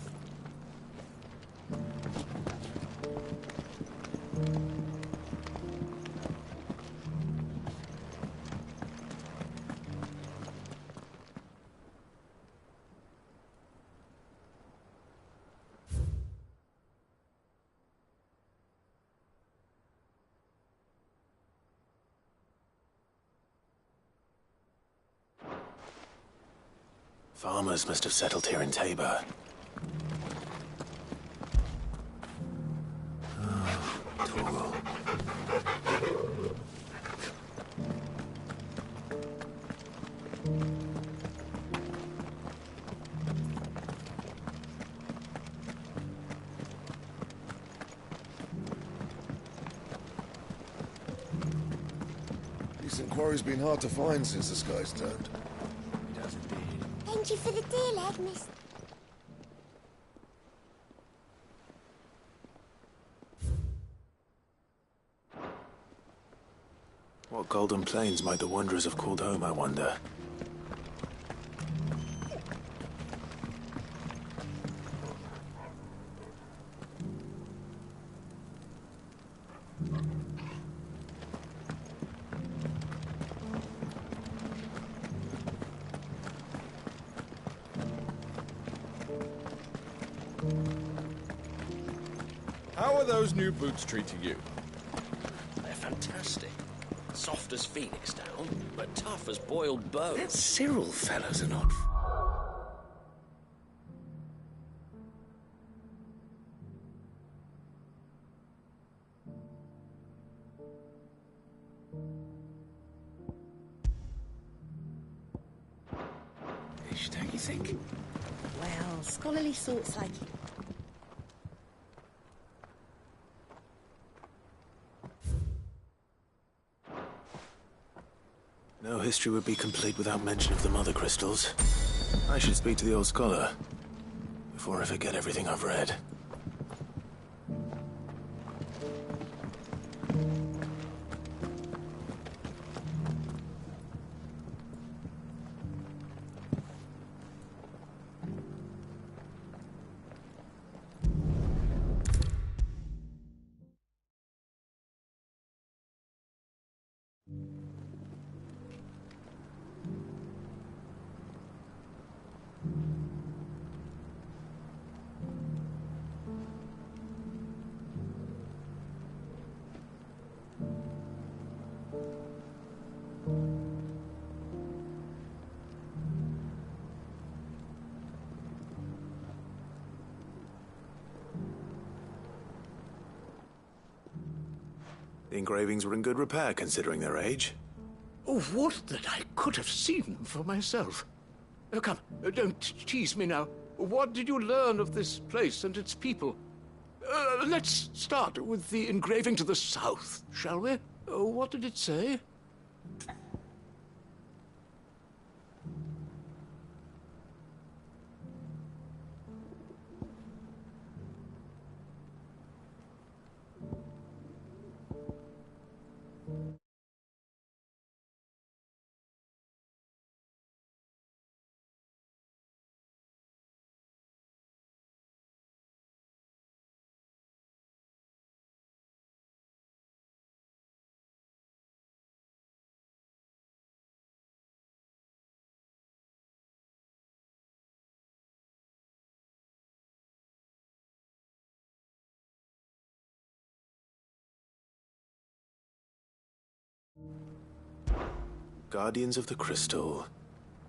Farmers must have settled here in Tabor. Oh, Torgal. Decent quarry's been hard to find since the sky's turned. Thank you for the deal, Ed, miss. What golden plains might the wanderers have called home, I wonder? How are those new boots treating you? They're fantastic. Soft as phoenix down, but tough as boiled bones. That Cyril fellow's an odd... Don't you think? Well, scholarly thoughts like you. No history would be complete without mention of the mother crystals. I should speak to the old scholar before I forget everything I've read. The engravings were in good repair, considering their age. Oh, would that I could have seen them for myself. Oh, come, don't tease me now. What did you learn of this place and its people? Let's start with the engraving to the south, shall we? What did it say? Guardians of the Crystal,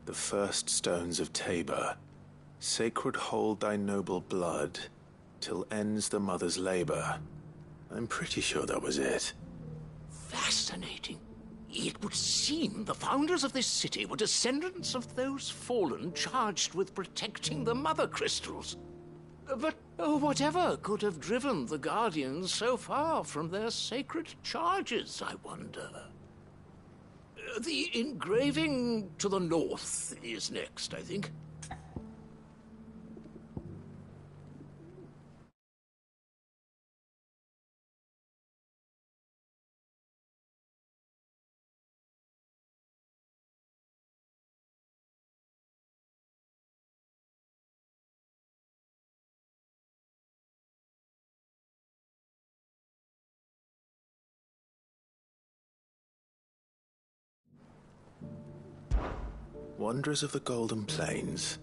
the first stones of Tabor, sacred hold thy noble blood, till ends the mother's labor. I'm pretty sure that was it. Fascinating. It would seem the founders of this city were descendants of those fallen charged with protecting the mother crystals. But whatever could have driven the Guardians so far from their sacred charges, I wonder? The engraving to the north is next, I think. Wanderers of the Golden Plains,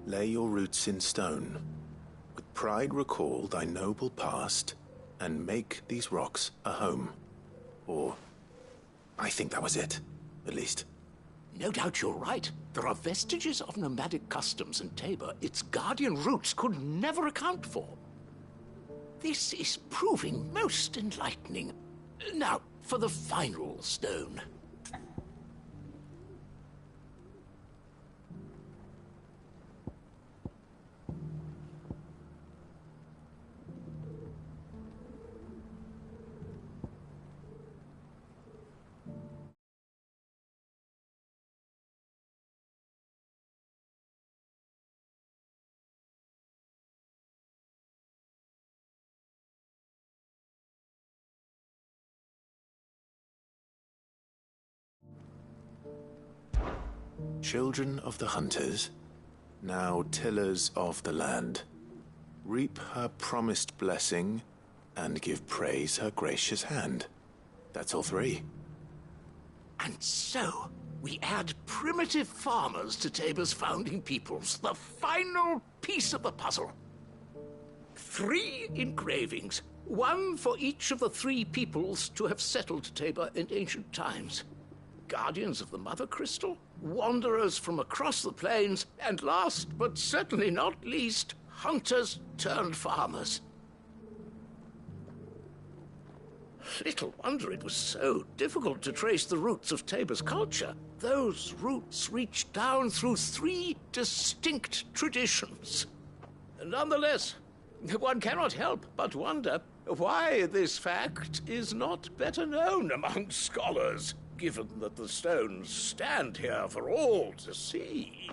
lay your roots in stone. With pride recall thy noble past, and make these rocks a home. Or, I think that was it, at least. No doubt you're right. There are vestiges of nomadic customs in Tabor its guardian roots could never account for. This is proving most enlightening. Now, for the final stone. Children of the hunters, now tillers of the land, reap her promised blessing and give praise her gracious hand. That's all three. And so, we add primitive farmers to Tabor's founding peoples, the final piece of the puzzle. 3 engravings, one for each of the 3 peoples to have settled Tabor in ancient times. Guardians of the Mother Crystal, wanderers from across the plains, and last but certainly not least, hunters turned farmers. Little wonder it was so difficult to trace the roots of Tabor's culture. Those roots reach down through 3 distinct traditions. Nonetheless, one cannot help but wonder why this fact is not better known among scholars, given that the stones stand here for all to see.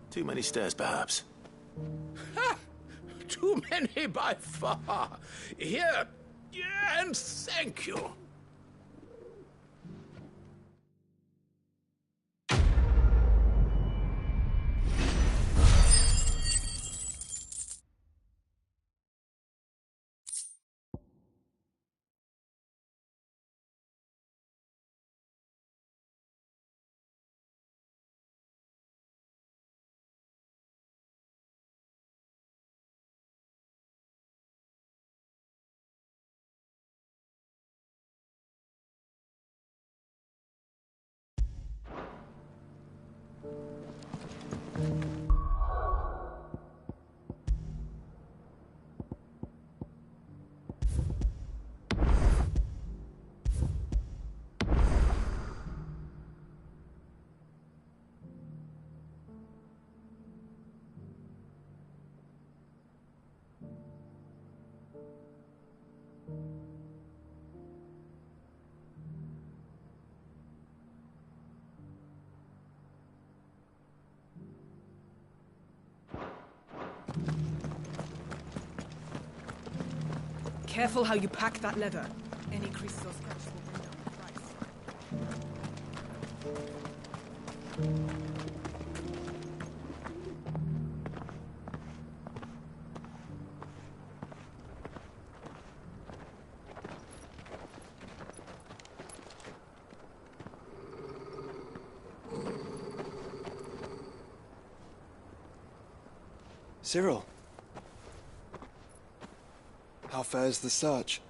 Too many stairs, perhaps. Ha! Too many by far. Here, and thank you. Careful how you pack that leather. Any creases or scratches will bring down the price. Cyril. How fares the search?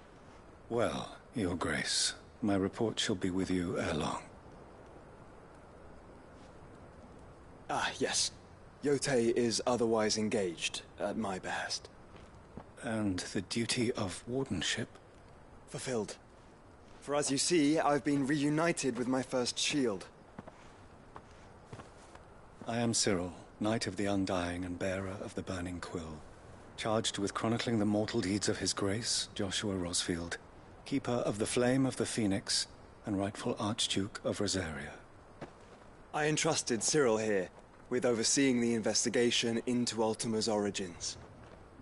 Well, Your Grace, my report shall be with you ere long. Ah, yes. Yotei is otherwise engaged, at my behest. And the duty of wardenship? Fulfilled. For as you see, I've been reunited with my first shield. I am Cyril, Knight of the Undying and bearer of the Burning Quill, charged with chronicling the mortal deeds of His Grace, Joshua Rosfield, Keeper of the Flame of the Phoenix, and rightful Archduke of Rosaria. I entrusted Cyril here with overseeing the investigation into Ultima's origins.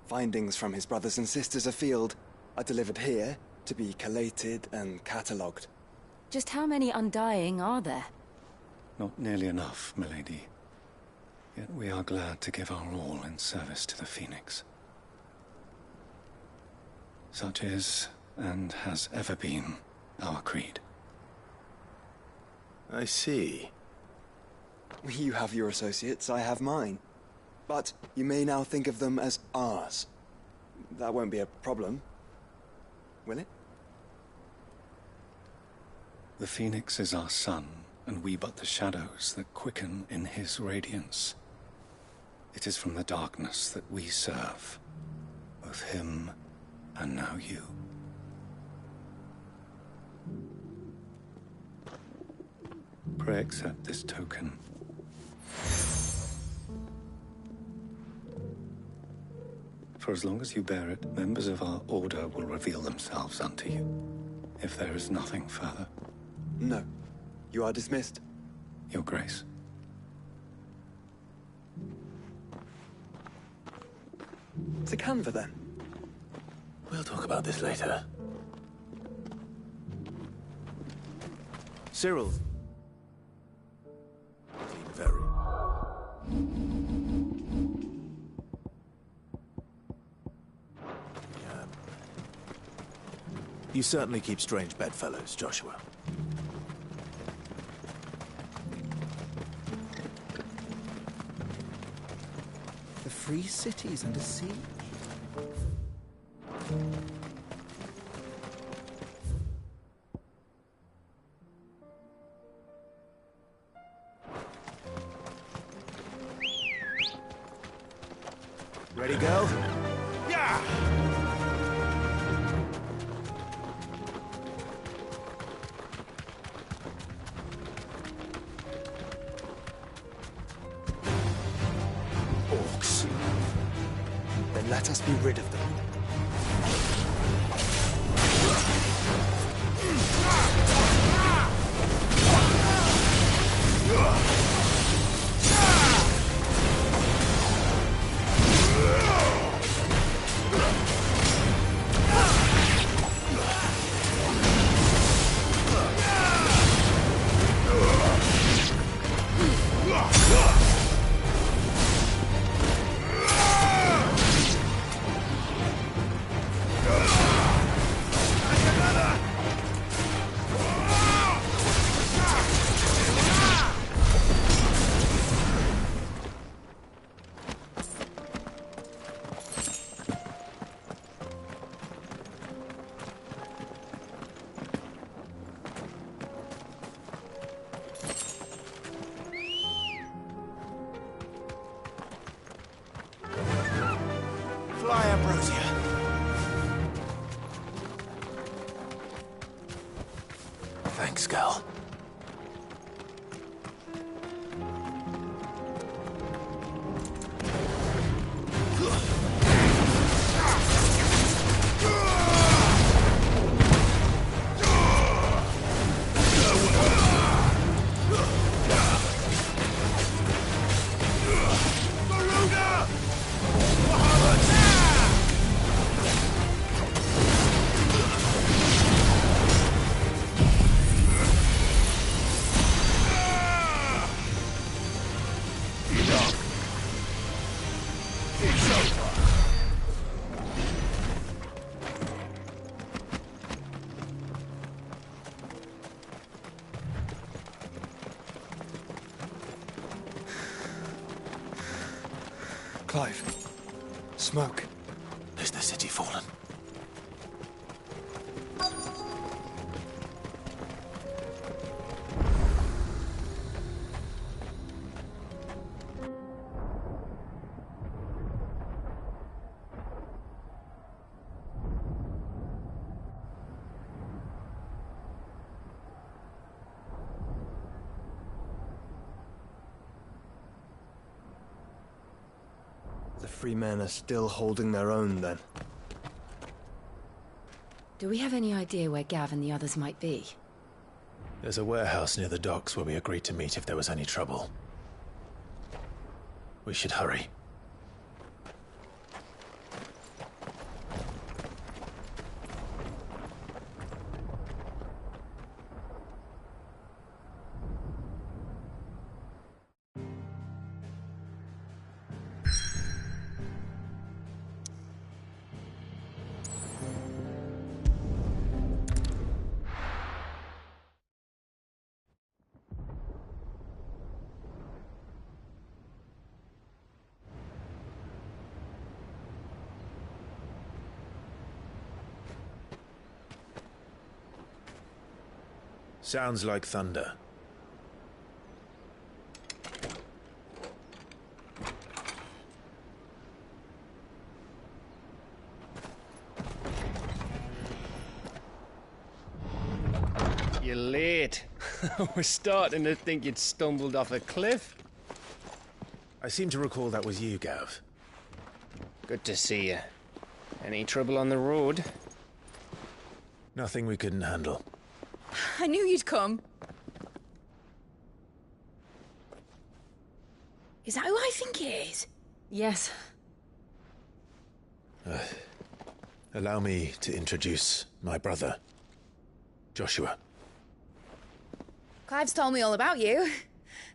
Findings from his brothers and sisters afield are delivered here to be collated and catalogued. Just how many Undying are there? Not nearly enough, milady. Yet we are glad to give our all in service to the Phoenix. Such is, and has ever been, our creed. I see. You have your associates, I have mine. But you may now think of them as ours. That won't be a problem, will it? The Phoenix is our sun, and we but the shadows that quicken in his radiance. It is from the darkness that we serve, both him and now you. Pray accept this token. For as long as you bear it, members of our order will reveal themselves unto you. If there is nothing further. No. You are dismissed. Your Grace. To Canva, then. We'll talk about this later. Cyril. Very. Yeah. You certainly keep strange bedfellows, Joshua. The free cities under siege. Ready, go? Yeah! Orcs. Then let us be rid of them. Fly, Ambrosia. Thanks, Gal. Clive. Smoke. Is the city fallen? The free men are still holding their own, then. Do we have any idea where Gav and the others might be? There's a warehouse near the docks where we agreed to meet if there was any trouble. We should hurry. Sounds like thunder. You're late. We're starting to think you'd stumbled off a cliff. I seem to recall that was you, Gav. Good to see you. Any trouble on the road? Nothing we couldn't handle. I knew you'd come. Is that who I think it is? Yes. Allow me to introduce my brother, Joshua. Clive's told me all about you.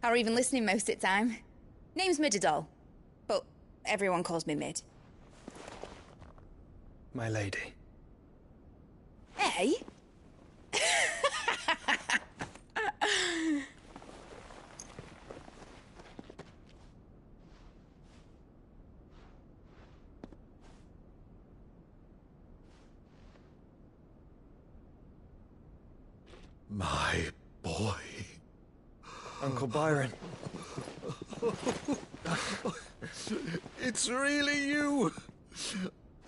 Or even listening most of the time. Name's Midadol, but everyone calls me Mid. My lady. Hey? My boy. Uncle Byron. It's really you.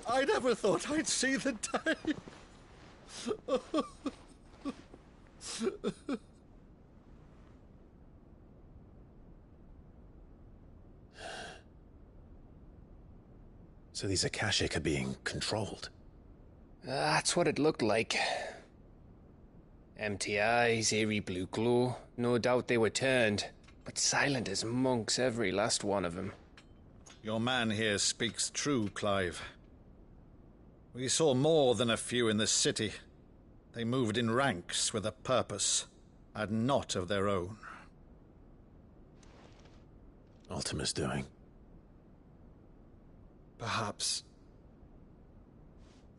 I never thought I'd see the day. So these Akashic are being controlled? That's what it looked like. Empty eyes, eerie blue glow. No doubt they were turned, but silent as monks, every last one of them. Your man here speaks true, Clive. We saw more than a few in this city. They moved in ranks with a purpose, and not of their own. Ultima's doing. Perhaps.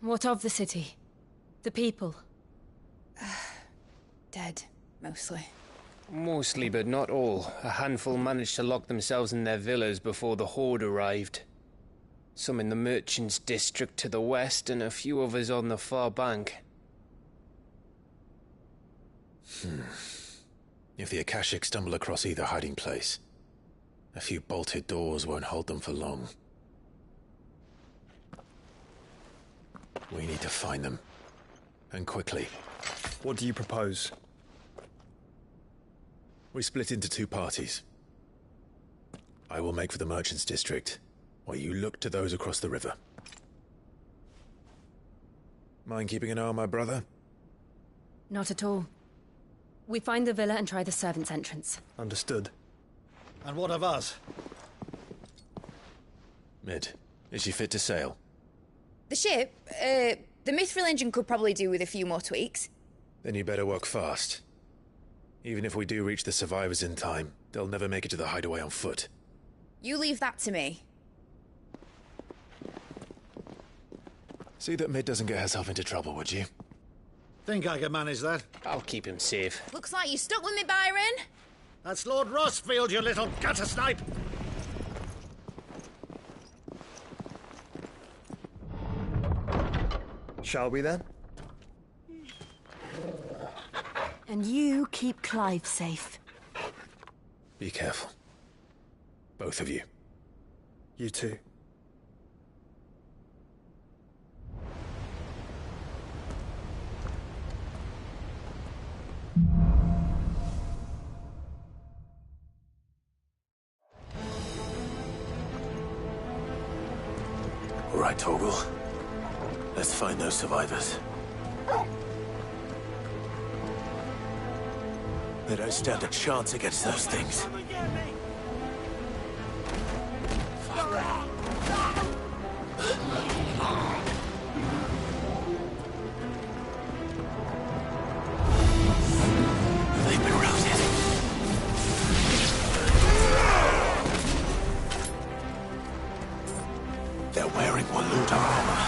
What of the city? The people? Dead, mostly. Mostly, but not all. A handful managed to lock themselves in their villas before the Horde arrived. Some in the Merchants' District to the west, and a few others on the far bank. If the Akashic stumble across either hiding place, a few bolted doors won't hold them for long. We need to find them. And quickly. What do you propose? We split into two parties. I will make for the Merchants' District, while you look to those across the river. Mind keeping an eye on my brother? Not at all. We find the villa and try the servants' entrance. Understood. And what of us? Mid, is she fit to sail? The ship? The Mithril engine could probably do with a few more tweaks. Then you better work fast. Even if we do reach the survivors in time, they'll never make it to the hideaway on foot. You leave that to me. See that Mid doesn't get herself into trouble, would you? Think I can manage that? I'll keep him safe. Looks like you stuck with me, Byron. That's Lord Rossfield, you little gutter snipe! Shall we then? And you keep Clive safe. Be careful. Both of you. You too. All right, Torgal. Let's find those survivors. They don't stand a chance against those things. They've been routed. They're wearing Waluda armor.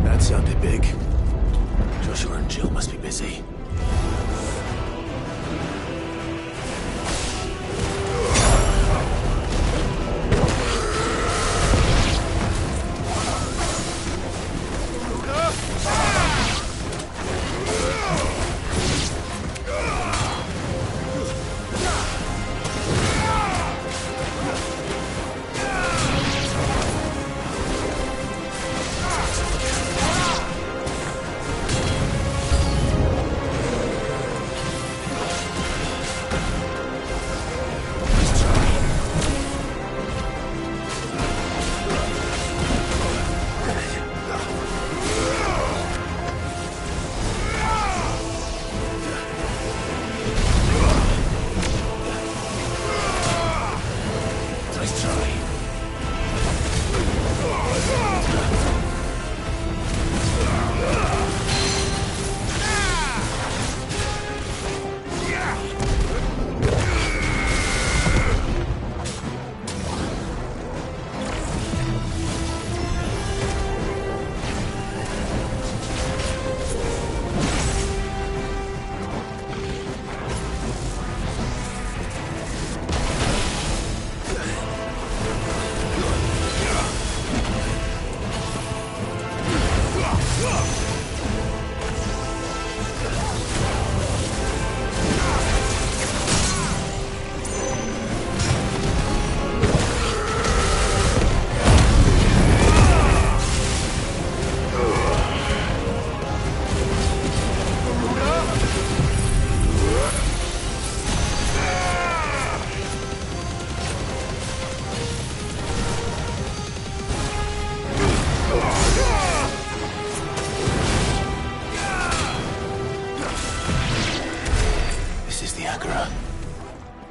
That sounded big. Joshua and Jill must be busy.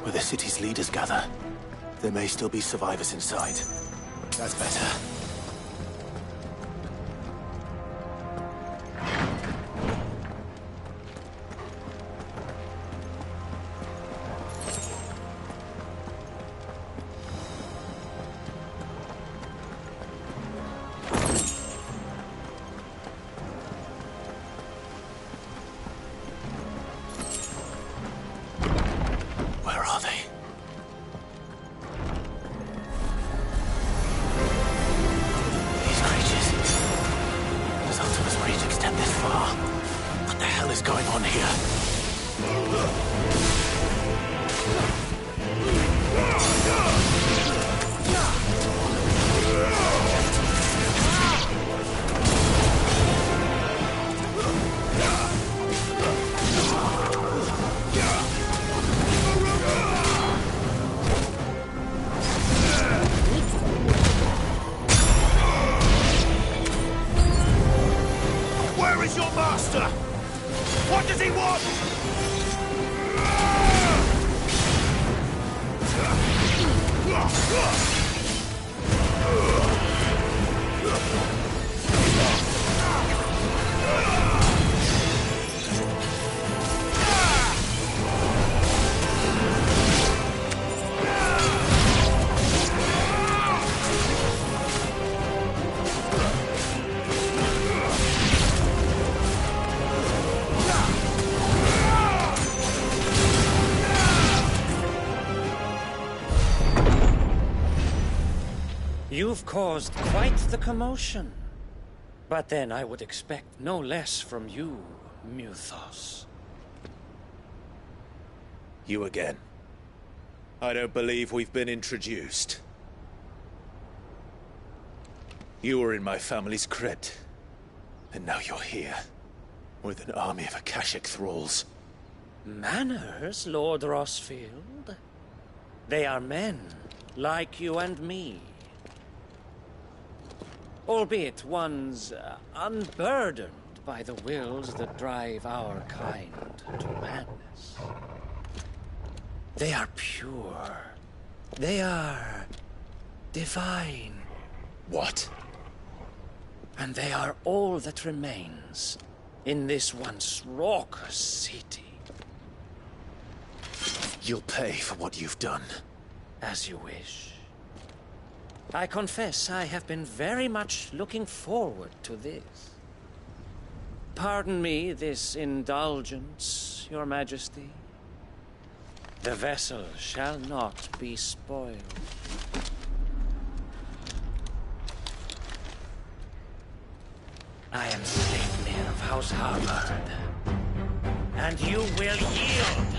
Where the city's leaders gather. There may still be survivors inside. That's better. You've caused quite the commotion. But then I would expect no less from you, Muthos. You again. I don't believe we've been introduced. You were in my family's crypt. And now you're here. With an army of Akashic thralls. Manners, Lord Rosfield? They are men, like you and me. Albeit ones unburdened by the wills that drive our kind to madness. They are pure. They are divine. What? And they are all that remains in this once raucous city. You'll pay for what you've done. As you wish. I confess I have been very much looking forward to this. Pardon me this indulgence, Your Majesty. The vessel shall not be spoiled. I am Sleipnir of House Harvard, and you will yield.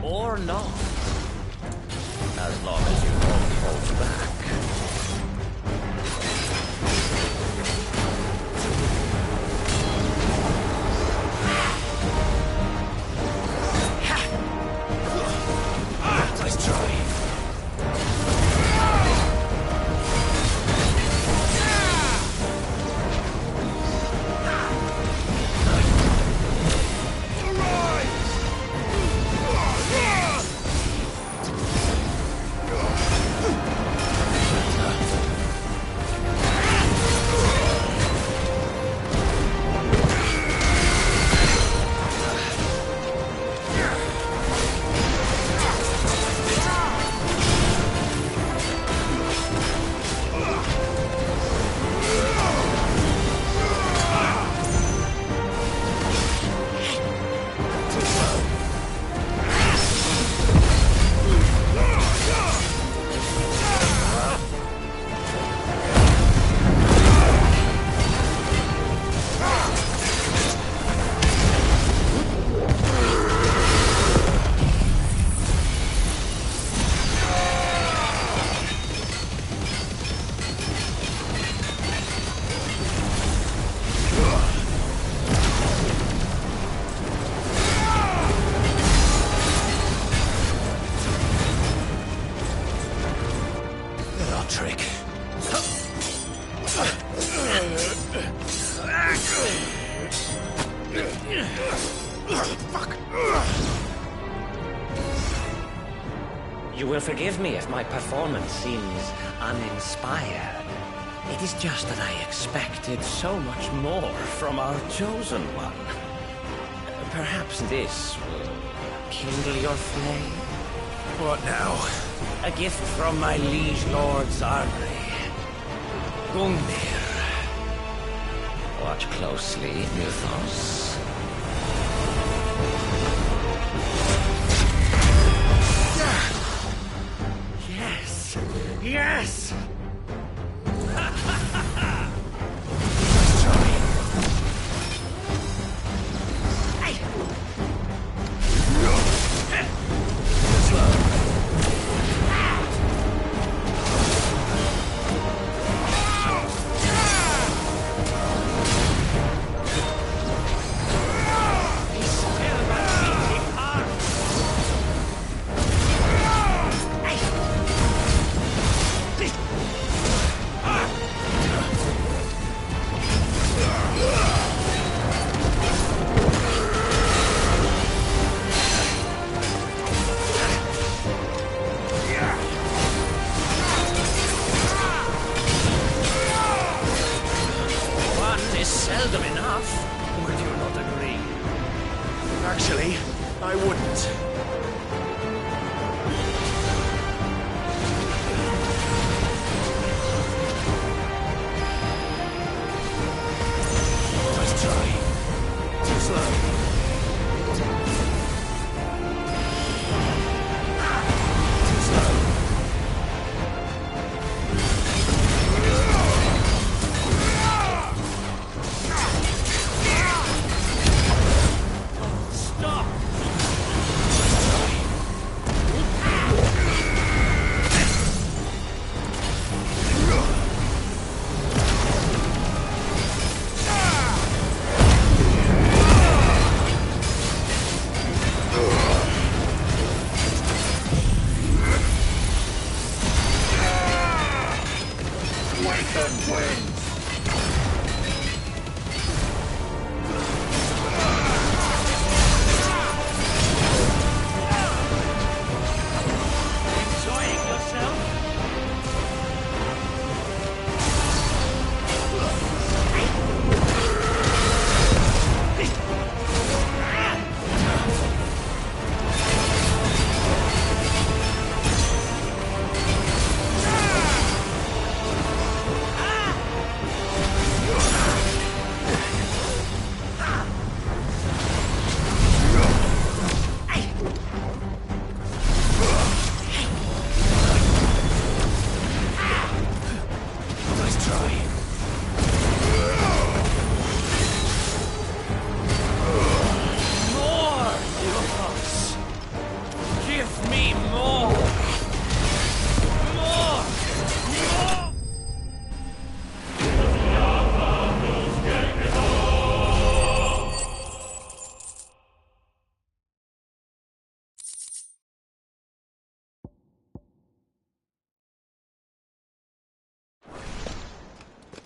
Or not, as long as you won't hold back. Nice try. You will forgive me if my performance seems uninspired. It is just that I expected so much more from our chosen one. Perhaps this will kindle your flame? What now? A gift from my liege lord's armory. Gungnir. Watch closely, Mythos. Yes! Yes! Seldom enough. Would you not agree? Actually, I wouldn't. Nice try. Too slow.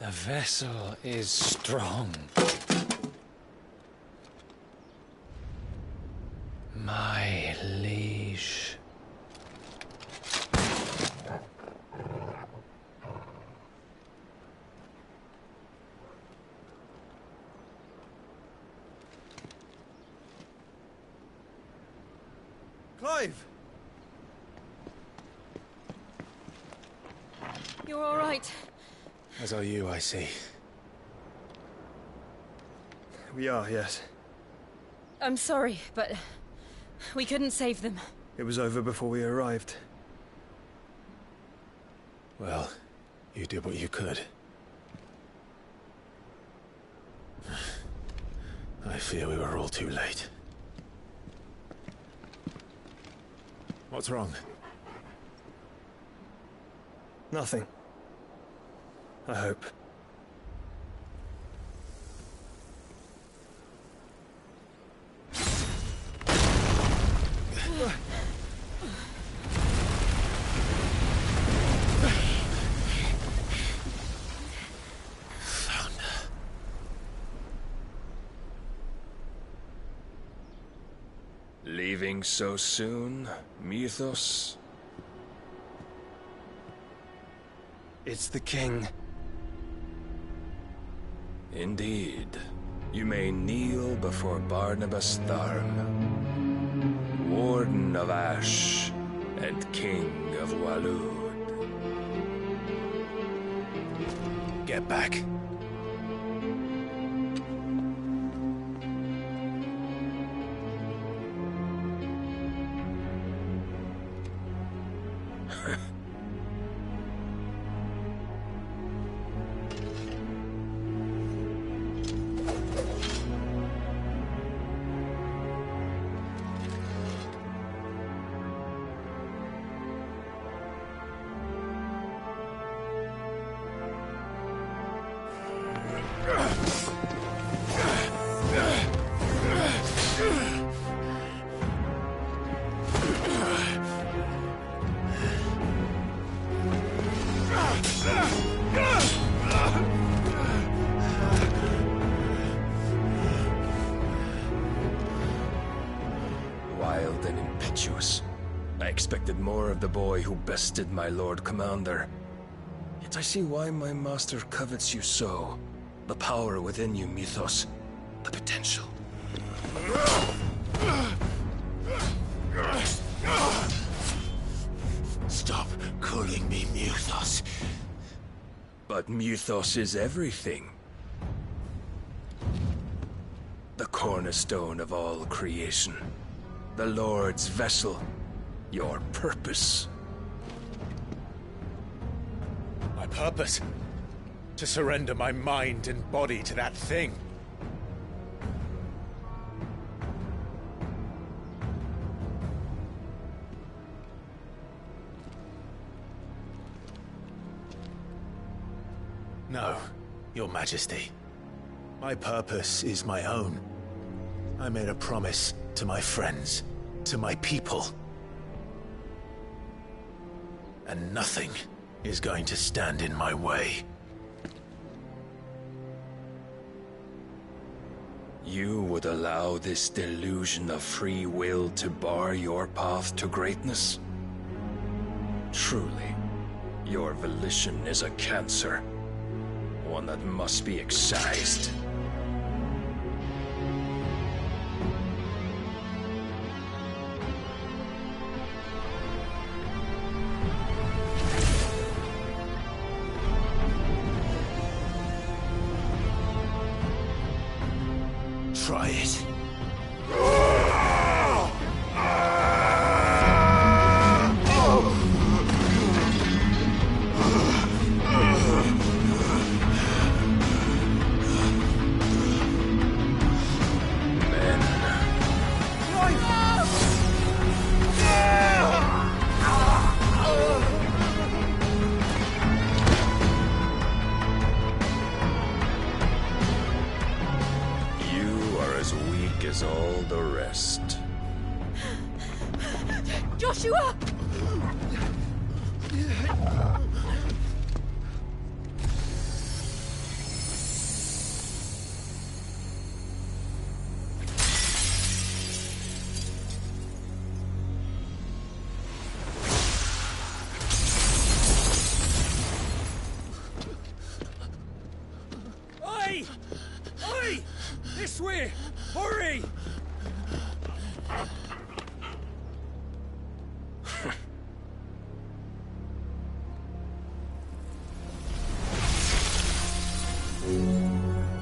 The vessel is strong. My liege. Clive! You're all right. As are you, I see. We are, yes. I'm sorry, but we couldn't save them. It was over before we arrived. Well, you did what you could. I fear we were all too late. What's wrong? Nothing. I hope. Leaving so soon, Mythos? It's the king. Indeed. You may kneel before Barnabas Tharn, Warden of Ash and King of Waloed. Get back. Wild and impetuous. I expected more of the boy who bested my Lord Commander. Yet I see why my master covets you so. The power within you, Mythos. The potential. Stop calling me Mythos. But Mythos is everything. The cornerstone of all creation. The Lord's vessel. Your purpose. My purpose? To surrender my mind and body to that thing. No, Your Majesty. My purpose is my own. I made a promise to my friends, to my people. And nothing is going to stand in my way. You would allow this delusion of free will to bar your path to greatness? Truly, your volition is a cancer. One that must be excised. Try it. As all the rest. Joshua! This way! Hurry!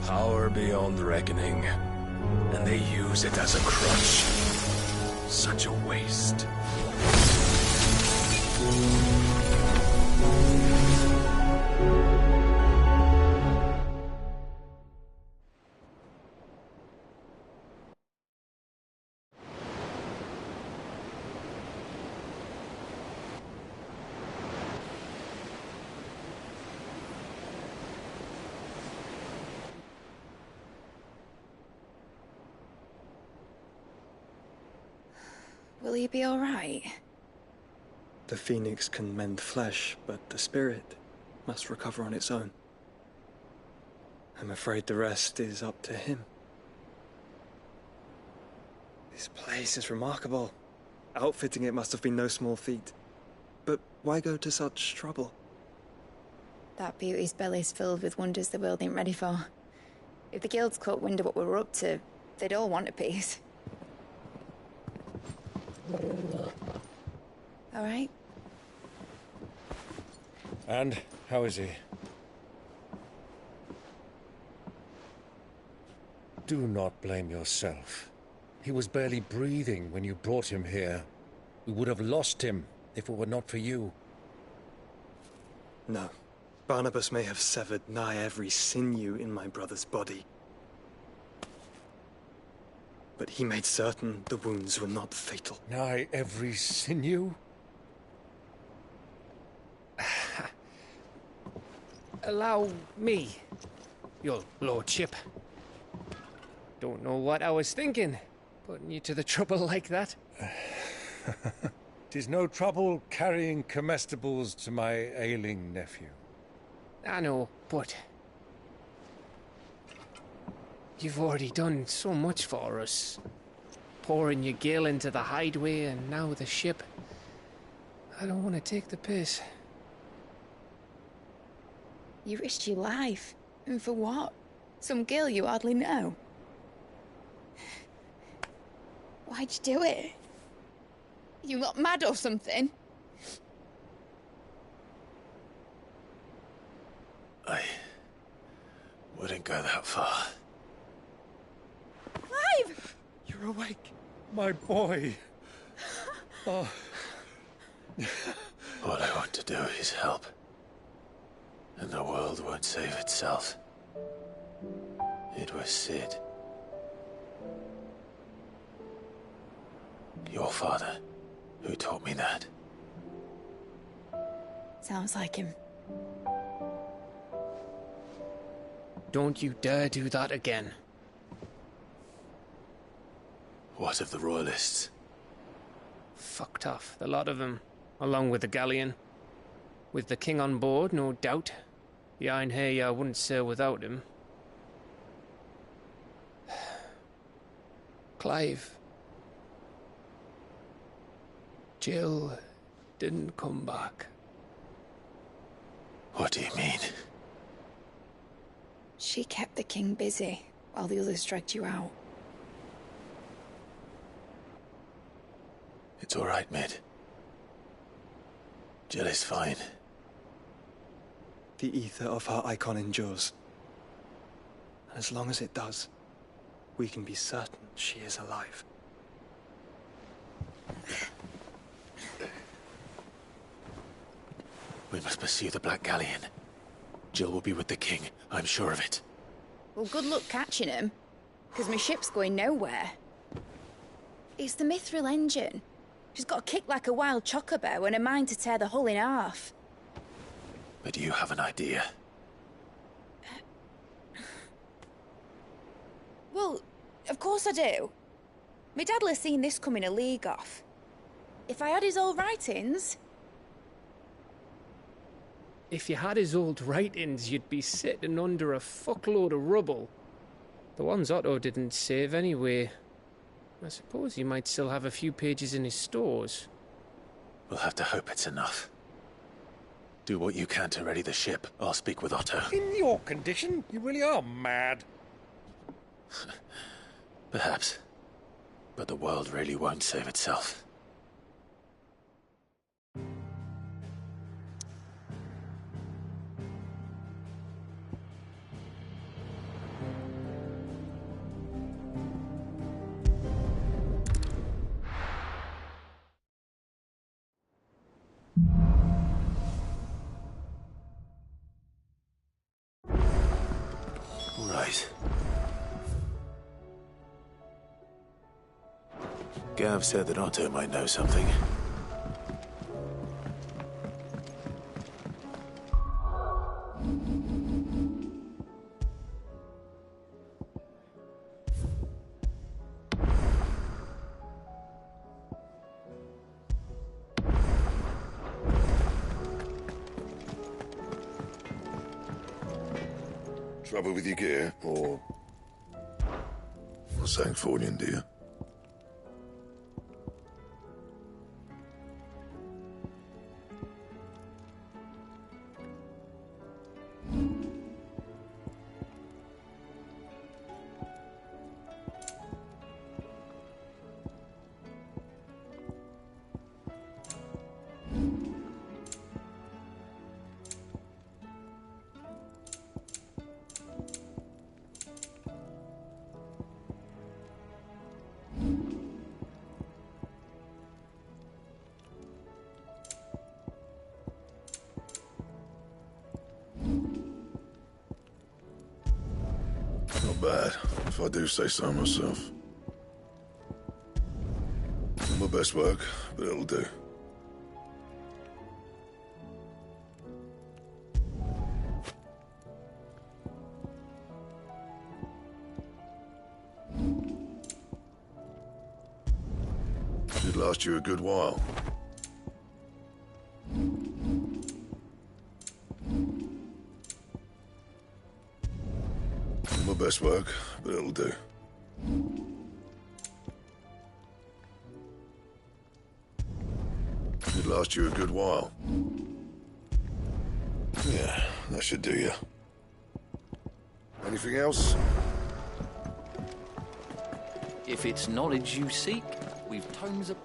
Power beyond reckoning, and they use it as a crutch. Such a waste. Will he be all right? The phoenix can mend flesh, but the spirit must recover on its own. I'm afraid the rest is up to him. This place is remarkable. Outfitting it must have been no small feat. But why go to such trouble? That beauty's belly's filled with wonders the world ain't ready for. If the guilds caught wind of what we were up to, they'd all want a piece. All right? And how is he? Do not blame yourself. He was barely breathing when you brought him here. We would have lost him if it were not for you. No. Barnabas may have severed nigh every sinew in my brother's body. But he made certain the wounds were not fatal. Nigh every sinew? Allow me, your lordship. Don't know what I was thinking, putting you to the trouble like that. 'Tis no trouble carrying comestibles to my ailing nephew. I know, but you've already done so much for us. Pouring your gil into the hideaway and now the ship. I don't want to take the piss. You risked your life. And for what? Some girl you hardly know. Why'd you do it? You not mad or something? I wouldn't go that far. Clive! You're awake, my boy. Oh. All I want to do is help. And the world won't save itself. It was Sid. Your father, who taught me that. Sounds like him. Don't you dare do that again. What of the Royalists? Fucked off, the lot of them, along with the galleon. With the king on board, no doubt. The Iron Hair wouldn't sail without him. Clive. Jill didn't come back. What do you mean? She kept the king busy while the others dragged you out. It's all right, Mid. Jill is fine. The ether of her icon endures. And as long as it does, we can be certain she is alive. We must pursue the Black Galleon. Jill will be with the king, I'm sure of it. Well, good luck catching him, because my ship's going nowhere. It's the Mithril engine. She's got a kick like a wild chocobo and a mind to tear the hull in half. But do you have an idea? Well, of course I do. My dad'll have seen this coming a league off. If I had his old writings... If you had his old writings, you'd be sitting under a fuckload of rubble. The ones Otto didn't save anyway. I suppose he might still have a few pages in his stores. We'll have to hope it's enough. Do what you can to ready the ship. I'll speak with Otto. In your condition, you really are mad. Perhaps. But the world really won't save itself. Right. Gav said that Otto might know something. Trouble with your gear, or... What's Sancfordian, dear? Not bad, if I do say so myself. Not my best work, but it'll do. Should last you a good while. My best work, but it'll do. Should last you a good while. Yeah, that should do you. Anything else? If it's knowledge you seek, we've tomes of...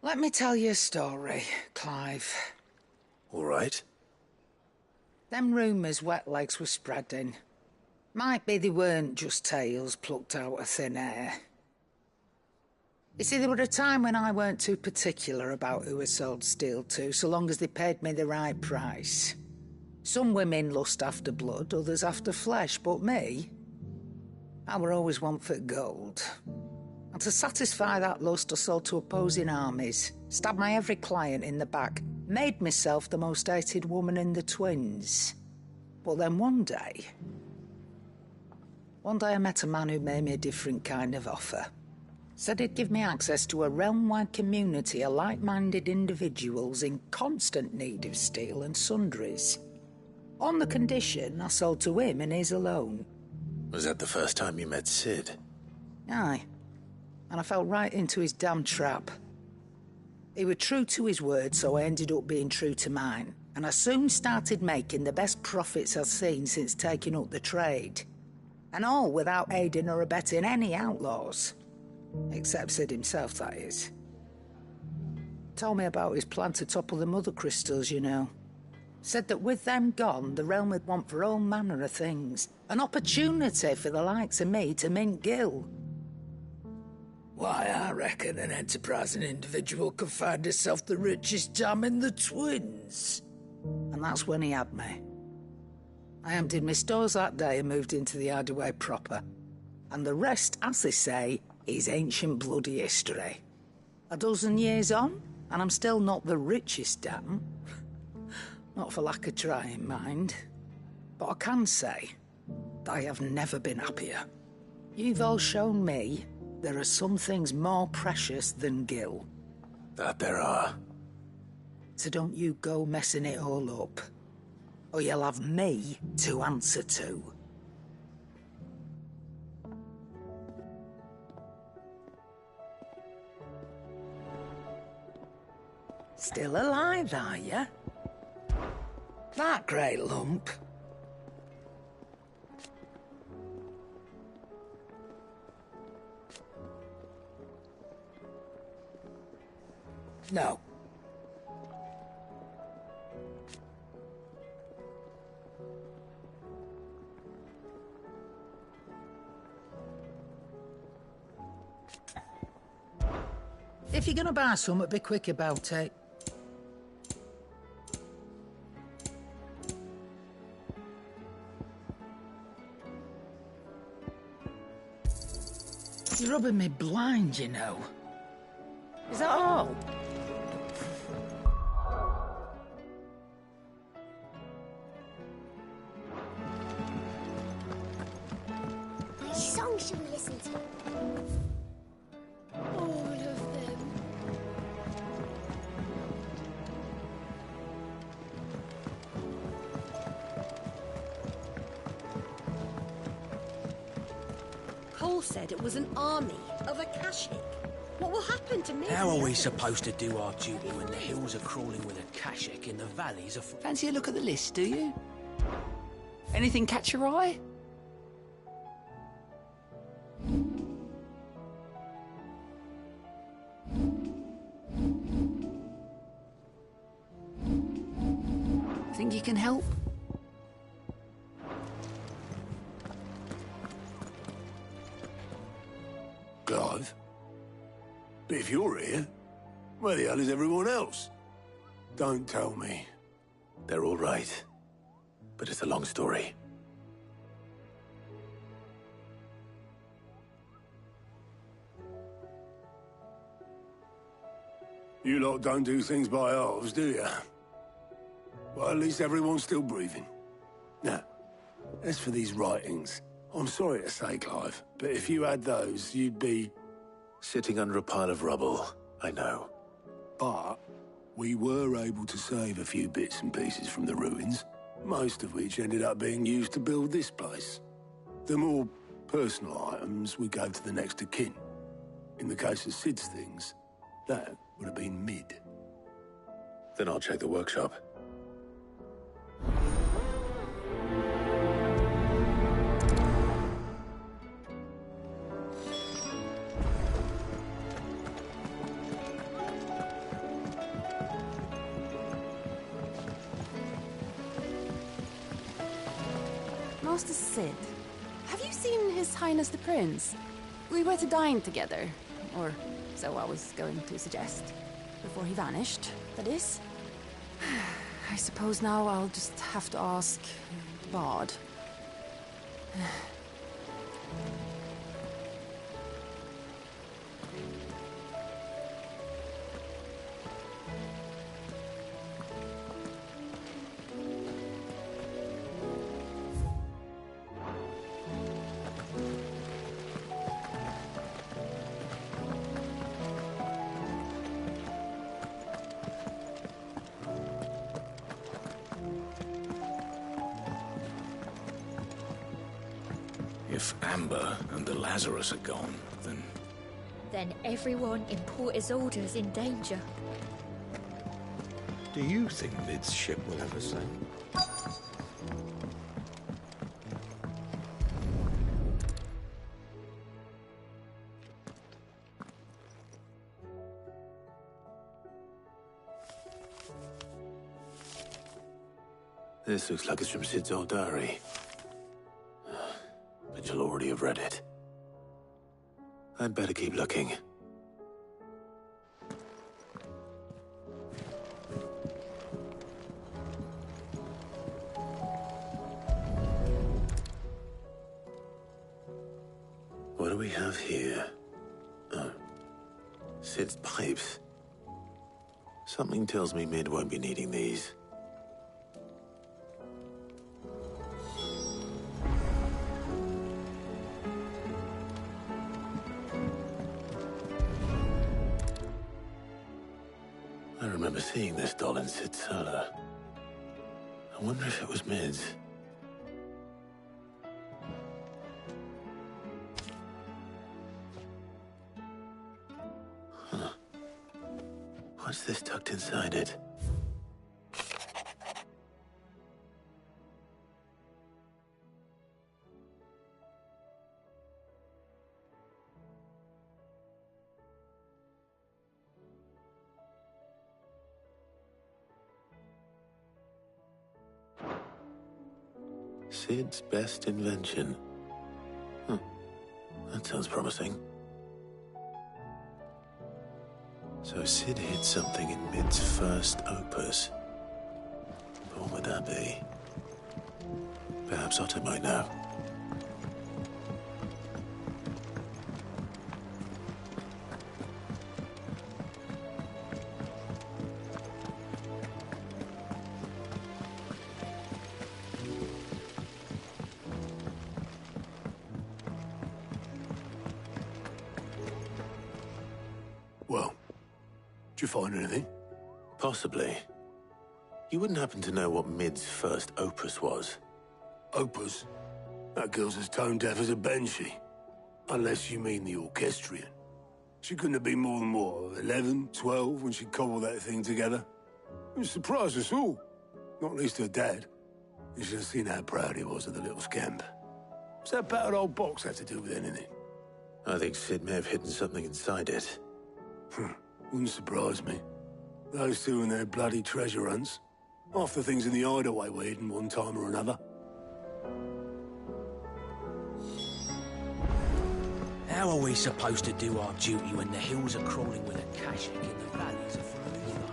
Let me tell you a story, Clive. All right. Them rumours Wetlegs were spreading. Might be they weren't just tales plucked out of thin air. You see, there were a time when I weren't too particular about who I sold steel to, so long as they paid me the right price. Some women lust after blood, others after flesh, but me, I were always one for gold. And to satisfy that lust, I sold to opposing armies, stabbed my every client in the back, made myself the most hated woman in the twins. But then one day I met a man who made me a different kind of offer. Said he'd give me access to a realm-wide community of like-minded individuals in constant need of steel and sundries. On the condition I sold to him and his alone. Was that the first time you met Sid? Aye. And I fell right into his damn trap. He were true to his word, so I ended up being true to mine. And I soon started making the best profits I've seen since taking up the trade. And all without aiding or abetting any outlaws. Except Sid himself, that is. Told me about his plan to topple the mother crystals, you know. Said that with them gone, the realm would want for all manner of things. An opportunity for the likes of me to mint gil. Why, I reckon an enterprising individual could find himself the richest dam in the twins. And that's when he had me. I emptied my stores that day and moved into the Hideaway proper. And the rest, as they say, is ancient bloody history. A dozen years on, and I'm still not the richest dam. Not for lack of trying, mind. But I can say, I have never been happier. You've all shown me there are some things more precious than gil. That there are. So don't you go messing it all up. Or you'll have me to answer to. Still alive, are you? That great lump. No. If you're gonna buy something, be quick about it. You're rubbing me blind, you know. Is that all? Which song should we listen to? All of them. Cole said it was an army of Akashic. What will happen to me? How are we supposed to do our duty when the hills are crawling with Akashic and the valleys are... Fancy a look at the list, do you? Anything catch your eye? Think you can help? Clive? But if you're here, where the hell is everyone else? Don't tell me. They're all right. But it's a long story. You lot don't do things by halves, do you? Well, at least everyone's still breathing. Now, as for these writings, I'm sorry to say, Clive, but if you had those, you'd be... Sitting under a pile of rubble, I know. But we were able to save a few bits and pieces from the ruins, most of which ended up being used to build this place. The more personal items we gave to the next of kin. In the case of Sid's things, that would have been mid. Then I'll check the workshop. Master Sid, have you seen His Highness the Prince? We were to dine together, or so I was going to suggest. Before he vanished, that is. I suppose now I'll just have to ask the Bard. If Amber and the Lazarus are gone, then... Then everyone in Port Isolde's in danger. Do you think Mid's ship will ever sail? This looks like it's from Sid's old diary. But you'll already have read it. I'd better keep looking. What do we have here? Oh. Sid's pipes. Something tells me Mid won't be needing these. I remember seeing this doll in Sid's cellar. I wonder if it was Mid's. Huh. What's this tucked inside it? Sid's best invention. Huh. That sounds promising. So Sid hid something in Mid's first opus. But what would that be? Perhaps Otto might know. Well, did you find anything? Possibly. You wouldn't happen to know what Mid's first opus was? Opus? That girl's as tone deaf as a banshee. Unless you mean the orchestrion. She couldn't have been more than, what, 11, 12 when she cobbled that thing together? It surprised us all. Not least her dad. You should have seen how proud he was of the little scamp. What's that battered old box have to do with anything? I think Sid may have hidden something inside it. Wouldn't surprise me. Those two and their bloody treasure hunts. Half the things in the hideaway were hidden one time or another. How are we supposed to do our duty when the hills are crawling with a Kashik and the valleys are full of either?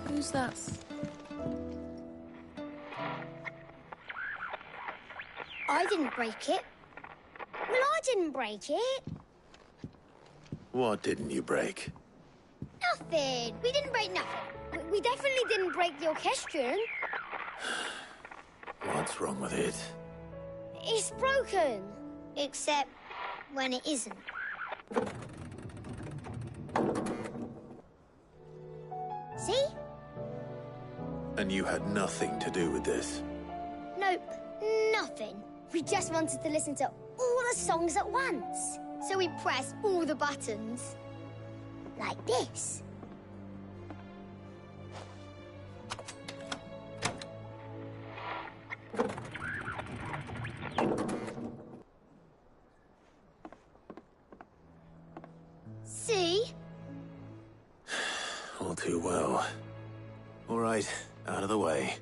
Who's that? I didn't break it. Well, I didn't break it. What didn't you break? Nothing. We didn't break nothing. We definitely didn't break the orchestrion. What's wrong with it? It's broken. Except when it isn't. See? And you had nothing to do with this? Nope, nothing. We just wanted to listen to all the songs at once. So we pressed all the buttons. Like this. See? All too well. All right, out of the way.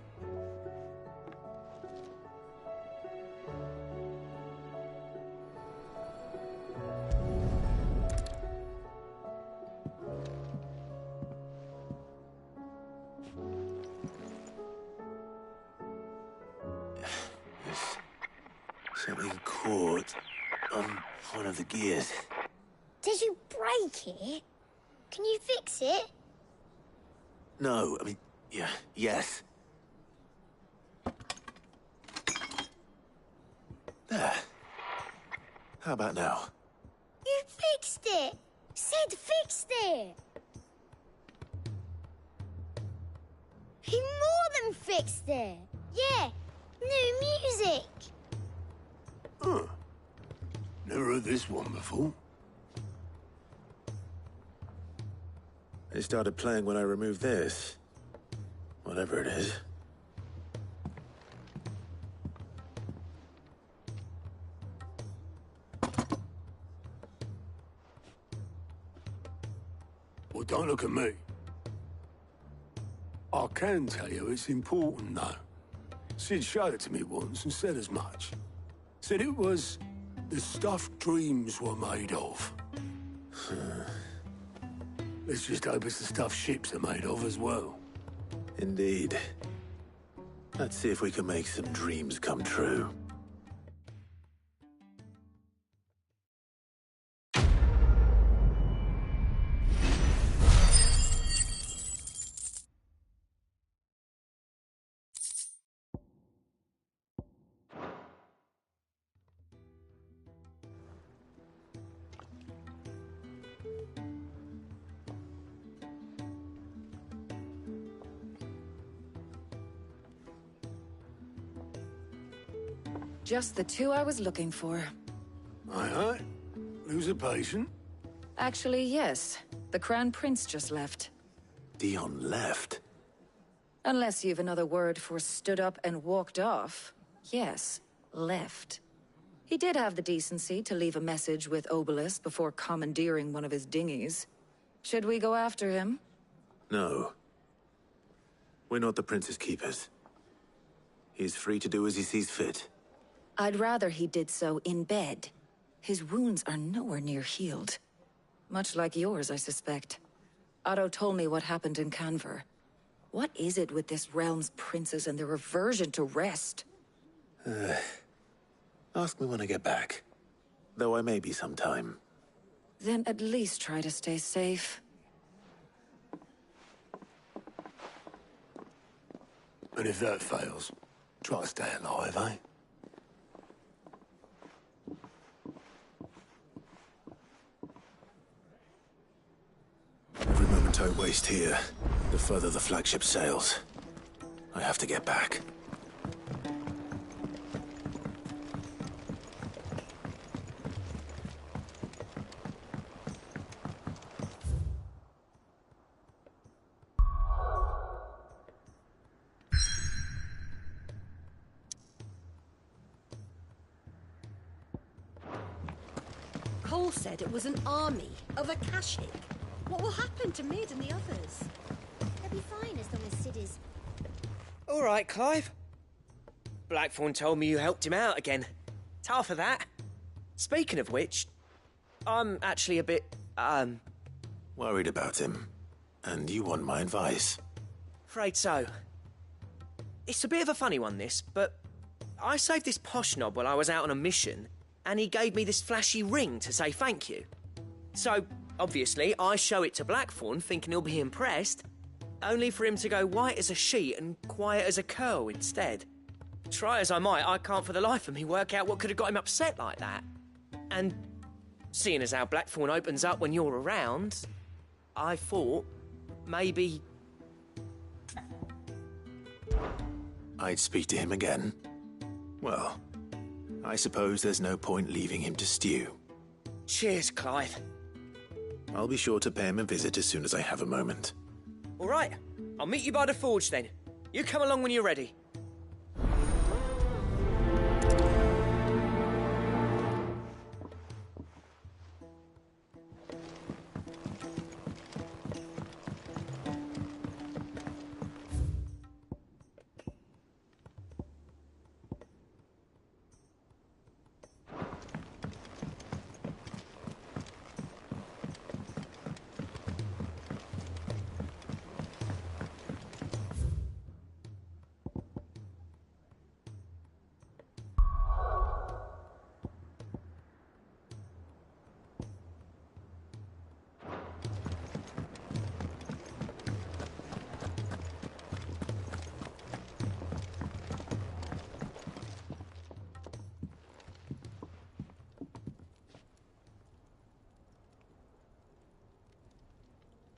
Something caught on one of the gears. Did you break it? Can you fix it? No, I mean, yeah, yes. There. How about now? You fixed it! Sid fixed it! He more than fixed it! Yeah, new music! Huh. Never heard this one before. It started playing when I removed this. Whatever it is. Well, don't look at me. I can tell you it's important, though. Sid showed it to me once and said as much. Said it was the stuff dreams were made of. Let's just hope it's the stuff ships are made of as well. Indeed. Let's see if we can make some dreams come true. Just the two I was looking for. Aye, aye. Lose a patient? Actually, yes. The Crown Prince just left. Dion left? Unless you've another word for stood up and walked off. Yes, left. He did have the decency to leave a message with Obelisk before commandeering one of his dinghies. Should we go after him? No. We're not the Prince's keepers. He's free to do as he sees fit. I'd rather he did so in bed. His wounds are nowhere near healed. Much like yours, I suspect. Otto told me what happened in Canver. What is it with this realm's princes and their aversion to rest? Ask me when I get back. Though I may be some time. Then at least try to stay safe. And if that fails, try to stay alive, eh? Every moment I waste here, the further the flagship sails. I have to get back. Cole said it was an army of Akashic. What will happen to Mid and the others? They'll be fine as long as Sid is... All right, Clive. Blackthorn told me you helped him out again. It's half of that. Speaking of which, I'm actually a bit, Worried about him. And you want my advice? afraid so. It's a bit of a funny one, this, but I saved this posh knob while I was out on a mission, and he gave me this flashy ring to say thank you. So, obviously, I show it to Blackthorn, thinking he'll be impressed, only for him to go white as a sheet and quiet as a curl instead. Try as I might, I can't for the life of me work out what could have got him upset like that. And seeing as how Blackthorn opens up when you're around, I thought maybe... I'd speak to him again. Well, I suppose there's no point leaving him to stew. Cheers, Clive. I'll be sure to pay him a visit as soon as I have a moment. All right, I'll meet you by the forge then. You come along when you're ready.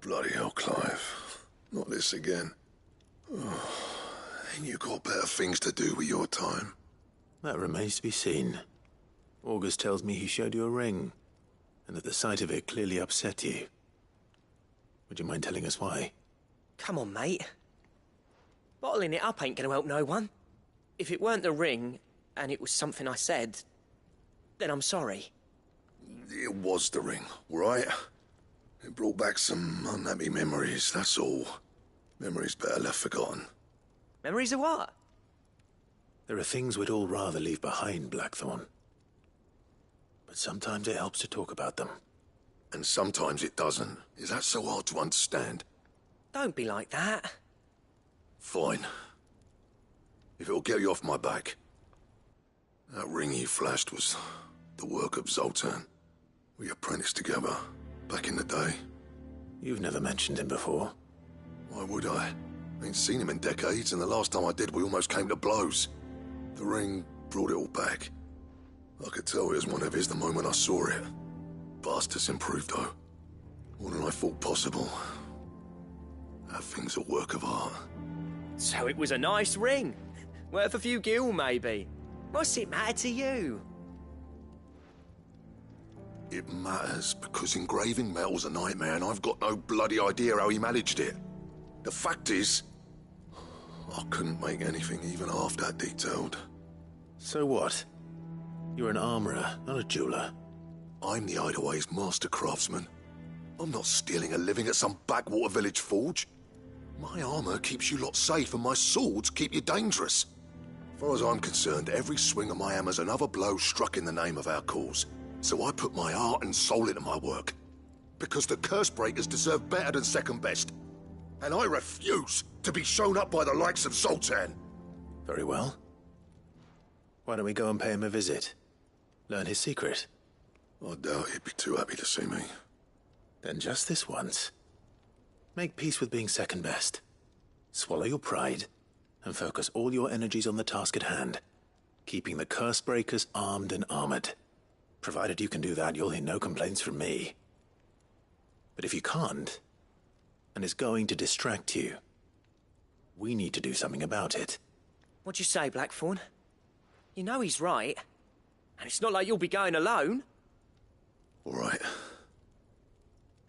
Bloody hell, Clive. Not this again. Oh, ain't you got better things to do with your time? That remains to be seen. August tells me he showed you a ring, and that the sight of it clearly upset you. Would you mind telling us why? Come on, mate. Bottling it up ain't gonna help no one. If it weren't the ring, and it was something I said, then I'm sorry. It was the ring, right? It brought back some unhappy memories, that's all. Memories better left forgotten. Memories of what? There are things we'd all rather leave behind, Blackthorn. But sometimes it helps to talk about them. And sometimes it doesn't. Is that so hard to understand? Don't be like that. Fine. If it'll get you off my back. That ring you flashed was the work of Zoltan. We apprenticed together, back in the day. You've never mentioned him before. Why would I? Ain't seen him in decades, and the last time I did, we almost came to blows. The ring brought it all back. I could tell it was one of his the moment I saw it. Bastard's improved, though. More than I thought possible. That thing's a work of art. So it was a nice ring. Worth a few gil, maybe. What's it matter to you? It matters because engraving metal's a nightmare and I've got no bloody idea how he managed it. The fact is, I couldn't make anything even half that detailed. So what? You're an armorer, not a jeweler. I'm the Hideaway's master craftsman. I'm not stealing a living at some backwater village forge. My armor keeps you lot safe and my swords keep you dangerous. As far as I'm concerned, every swing of my hammer's another blow struck in the name of our cause. So I put my heart and soul into my work. Because the curse breakers deserve better than second best. And I refuse to be shown up by the likes of Zoltan. Very well. Why don't we go and pay him a visit? Learn his secret. I doubt he'd be too happy to see me. Then just this once. Make peace with being second best. Swallow your pride, and focus all your energies on the task at hand, keeping the curse breakers armed and armored. Provided you can do that, you'll hear no complaints from me. But if you can't, and it's going to distract you, we need to do something about it. What'd you say, Blackthorn? You know he's right. And it's not like you'll be going alone. All right.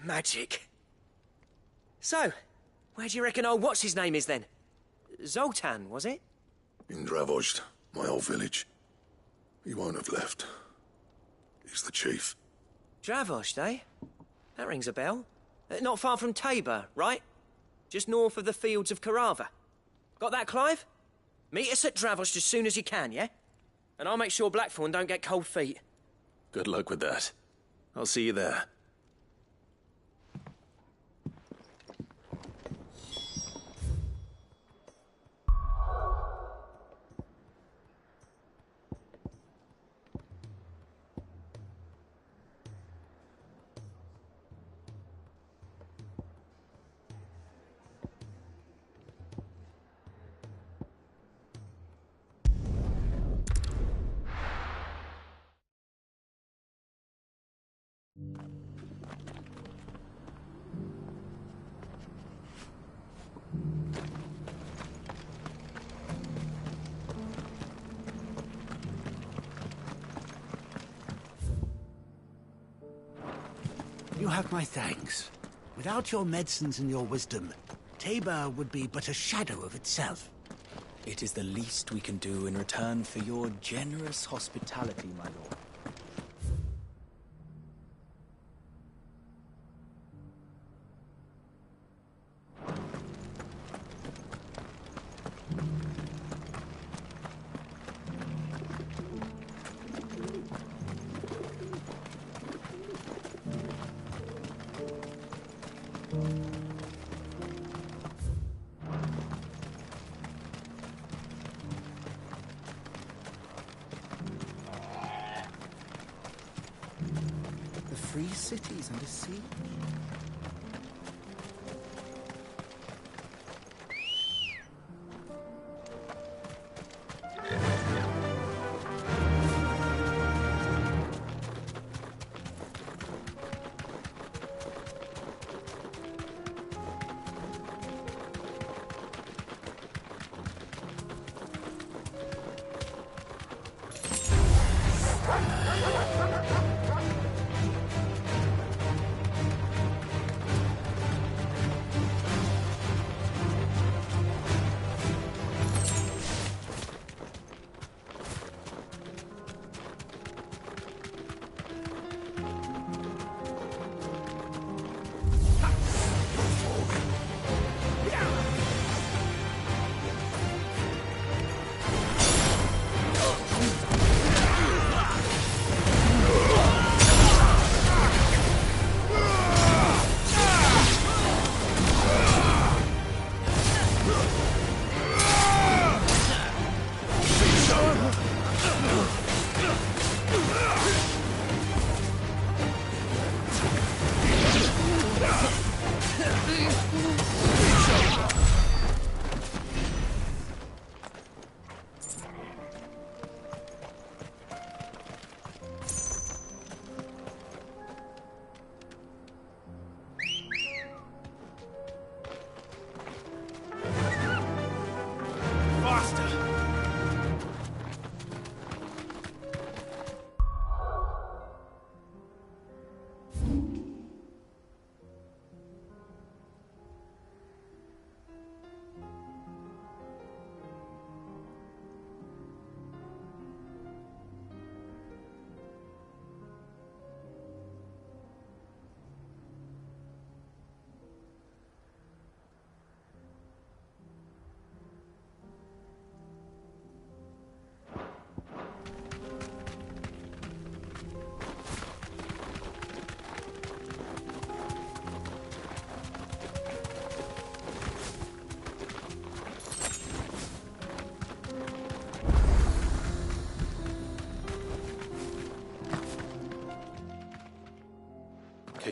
Magic. So, where do you reckon old what's-his-name is then? Zoltan, was it? In Dravozd, my old village. He won't have left. He's the chief. Dravozd, eh? That rings a bell. Not far from Tabor, right? Just north of the fields of Carava. Got that, Clive? Meet us at Dravozd as soon as you can, yeah? And I'll make sure Blackthorn don't get cold feet. Good luck with that. I'll see you there. You have my thanks. Without your medicines and your wisdom, Tabor would be but a shadow of itself. It is the least we can do in return for your generous hospitality, my lord. Free cities under siege.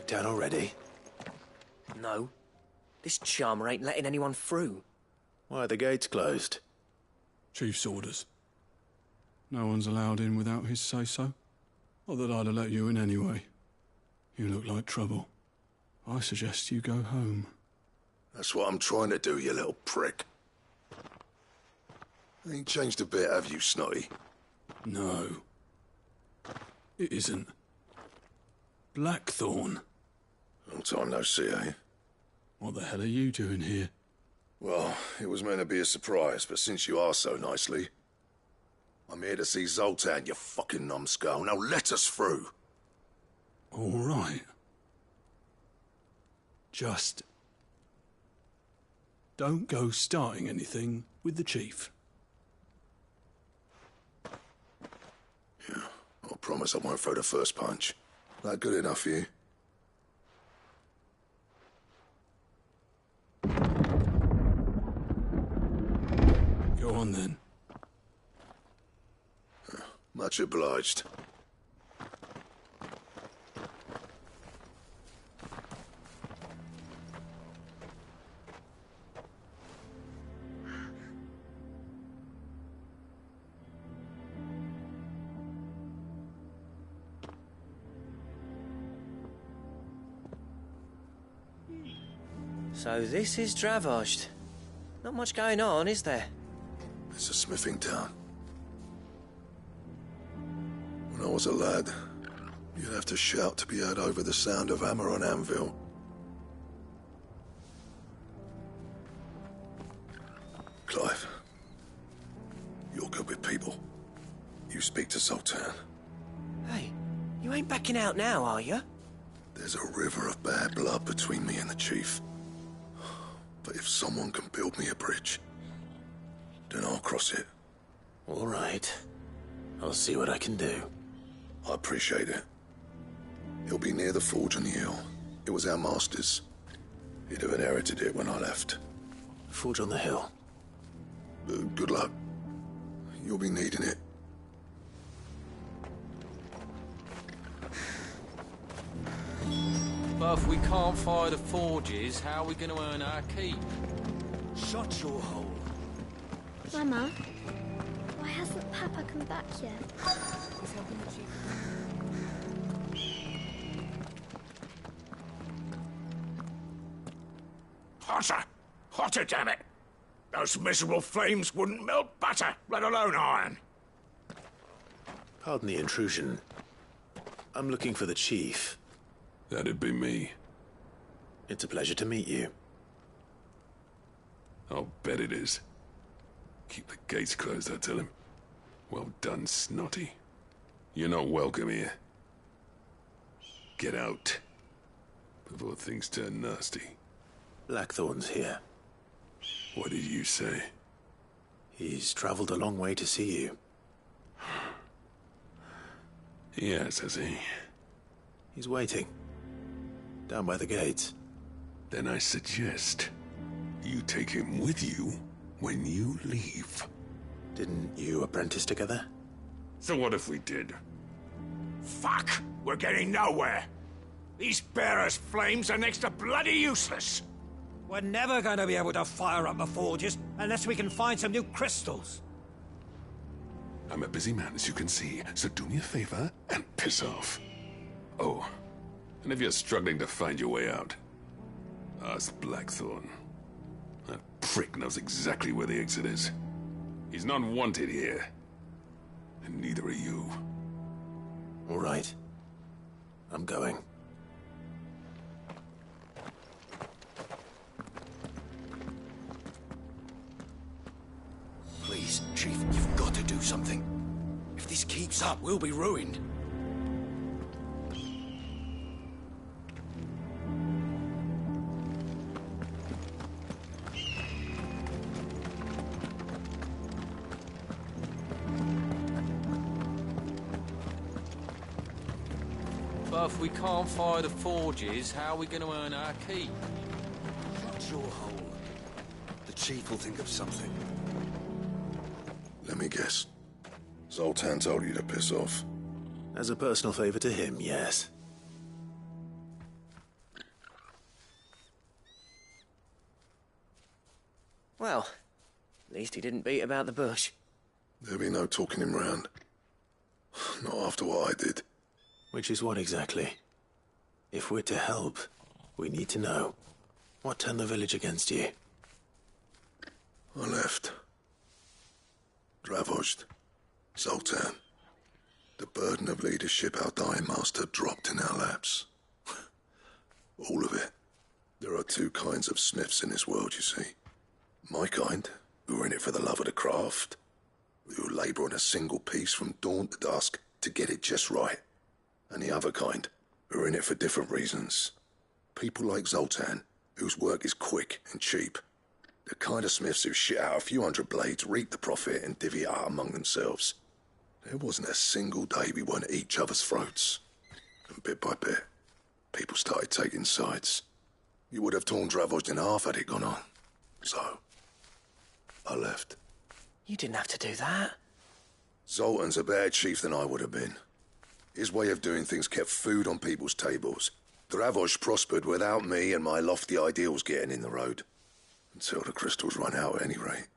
breakdown already? No. This charmer ain't letting anyone through. Why are the gates closed? Chief's orders. No one's allowed in without his say-so. Not that I'd have let you in anyway. You look like trouble. I suggest you go home. That's what I'm trying to do, you little prick. Ain't changed a bit, have you, Snotty? No. It isn't. Blackthorn. Long time no see, eh? What the hell are you doing here? Well, it was meant to be a surprise, but since you are so nicely, I'm here to see Zoltan, you fucking numbskull. Now let us through. All right. Just don't go starting anything with the chief. Yeah, I promise I won't throw the first punch. That good enough for you? Go on then. Much obliged. So this is Dravosht. Not much going on, is there? It's a smithing town. When I was a lad, you'd have to shout to be heard over the sound of hammer on anvil. Clive, you're good with people. You speak to Zoltan. Hey, you ain't backing out now, are you? There's a river of bad blood between me and the chief. But if someone can build me a bridge, then I'll cross it. All right. I'll see what I can do. I appreciate it. He'll be near the forge on the hill. It was our master's. He'd have inherited it when I left. Forge on the hill. Good luck. You'll be needing it. But if we can't fire the forges, how are we going to earn our keep? Shut your hole. Mama, why hasn't Papa come back yet? He's helping the chief. Hotter! Hotter, damn it! Those miserable flames wouldn't melt butter, let alone iron. Pardon the intrusion. I'm looking for the chief. That'd be me. It's a pleasure to meet you. I'll bet it is. Keep the gates closed, I tell him. Well done, Snotty. You're not welcome here. Get out. Before things turn nasty. Blackthorn's here. What did you say? He's traveled a long way to see you. Yes, has he? He's waiting. Down by the gates. Then I suggest you take him with you when you leave. Didn't you apprentice together? So what if we did? Fuck! We're getting nowhere. These bearers' flames are next to bloody useless. We're never going to be able to fire up the forges unless we can find some new crystals. I'm a busy man, as you can see, so do me a favor and piss off. Oh, and if you're struggling to find your way out, ask Blackthorn. That prick knows exactly where the exit is. He's not wanted here. And neither are you. All right. I'm going. Please, Chief, you've got to do something. If this keeps up, we'll be ruined. But if we can't fire the forges, how are we going to earn our keep? Shut your hole. The Chief will think of something. Let me guess. Zoltan told you to piss off. As a personal favor to him, yes. Well, at least he didn't beat about the bush. There'll be no talking him round. Not after what I did. Which is what exactly? If we're to help, we need to know. What turned the village against you? I left. Dravost. Zoltan. The burden of leadership our dying master dropped in our laps. All of it. There are two kinds of smiths in this world, you see. My kind, who are in it for the love of the craft, who labour on a single piece from dawn to dusk to get it just right. And the other kind, who are in it for different reasons. People like Zoltan, whose work is quick and cheap. The kind of smiths who shit out a few hundred blades, reap the profit, and divvy it out among themselves. There wasn't a single day we weren't at each other's throats. And bit by bit, people started taking sides. You would have torn Dravost in half had it gone on. So, I left. You didn't have to do that. Zoltan's a better chief than I would have been. His way of doing things kept food on people's tables. Dravost prospered without me and my lofty ideals getting in the road. Until the crystals run out at any rate.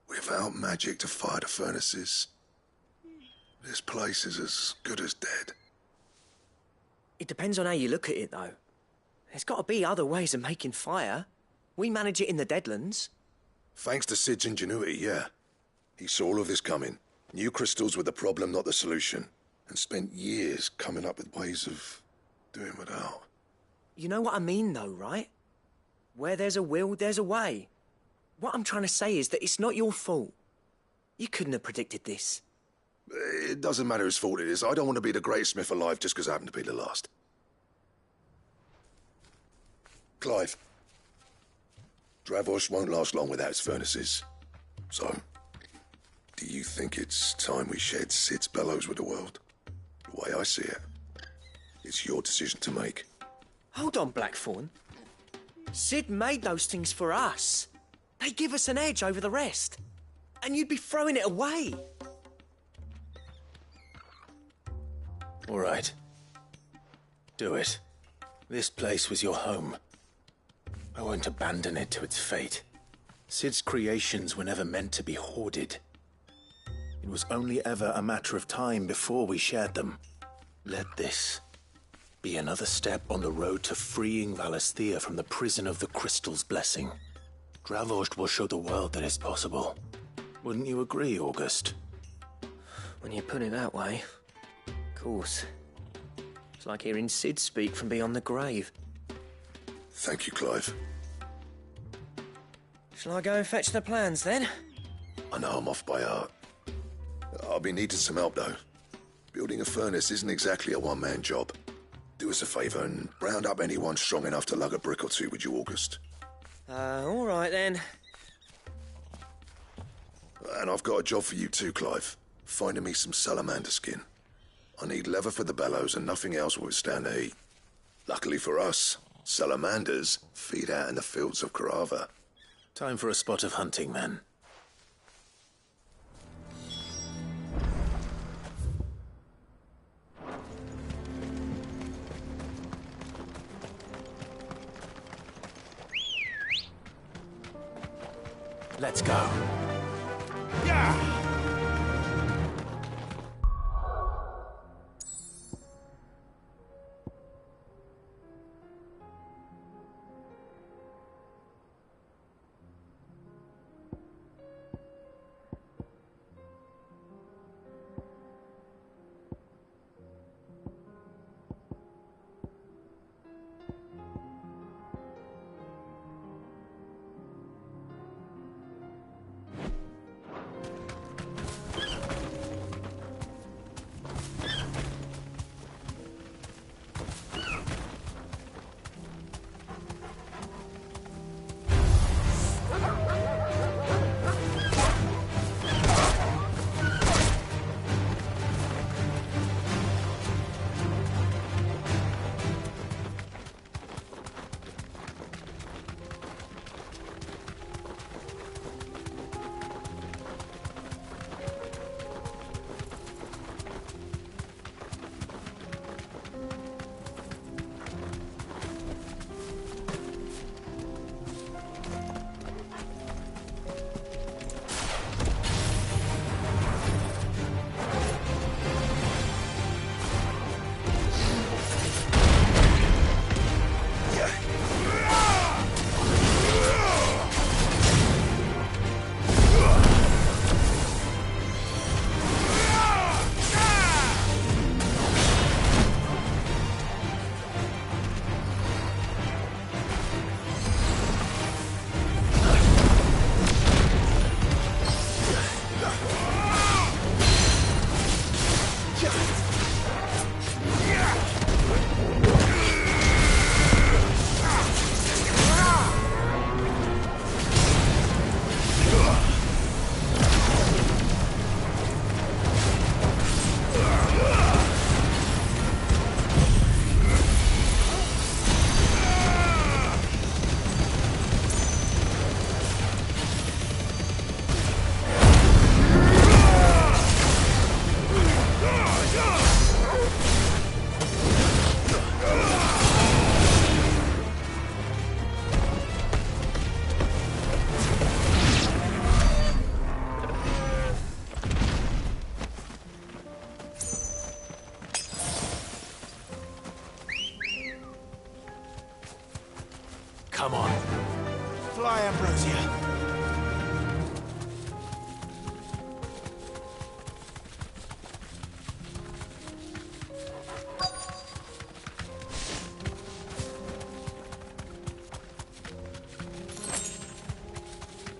Without magic to fire the furnaces, this place is as good as dead. It depends on how you look at it, though. There's got to be other ways of making fire. We manage it in the Deadlands. Thanks to Sid's ingenuity, yeah. He saw all of this coming. Knew crystals were the problem, not the solution. And spent years coming up with ways of doing without. You know what I mean, though, right? Where there's a will, there's a way. What I'm trying to say is that it's not your fault. You couldn't have predicted this. It doesn't matter whose fault it is. I don't want to be the greatest smith alive just because I happen to be the last. Clive. Dravost won't last long without its furnaces. So, do you think it's time we shared Sid's bellows with the world? The way I see it, it's your decision to make. Hold on, Blackthorn. Sid made those things for us. They give us an edge over the rest. And you'd be throwing it away. All right. Do it. This place was your home. I won't abandon it to its fate. Sid's creations were never meant to be hoarded. It was only ever a matter of time before we shared them. Let this be another step on the road to freeing Valisthea from the prison of the Crystal's blessing. Dravost will show the world that it's possible. Wouldn't you agree, August? When you put it that way, of course. It's like hearing Sid speak from beyond the grave. Thank you, Clive. Shall I go and fetch the plans, then? I know I'm off by heart. I'll be needing some help, though. Building a furnace isn't exactly a one-man job. Do us a favour and round up anyone strong enough to lug a brick or two, would you, August? All right, then. And I've got a job for you too, Clive. Finding me some salamander skin. I need leather for the bellows and nothing else will withstand the heat. Luckily for us, salamanders feed out in the fields of Carava. Time for a spot of hunting, then. Let's go. Yeah!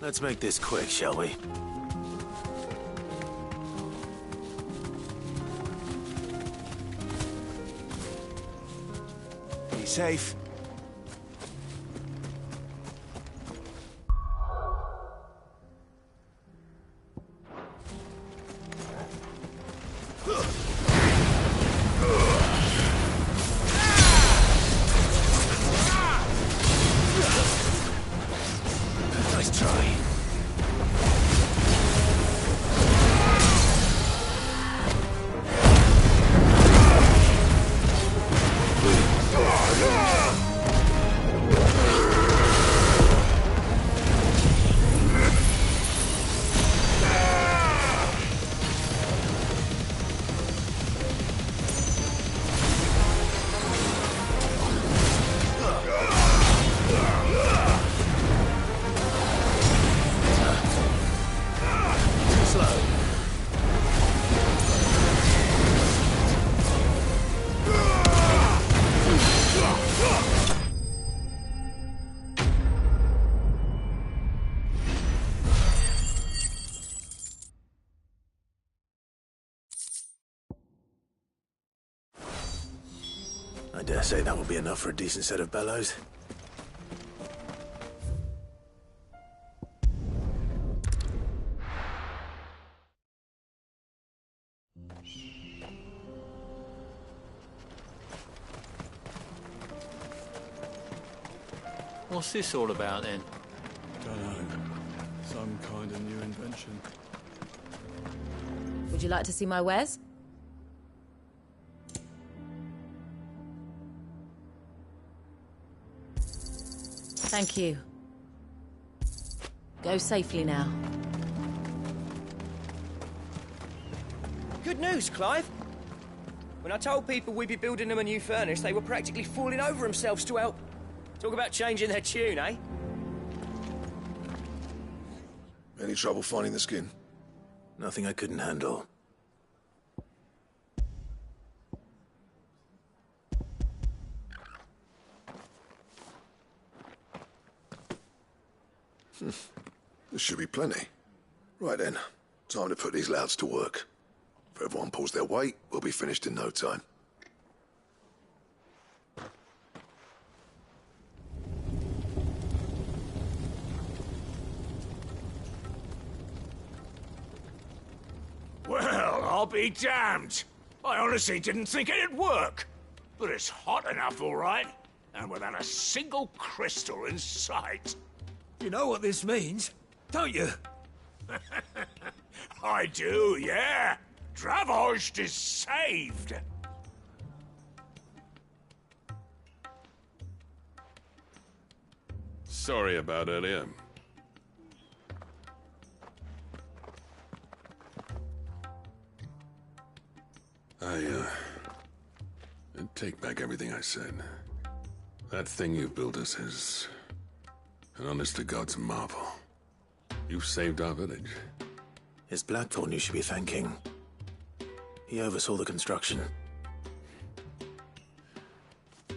Let's make this quick, shall we? Be safe. Nice try. I dare say that will be enough for a decent set of bellows. What's this all about then? Don't know. Some kind of new invention. Would you like to see my wares? Thank you. Go safely now. Good news, Clive. When I told people we'd be building them a new furnace, they were practically falling over themselves to help. Talk about changing their tune, eh? Any trouble finding the skin? Nothing I couldn't handle. This should be plenty. Right then, time to put these louds to work. If everyone pulls their weight, we'll be finished in no time. Well, I'll be damned. I honestly didn't think it'd work. But it's hot enough, all right. And without a single crystal in sight. You know what this means, don't you? I do, yeah. Dravost is saved. Sorry about earlier. I take back everything I said. That thing you built us is an honest-to-God's marvel. You've saved our village. It's Blackthorn you should be thanking. He oversaw the construction.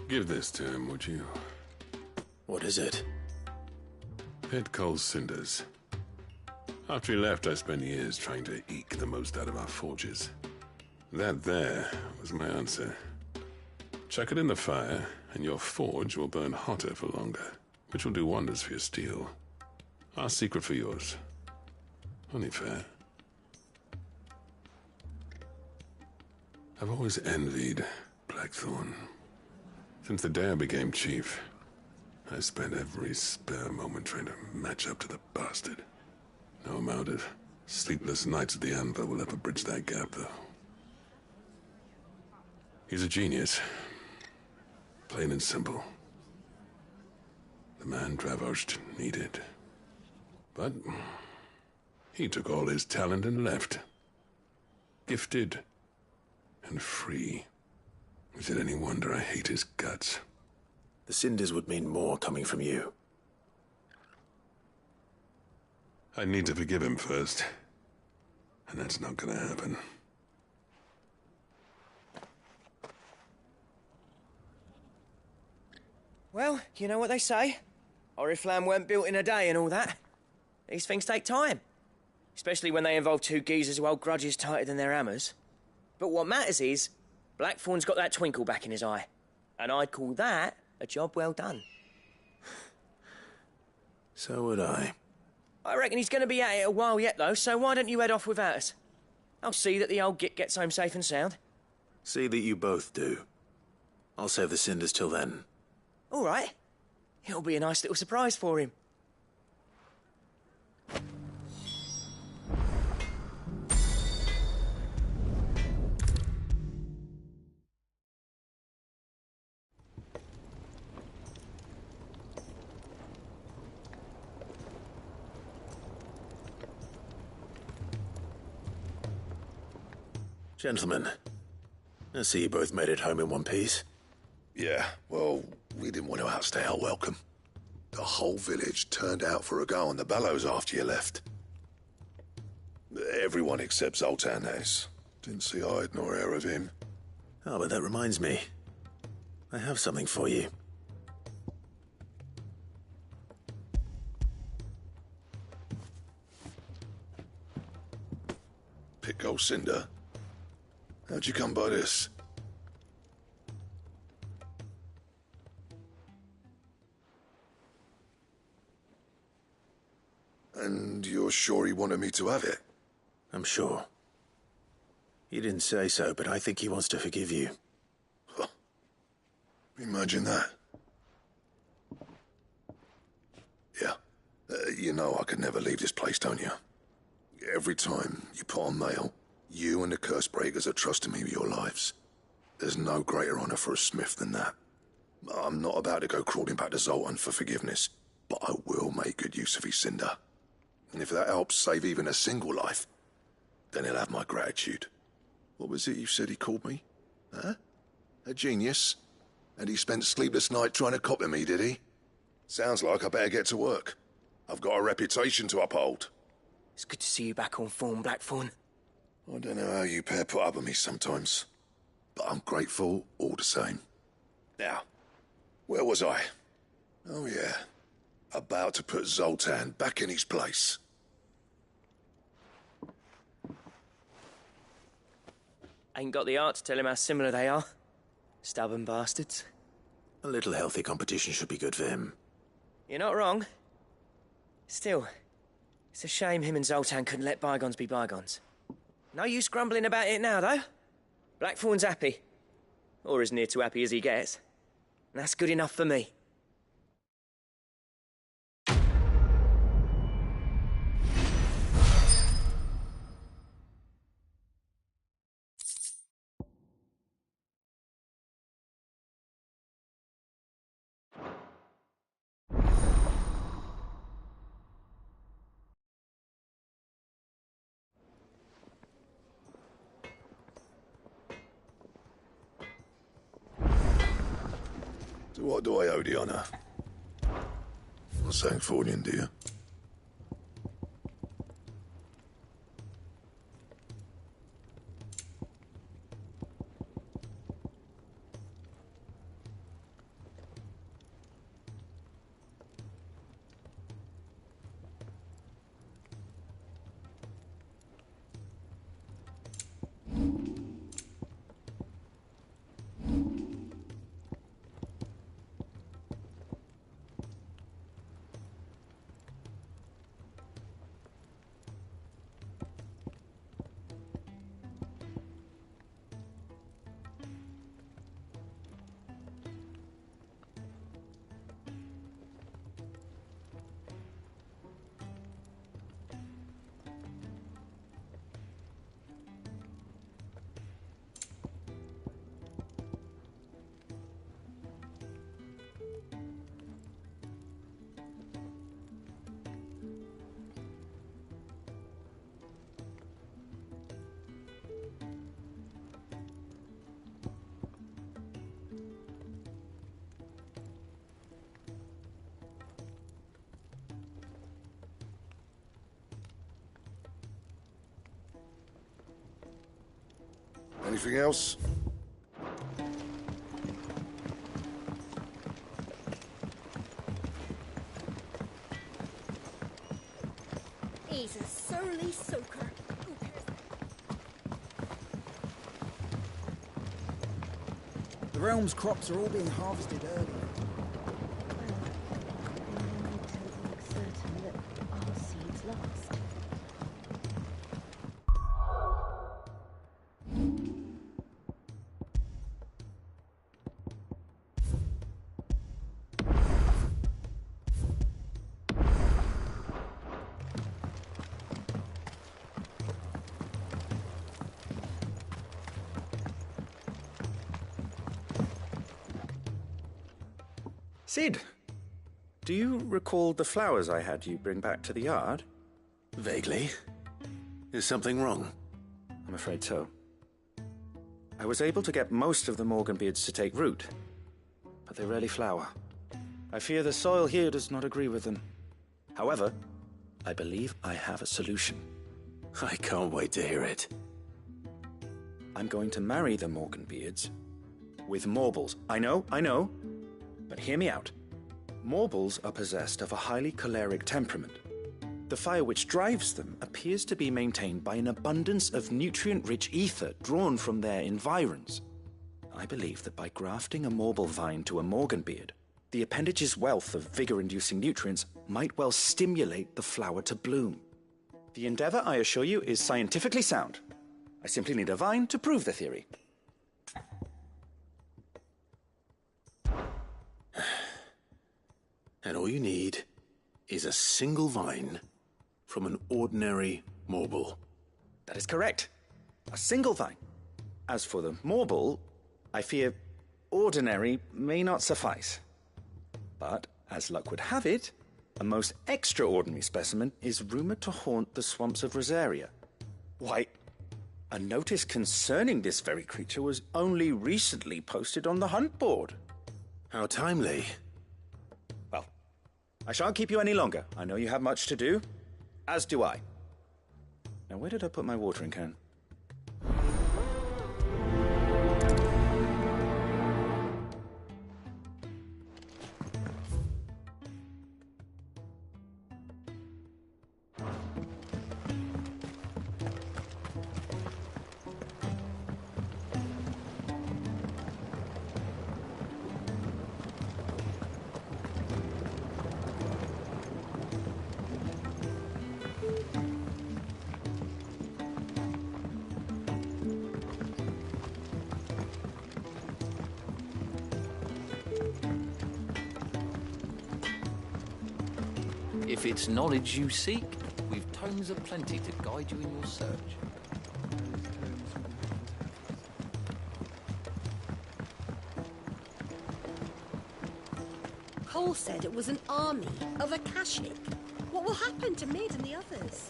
Give this to him, would you? What is it? Pit Coal's cinders. After he left, I spent years trying to eke the most out of our forges. That there was my answer. Chuck it in the fire, and your forge will burn hotter for longer, which will do wonders for your steel. Our secret for yours. Only fair. I've always envied Blackthorn. Since the day I became chief, I spent every spare moment trying to match up to the bastard. No amount of sleepless nights at the Anvil will ever bridge that gap, though. He's a genius. Plain and simple. The man Dravost needed. But he took all his talent and left. Gifted and free. Is it any wonder I hate his guts? The cinders would mean more coming from you. I need to forgive him first. And that's not gonna happen. Well, you know what they say. Oriflamme weren't built in a day and all that. These things take time. Especially when they involve two geezers who hold grudges tighter than their hammers. But what matters is, Blackthorn's got that twinkle back in his eye. And I'd call that a job well done. So would I. I reckon he's going to be at it a while yet, though, so why don't you head off without us? I'll see that the old git gets home safe and sound. See that you both do. I'll save the cinders till then. All right. It'll be a nice little surprise for him. Gentlemen, I see you both made it home in one piece. Yeah, well, we didn't want to outstay our welcome. The whole village turned out for a go on the bellows after you left. Everyone except Zoltan, that is. Didn't see hide nor hair of him. Oh, but that reminds me. I have something for you. Pick old Cinder. How'd you come by this? And you're sure he wanted me to have it? I'm sure. He didn't say so, but I think he wants to forgive you. Huh. Imagine that. Yeah. You know I could never leave this place, don't you? Every time you put on mail, you and the curse breakers are trusting me with your lives. There's no greater honor for a smith than that. I'm not about to go crawling back to Zoltan for forgiveness, but I will make good use of his cinder. And if that helps save even a single life, then he'll have my gratitude. What was it you said he called me? Huh? A genius? And he spent sleepless night trying to copy me, did he? Sounds like I better get to work. I've got a reputation to uphold. It's good to see you back on form, Blackthorn. I don't know how you pair put up with me sometimes, but I'm grateful all the same. Now, where was I? Oh yeah, about to put Zoltan back in his place. Ain't got the art to tell him how similar they are. Stubborn bastards. A little healthy competition should be good for him. You're not wrong. Still, it's a shame him and Zoltan couldn't let bygones be bygones. No use grumbling about it now, though. Blackthorn's happy. Or as near to happy as he gets. And that's good enough for me. So what do I owe the honor? Not saying Fornian, do you? Anything else? He's a surly soaker. The realm's crops are all being harvested early. Certain that our seeds last. Sid, do you recall the flowers I had you bring back to the yard? Vaguely. Is something wrong? I'm afraid so. I was able to get most of the Morganbeards to take root, but they rarely flower. I fear the soil here does not agree with them. However, I believe I have a solution. I can't wait to hear it. I'm going to marry the Morganbeards with Morbles. I know, but hear me out. Morbles are possessed of a highly choleric temperament. The fire which drives them appears to be maintained by an abundance of nutrient-rich ether drawn from their environs. I believe that by grafting a Morble vine to a Morganbeard, the appendage's wealth of vigor-inducing nutrients might well stimulate the flower to bloom. The endeavor, I assure you, is scientifically sound. I simply need a vine to prove the theory. And all you need is a single vine from an ordinary Morble. That is correct. A single vine. As for the Morble, I fear ordinary may not suffice. But, as luck would have it, a most extraordinary specimen is rumored to haunt the swamps of Rosaria. Why, a notice concerning this very creature was only recently posted on the hunt board. How timely. Well, I shan't keep you any longer. I know you have much to do, as do I. Now, where did I put my watering can? If it's knowledge you seek, we've tomes aplenty to guide you in your search. Cole said it was an army of Akashic. What will happen to Mid and the others?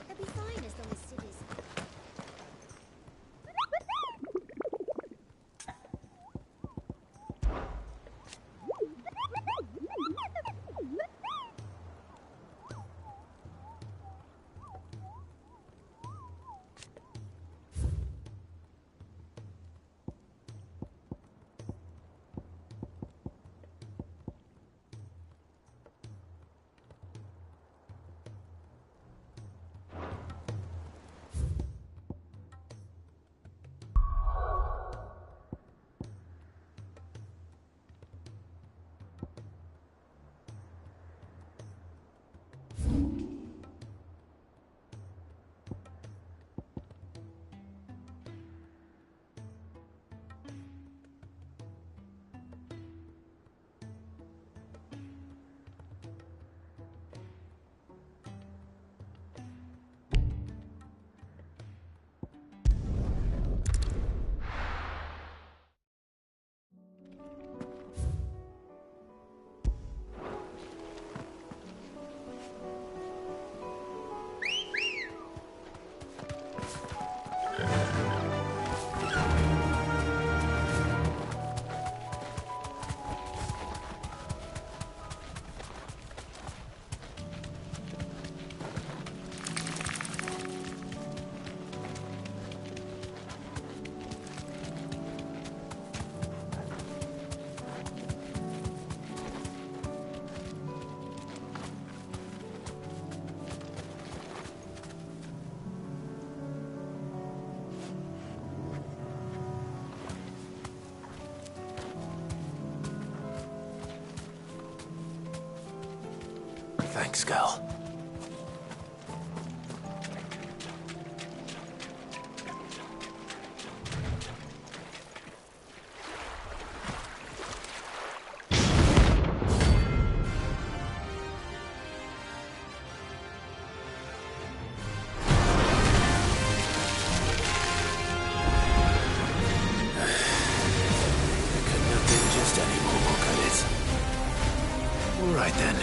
They'll be fine as long as Sid is... Thanks, girl. Right then.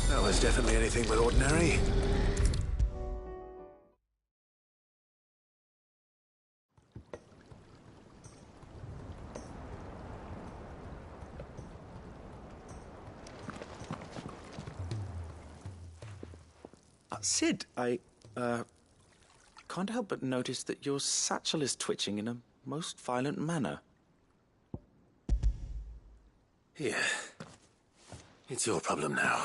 That was definitely anything but ordinary. Sid, I can't help but notice that your satchel is twitching in a most violent manner. Here. It's your problem now.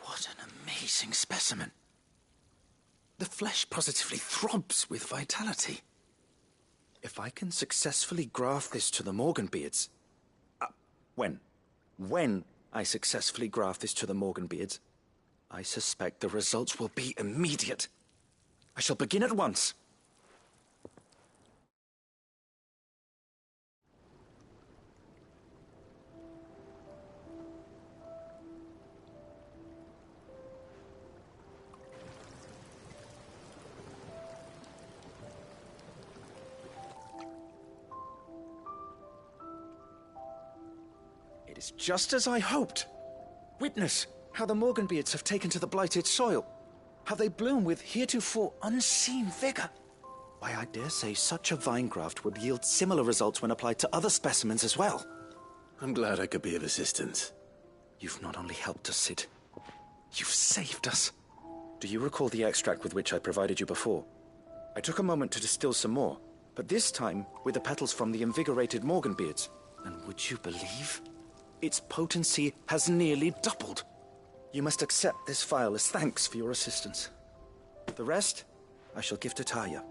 What an amazing specimen. The flesh positively throbs with vitality. If I can successfully graft this to the Morganbeards... When I successfully graft this to the Morganbeards, I suspect the results will be immediate. I shall begin at once. is just as I hoped. Witness how the Morganbeards have taken to the blighted soil. How they bloom with heretofore unseen vigor. Why, I dare say such a vine graft would yield similar results when applied to other specimens as well. I'm glad I could be of assistance. You've not only helped us, Sid, you've saved us. Do you recall the extract with which I provided you before? I took a moment to distill some more, but this time with the petals from the invigorated Morganbeards. And would you believe? Its potency has nearly doubled. You must accept this vial as thanks for your assistance. The rest, I shall give to Taya.